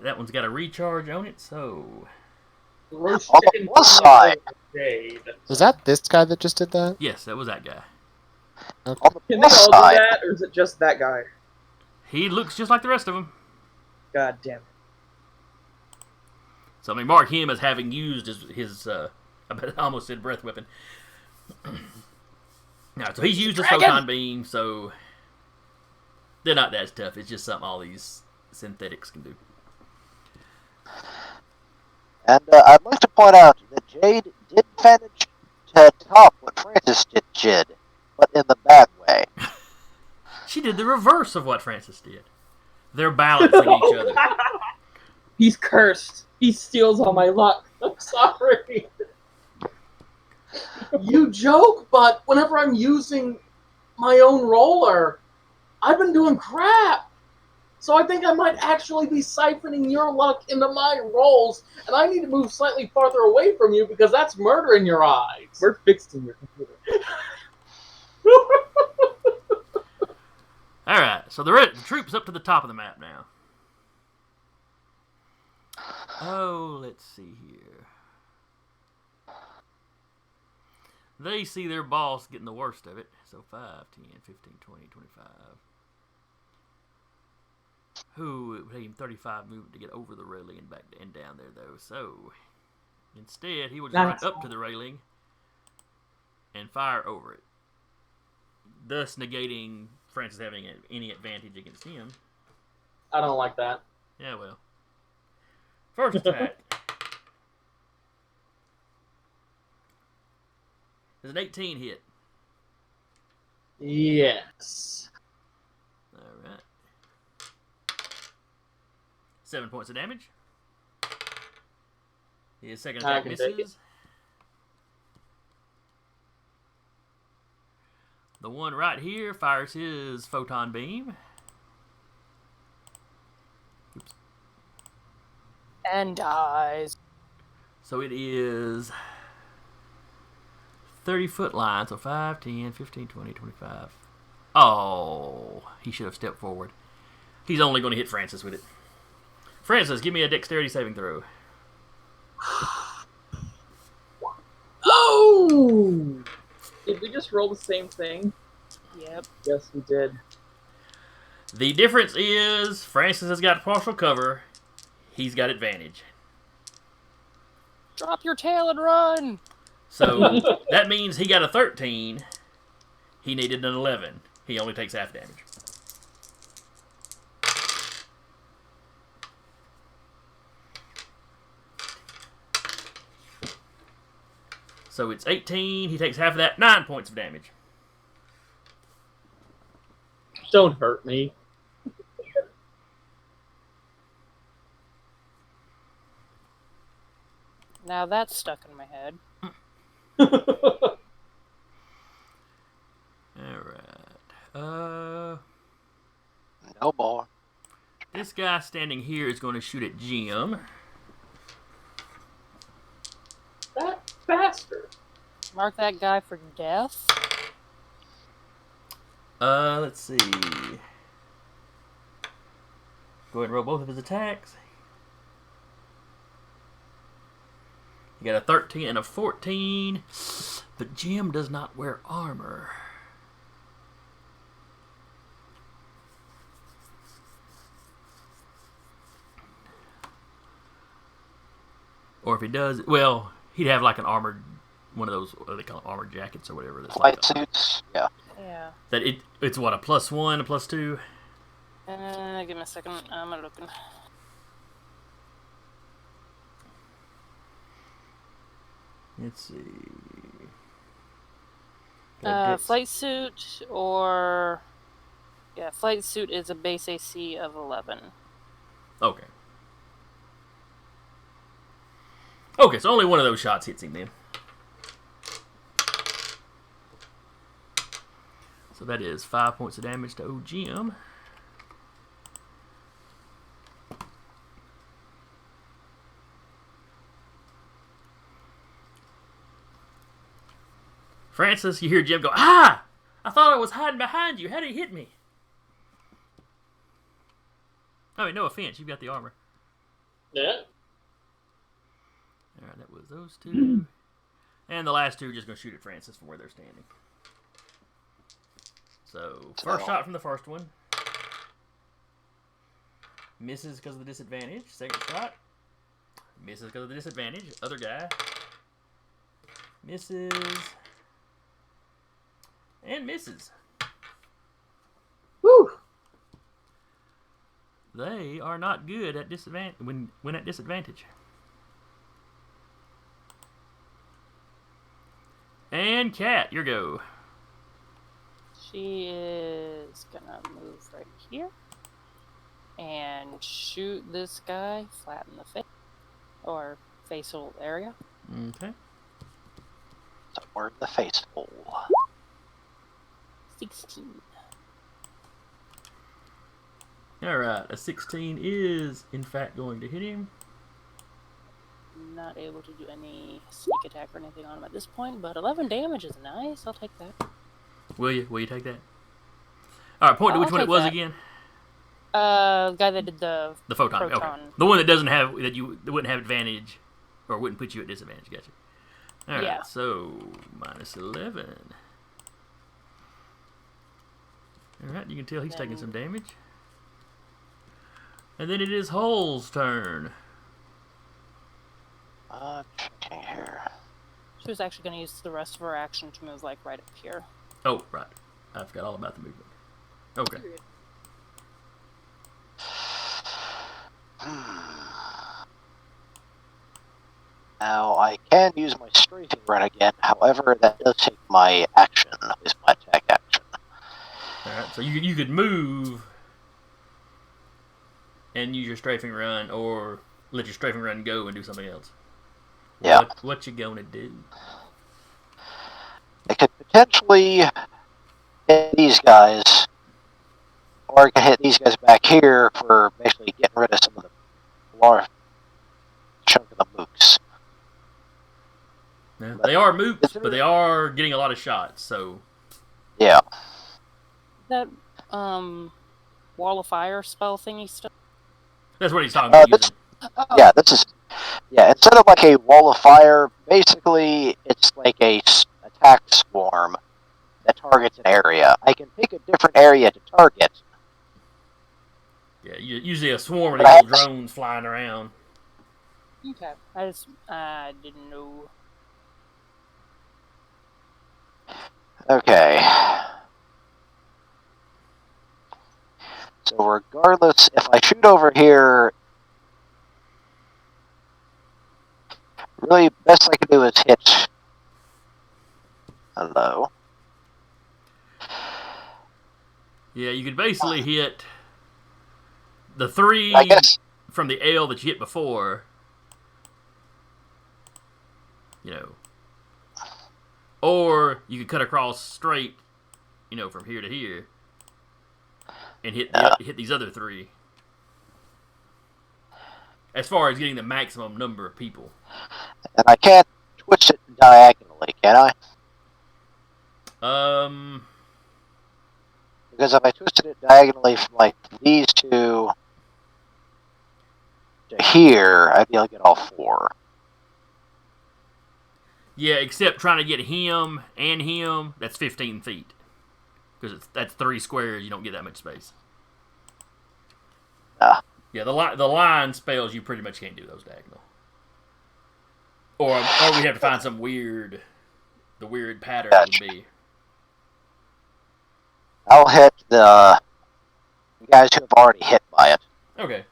that one's got a recharge on it, so Roast On the chicken plus side. Jade. Was that this guy that just did that? yes, that was that guy. On the Can they plus all do side, that, or is it just that guy? He looks just like the rest of them. God damn it. So I mean, mark him as having used his I almost said breath weapon. Now, so he's used his photon beam, so they're not that tough. It's just something all these synthetics can do. and I'd like to point out that Jade did manage to top what Francis did, but in the bad way. She did the reverse of what Francis did. They're balancing each other. He's cursed. He steals all my luck. I'm sorry. You joke, but whenever I'm using my own roller, I've been doing crap. So I think I might actually be siphoning your luck into my rolls, and I need to move slightly farther away from you because that's murder in your eyes. We're fixing your computer. Alright, so the troops up to the top of the map now. Oh, let's see here. They see their boss getting the worst of it. So 5, 10, 15, 20, 25. Who it would take him 35 movement to get over the railing and back and down there, though. So instead, he would just run up to the railing and fire over it, thus negating Francis having any advantage against him. I don't like that. Yeah, well. First attack. Does an 18 hit? Yes. All right. 7 points of damage. His second I attack can take it. misses. The one right here fires his photon beam. Oops. And dies. So it is 30-foot line. So 5, 10, 15, 20, 25. Oh, he should have stepped forward. He's only going to hit Francis with it. Francis, give me a dexterity saving throw. Oh! Did we just roll the same thing? Yep. Yes, we did. The difference is Francis has got partial cover. He's got advantage. Drop your tail and run. So that means he got a 13. He needed an 11. He only takes half damage. So it's 18. He takes half of that. 9 points of damage. Don't hurt me. Now that's stuck in my head. Alright. No more. This guy standing here is going to shoot at Jim. That bastard. Mark that guy for death. Let's see. Go ahead and roll both of his attacks. You got a 13 and a 14. But Jim does not wear armor. Or if he does, well, he'd have like an armored, one of those, what do they call it, armored jackets or whatever. That's Flight like suits, yeah. Yeah. that it's what, a +1, a +2? Give me a second. I'm looking. Let's see. Flight suit or... Yeah, flight suit is a base AC of 11. Okay. Okay, so only one of those shots hits him then. So that is 5 points of damage to old Jim. Francis, you hear Jim go, "Ah! I thought I was hiding behind you. How did he hit me?" I mean, no offense. You've got the armor. Yeah. Alright, that was those two. And the last two are just going to shoot at Francis from where they're standing. So, first shot from the first one. Misses because of the disadvantage. Second shot. Misses because of the disadvantage. Other guy. Misses. And misses. Woo! They are not good at disadvantage when at disadvantage. And Kat, your go. She is gonna move right here and shoot this guy flat in the face or facial area. Okay. Somewhere in the face hole. 16. Alright, a 16 is in fact going to hit him. Not able to do any sneak attack or anything on him at this point, but 11 damage is nice. I'll take that. Will you? Will you take that? Alright, point to I'll which one it take was that. again. The guy that did the The photon. Okay. Proton. The one that doesn't have, that wouldn't have advantage, or wouldn't put you at disadvantage. Gotcha. Alright, Yeah. so minus 11. Alright, you can tell he's taking some damage. And then it is Hull's turn. Checking here. She was actually going to use the rest of her action to move, like, right up here. Oh, right. I forgot all about the movement. Okay. Now, I can use my strafing run again, however, that does take my action, is my attack action. Alright, so you could move and use your strafing run, or let your strafing run go and do something else. Yeah. What you gonna do? I could potentially hit these guys, or I can hit these guys back here for basically getting rid of some of the large chunk of the mooks. Yeah, they are mooks, but they are getting a lot of shots, so... Yeah. That, wall of fire spell thingy stuff? That's what he's talking about using. Yeah, this is... Yeah, instead of like a wall of fire, basically it's like a attack swarm that targets an area. I can pick a different area to target. Yeah, usually a swarm of these little drones flying around. Okay. I didn't know. Okay. So regardless, if I shoot over here, really best I can do is hit. Hello. Yeah, you could basically hit the three from the L that you hit before. You know. Or you could cut across straight, you know, from here to here. And hit these other three. As far as getting the maximum number of people. And I can't twist it diagonally, can I? Because if I twisted it diagonally from like these two to here, I'd be able to get all four. Yeah, except trying to get him and him, that's 15 feet. Because that's 3 squares, you don't get that much space. Yeah, the line spells, you pretty much can't do those diagonal. Or we'd have to find some weird pattern would be. I'll hit the guys who have already hit by it. Okay.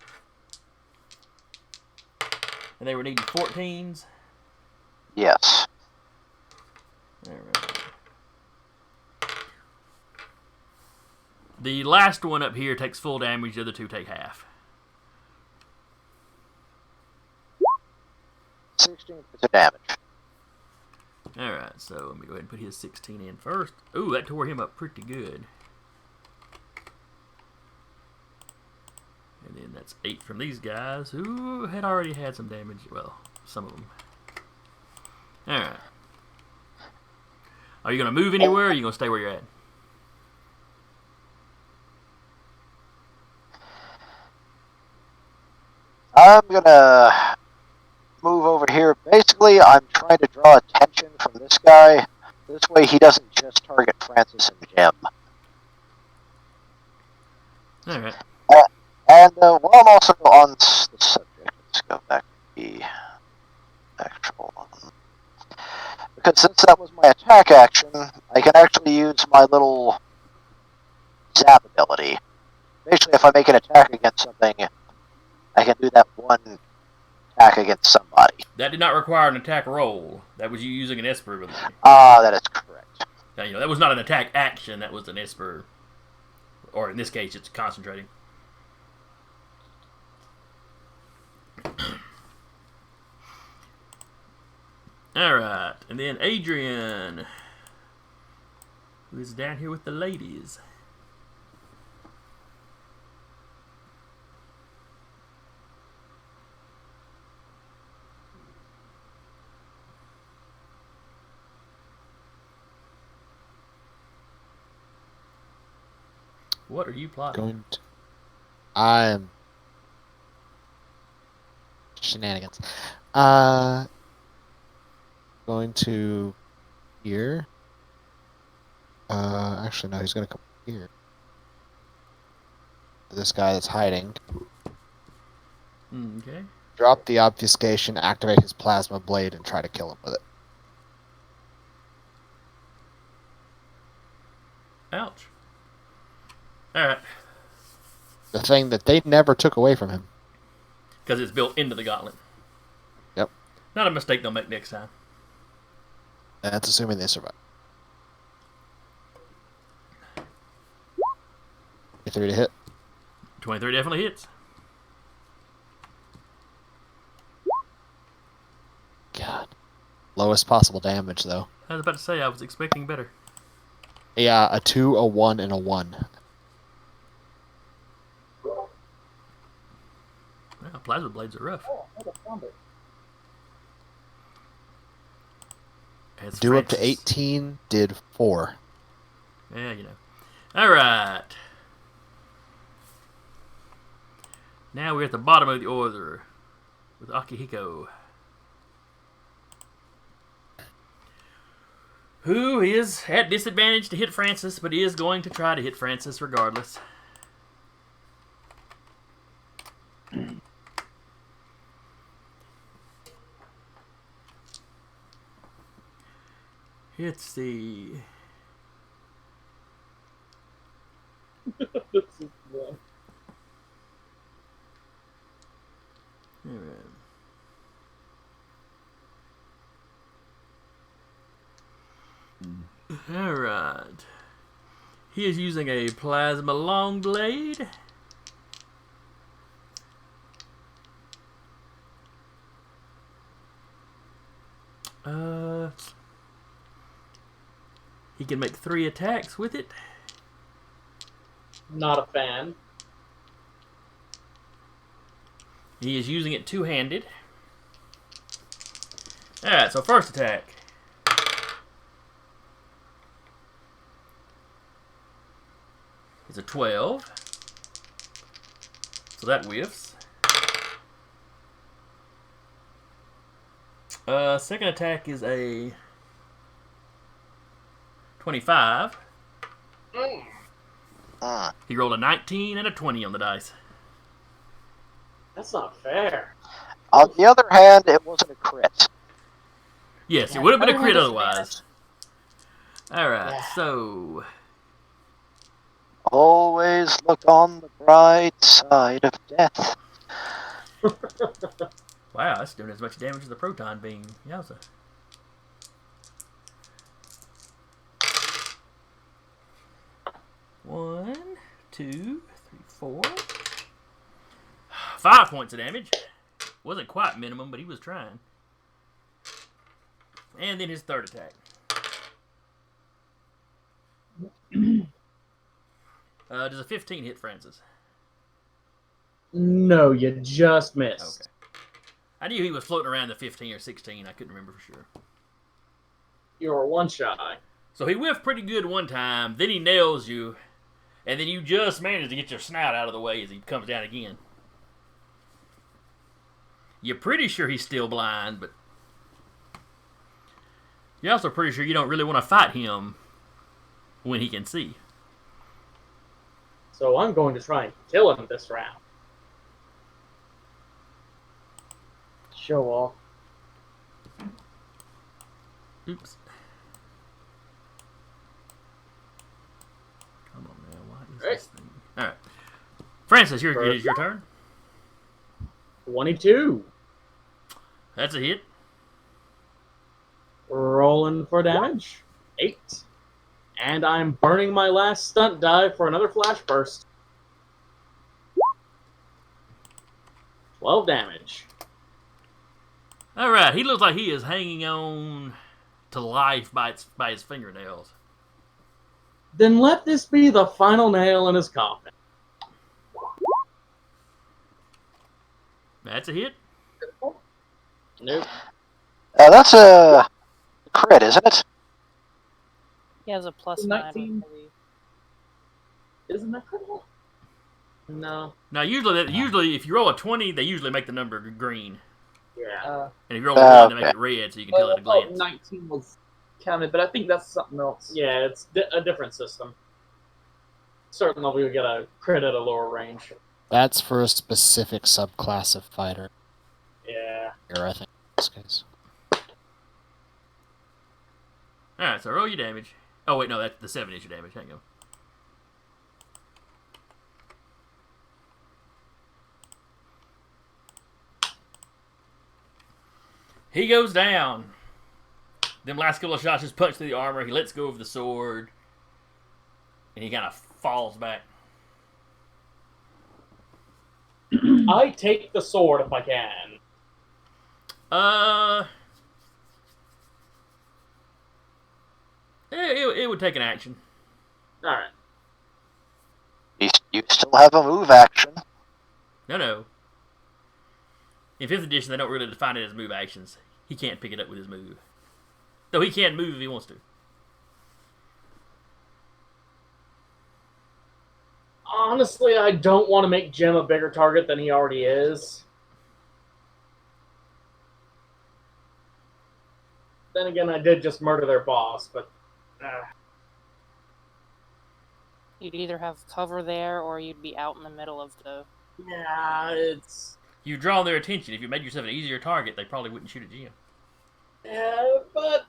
And they were needing 14s? Yes. Alright. The last one up here takes full damage, the other two take half. 16 points of damage. Alright, so let me go ahead and put his 16 in first. Ooh, that tore him up pretty good. And then that's 8 from these guys who had already had some damage. Well, some of them. Alright. Are you going to move anywhere, or are you going to stay where you're at? I'm gonna move over here. Basically, I'm trying to draw attention from this guy. This way he doesn't just target Francis and Jim. Alright. And while I'm also on the subject, let's go back to the actual one. Because since that was my attack action, I can actually use my little zap ability. Basically, if I make an attack against something, I can do that one attack against somebody. That did not require an attack roll. That was you using an Esper ability. That is correct. Now, you know, that was not an attack action, that was an Esper. Or in this case, it's concentrating. Alright, and then Adrian, who is down here with the ladies. What are you plotting? I'm shenanigans. Going to here. Actually, no, he's going to come here. This guy that's hiding. Okay. Drop the obfuscation, activate his plasma blade, and try to kill him with it. Ouch. Alright. The thing that they never took away from him. Because it's built into the gauntlet. Yep. Not a mistake they'll make next time. That's assuming they survive. 23 to hit. 23 definitely hits. God. Lowest possible damage, though. I was about to say, I was expecting better. Yeah, a 2, a 1, and a 1. Yeah, plasma blades are rough. Oh, I found it. As Do up to Francis- 18, did 4. Yeah, you know. Alright. Now we're at the bottom of the order with Akihiko, who is at disadvantage to hit Francis, but is going to try to hit Francis regardless. Let's see. This is one. Alright. He is using a plasma long blade. He can make 3 attacks with it. Not a fan. He is using it two-handed. Alright, so first attack. It's a 12. So that whiffs. Second attack is a 25. He rolled a 19 and a 20 on the dice. That's not fair. On the other hand, it wasn't a crit. Yes, Yeah, it would have been a everyone crit gets otherwise. Alright, Yeah. so... Always look on the bright side of death. Wow, that's doing as much damage as the proton beam. Yowza. One, 2, 3, 4. 5 points of damage. Wasn't quite minimum, but he was trying. And then his third attack. Does a 15 hit Francis? No, you just missed. Okay. I knew he was floating around the 15 or 16. I couldn't remember for sure. You were one shy. So he whiffed pretty good one time. Then he nails you. And then you just manage to get your snout out of the way as he comes down again. You're pretty sure he's still blind, but you're also pretty sure you don't really want to fight him when he can see. So I'm going to try and kill him this round. Show off. Oops. Come on now, what is this thing? Alright. Francis, it is your turn. 22. That's a hit. Rolling for damage. 8. And I'm burning my last stunt die for another flash burst. 12 damage. Alright, he looks like he is hanging on to life by his fingernails. Then let this be the final nail in his coffin. That's a hit. Nope. That's a crit, isn't it? He has a plus 9, I 19. believe. Isn't that critical? No. Now, usually if you roll a 20, they usually make the number green. Yeah. And if you roll a 1, they make Okay. it red, so you can tell at a glance. 19 was counted, but I think that's something else. Yeah, it's a different system. Certain level, you get a crit at a lower range. That's for a specific subclass of fighter. Yeah. Here, I think, in this case. Alright, so roll your damage. Oh, wait, no, that's the 7 is your damage. Hang on. He goes down. Them last couple of shots just punch through the armor. He lets go of the sword. And he kind of falls back. I take the sword if I can. It would take an action. Alright. You still have a move action. No. In 5th edition, they don't really define it as move actions. He can't pick it up with his move. Though he can move if he wants to. Honestly, I don't want to make Jim a bigger target than he already is. Then again, I did just murder their boss, but... You'd either have cover there, or you'd be out in the middle of the... Yeah, it's... You draw their attention. If you made yourself an easier target, they probably wouldn't shoot at Jim. Yeah, but...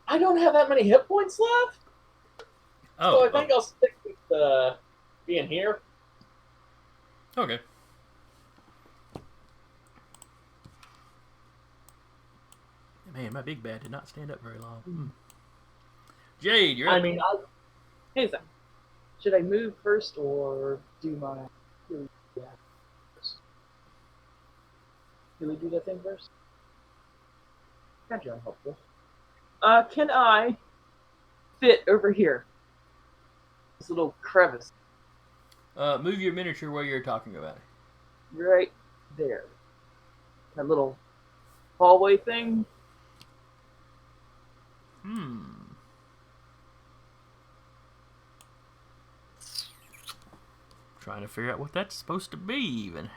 I don't have that many hit points left. Oh, So I think I'll stick with being here. Okay. Man, my big bad did not stand up very long. Jade, you're up. I mean, hey, Sam, should I move first or do my Healy first? Healy do that thing first? Kind of unhelpful. Can I fit over here? This little crevice Move your miniature where you're talking about. right there. That little hallway thing. Trying to figure out what that's supposed to be, even.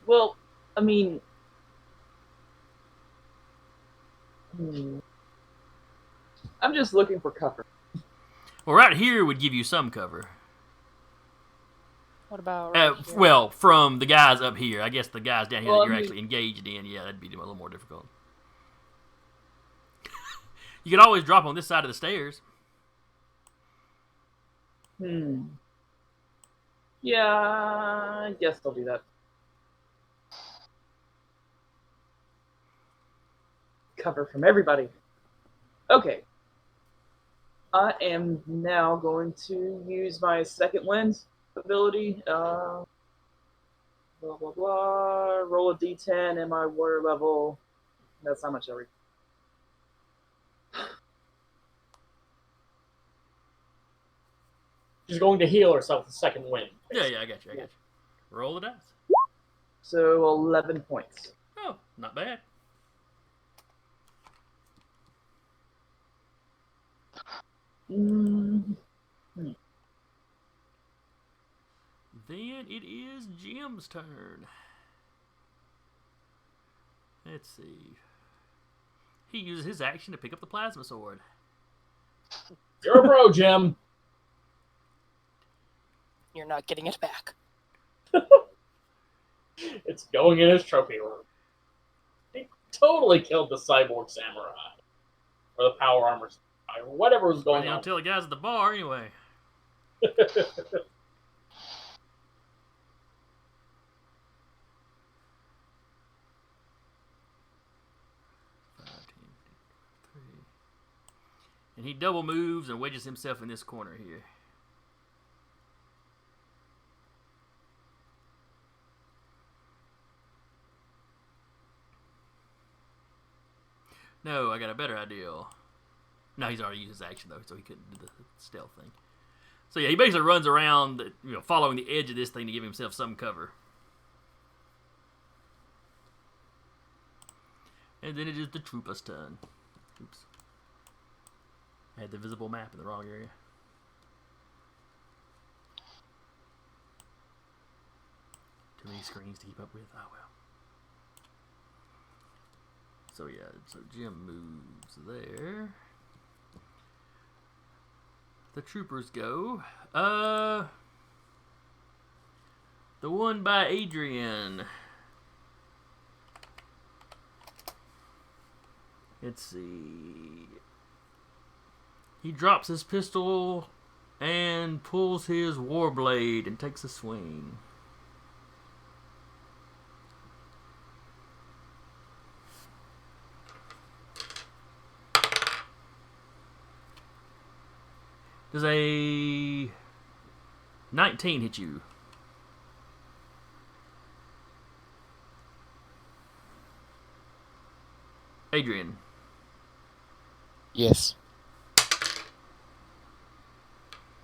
Well, I mean, I'm just looking for cover. Well, right here would give you some cover. What about right here? Well, from the guys up here. I guess the guys down here Well, that you're I mean- actually engaged in, yeah, that'd be a little more difficult. You could always drop on this side of the stairs. Yeah, I guess I'll do that. Cover from everybody. Okay. I am now going to use my second wind ability. Blah, blah, blah. Roll a d10 and my water level. That's how much I read. She's going to heal herself with second wind. Yeah, I got you. Roll the dice. So 11 points. Oh, not bad. Mm. Then it is Jim's turn. Let's see. He uses his action to pick up the plasma sword. You're a bro, Jim. You're not getting it back. It's going in his trophy room. He totally killed the cyborg samurai. Or the power armor samurai. Or whatever was going Don't on. tell the guys at the bar anyway. And he double moves and wedges himself in this corner here. No, I got a better idea. No, he's already used his action though, so he couldn't do the stealth thing. So yeah, he basically runs around, following the edge of this thing to give himself some cover. And then it is the trooper's turn. Oops. I had the visible map in the wrong area. Too many screens to keep up with. Oh well. So yeah, so Jim moves there. The troopers go. The one by Adrian. Let's see. He drops his pistol and pulls his warblade and takes a swing. Does a 19 hit you? Adrian. Yes.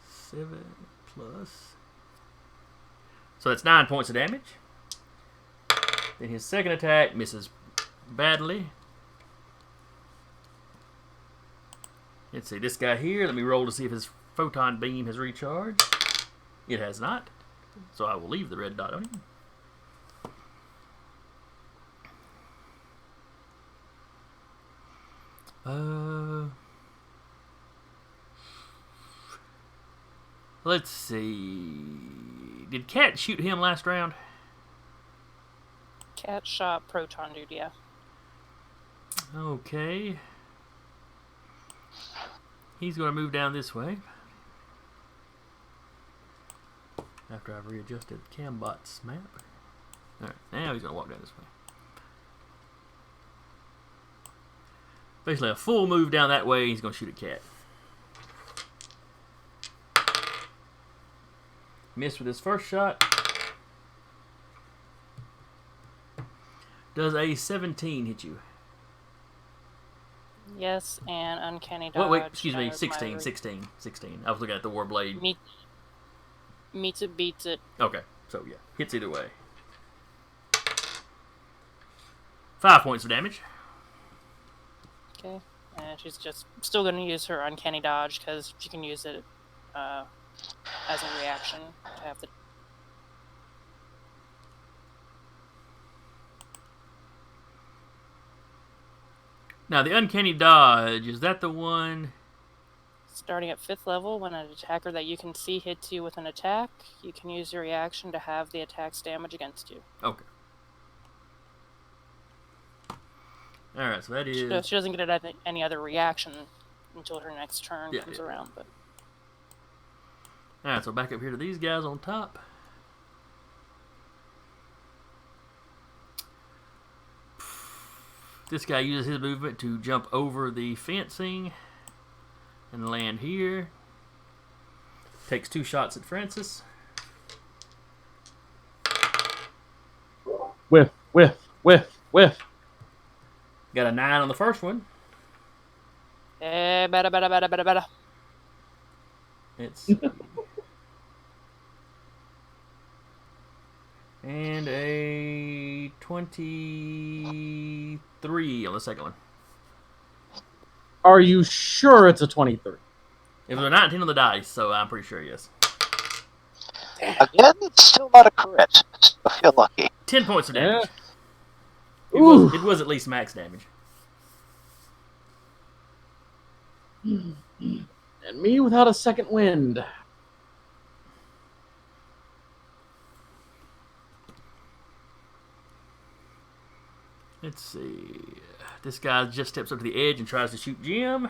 7 plus. So that's 9 points of damage. Then his second attack misses badly. Let's see, this guy here, let me roll to see if his photon beam has recharged. It has not. So I will leave the red dot on him. Let's see. Did Cat shoot him last round? Cat shot proton dude, yeah. Okay. He's going to move down this way. After I've readjusted Cambot's map. Alright, now he's going to walk down this way. Basically a full move down that way, he's going to shoot a cat. Missed with his first shot. Does a 17 hit you? Yes, and uncanny dodge. Wait, excuse me, as 16. I was looking at the Warblade. Meets it, beats it. Okay, so yeah, hits either way. 5 points of damage. Okay, and she's just still going to use her uncanny dodge because she can use it as a reaction to have the. Now the uncanny dodge, is that the one? Starting at 5th level, when an attacker that you can see hits you with an attack, you can use your reaction to have the attack's damage against you. Okay. Alright, so that is... She doesn't get any other reaction until her next turn comes around. But Alright, so back up here to these guys on top. This guy uses his movement to jump over the fencing and land here. Takes 2 shots at Francis. Whiff. Got a 9 on the first one. better. It's and a 23 on the second one. Are you sure it's a 23? It was a 19 on the dice, so I'm pretty sure yes. Again, it's still not a crit. I feel lucky. 10 points of damage. Yeah. It was at least max damage. And me without a second wind. Let's see. This guy just steps up to the edge and tries to shoot Jim.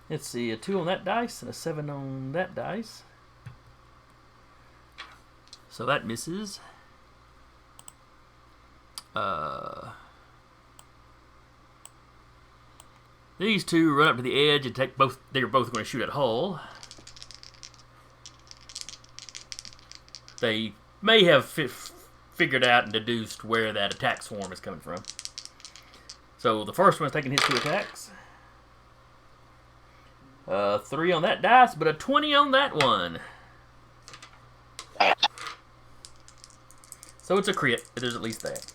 Let's see. A 2 on that dice and a 7 on that dice. So that misses. These two run up to the edge and take both. They're both going to shoot at Hull. They may have figured out and deduced where that attack swarm is coming from. So the first one's taking his 2 attacks. 3 on that dice, but a 20 on that one. So it's a crit. There's at least that.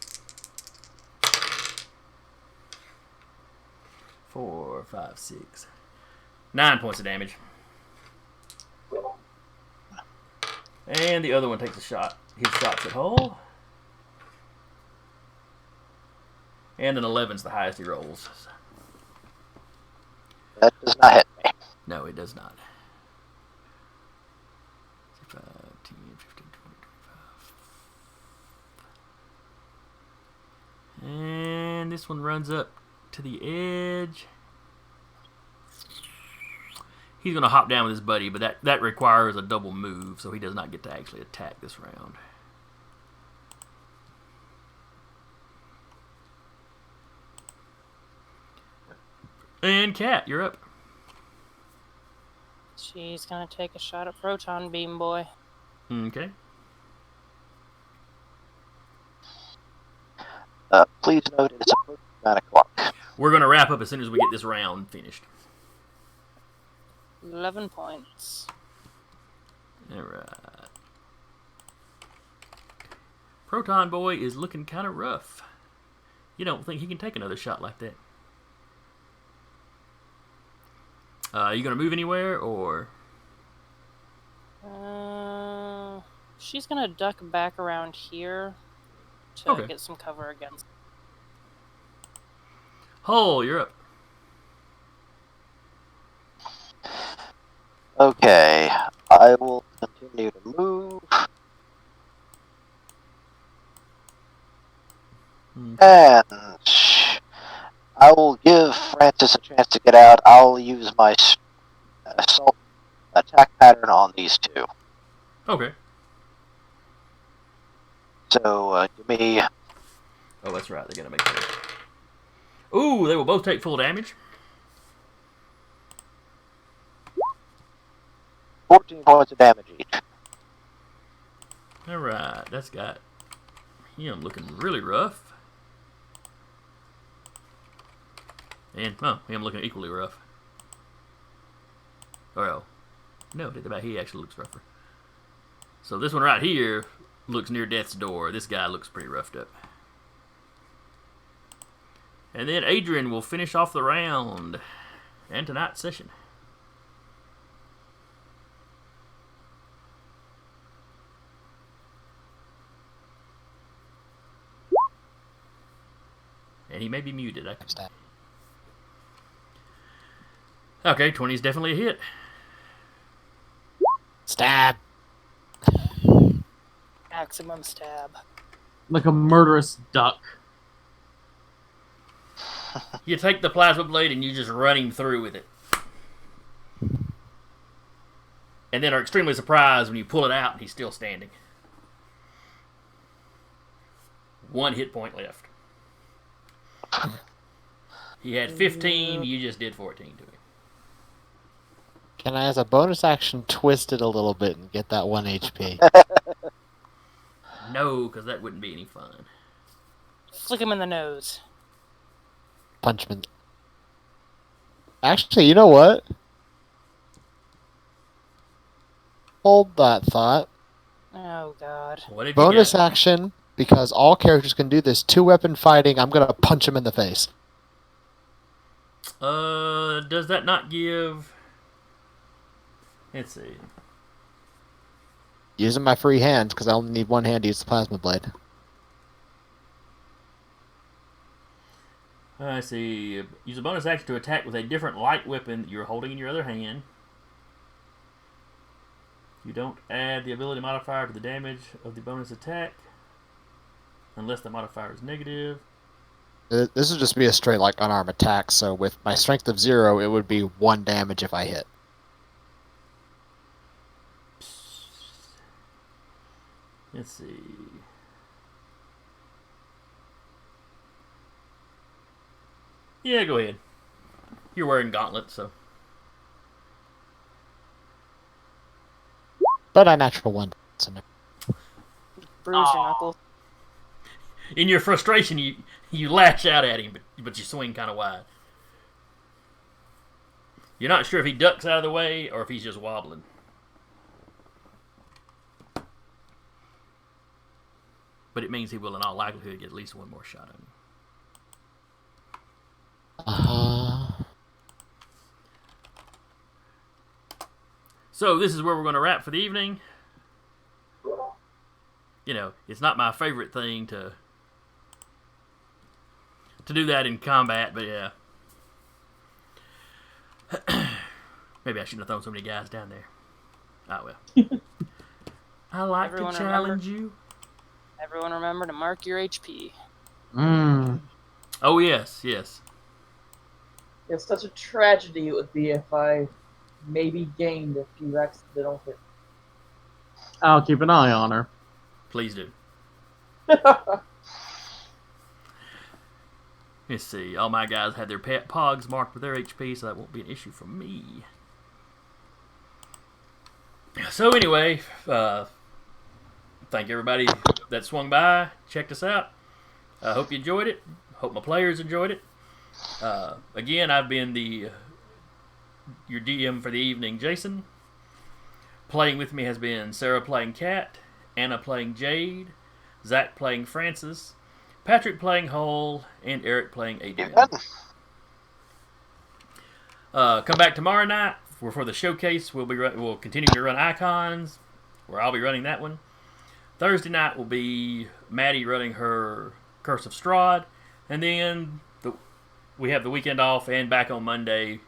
4, 5, 6. 9 points of damage. And the other one takes a shot. His shots at Hull. And an 11's the highest he rolls. That does not hit me. No, it does not. 5, 10, 15, 20, 25. And this one runs up to the edge. He's going to hop down with his buddy, but that requires a double move, so he does not get to actually attack this round. And Kat, you're up. She's gonna take a shot at Proton Beam Boy. Okay. Please note it's approaching 9 o'clock. We're going to wrap up as soon as we get this round finished. 11 points. Alright. Proton Boy is looking kind of rough. You don't think he can take another shot like that? You going to move anywhere, or...? She's gonna duck back around here to Okay. get some cover against. Hull, you're up. Okay, I will continue to move. And I will give Francis a chance to get out. I'll use my assault attack pattern on these two. Okay. So, give me... Oh, that's right. They gotta make that. Ooh, they will both take full damage. 14 points of damage each. Alright, that's got him looking really rough. And, him looking equally rough. Well, no, he actually looks rougher. So this one right here looks near death's door. This guy looks pretty roughed up. And then Adrian will finish off the round and tonight's session. And he may be muted. Okay, 20 is definitely a hit. Stab. Maximum stab. Like a murderous duck. You take the plasma blade and you just run him through with it. And then are extremely surprised when you pull it out and he's still standing. 1 hit point left. He had 15, you just did 14 to him. Can I, as a bonus action, twist it a little bit and get that 1 HP? No, because that wouldn't be any fun. Flick him in the nose. Punch him in. Actually, you know what? Hold that thought. Oh, God. What did Bonus you get? action, because all characters can do this 2-weapon fighting, I'm going to punch him in the face. Does that not give... Let's see. Using my free hands, because I only need 1 hand to use the plasma blade. I see. Use a bonus action to attack with a different light weapon that you're holding in your other hand. You don't add the ability modifier to the damage of the bonus attack unless the modifier is negative. This would just be a straight, like, unarmed attack, so with my strength of 0, it would be 1 damage if I hit. Let's see. Yeah, go ahead. You're wearing gauntlets, so. But I natural 1. So no. Bruise your knuckles. In your frustration, you lash out at him, but you swing kind of wide. You're not sure if he ducks out of the way or if he's just wobbling. But it means he will, in all likelihood, get at least 1 more shot on you. So this is where we're going to wrap for the evening. You know, it's not my favorite thing to do that in combat, but yeah. Maybe I shouldn't have thrown so many guys down there. Oh well. I like Everyone to challenge you. Everyone remember to mark your HP. Oh yes, yes. It's such a tragedy it would be if I maybe gained a few accidental hits. I'll keep an eye on her. Please do. Let's see. All my guys had their pet pogs marked with their HP, so that won't be an issue for me. So anyway, thank everybody that swung by, checked us out. I hope you enjoyed it. Hope my players enjoyed it. Again, I've been your DM for the evening, Jason. Playing with me has been Sarah playing Kat, Anna playing Jade, Zach playing Francis, Patrick playing Hull, and Eric playing Adrian. Come back tomorrow night for the showcase. We'll continue to run Icons, where I'll be running that one. Thursday night will be Maddie running her Curse of Strahd, and then we have the weekend off and back on Monday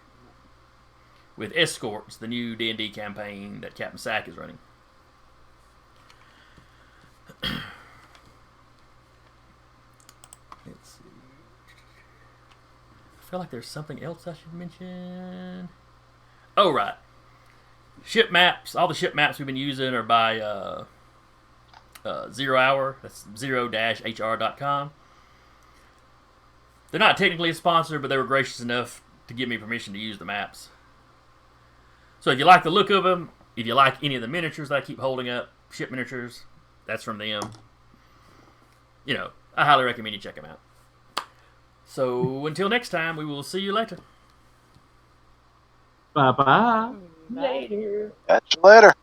with Escorts, the new D&D campaign that Captain Sack is running. Let's see. I feel like there's something else I should mention. Oh, right. Ship maps. All the ship maps we've been using are by 0 Hour. That's 0-hr.com. They're not technically a sponsor, but they were gracious enough to give me permission to use the maps. So if you like the look of them, if you like any of the miniatures that I keep holding up, ship miniatures, that's from them. I highly recommend you check them out. So until next time, we will see you later. Bye-bye. Later. Catch you later.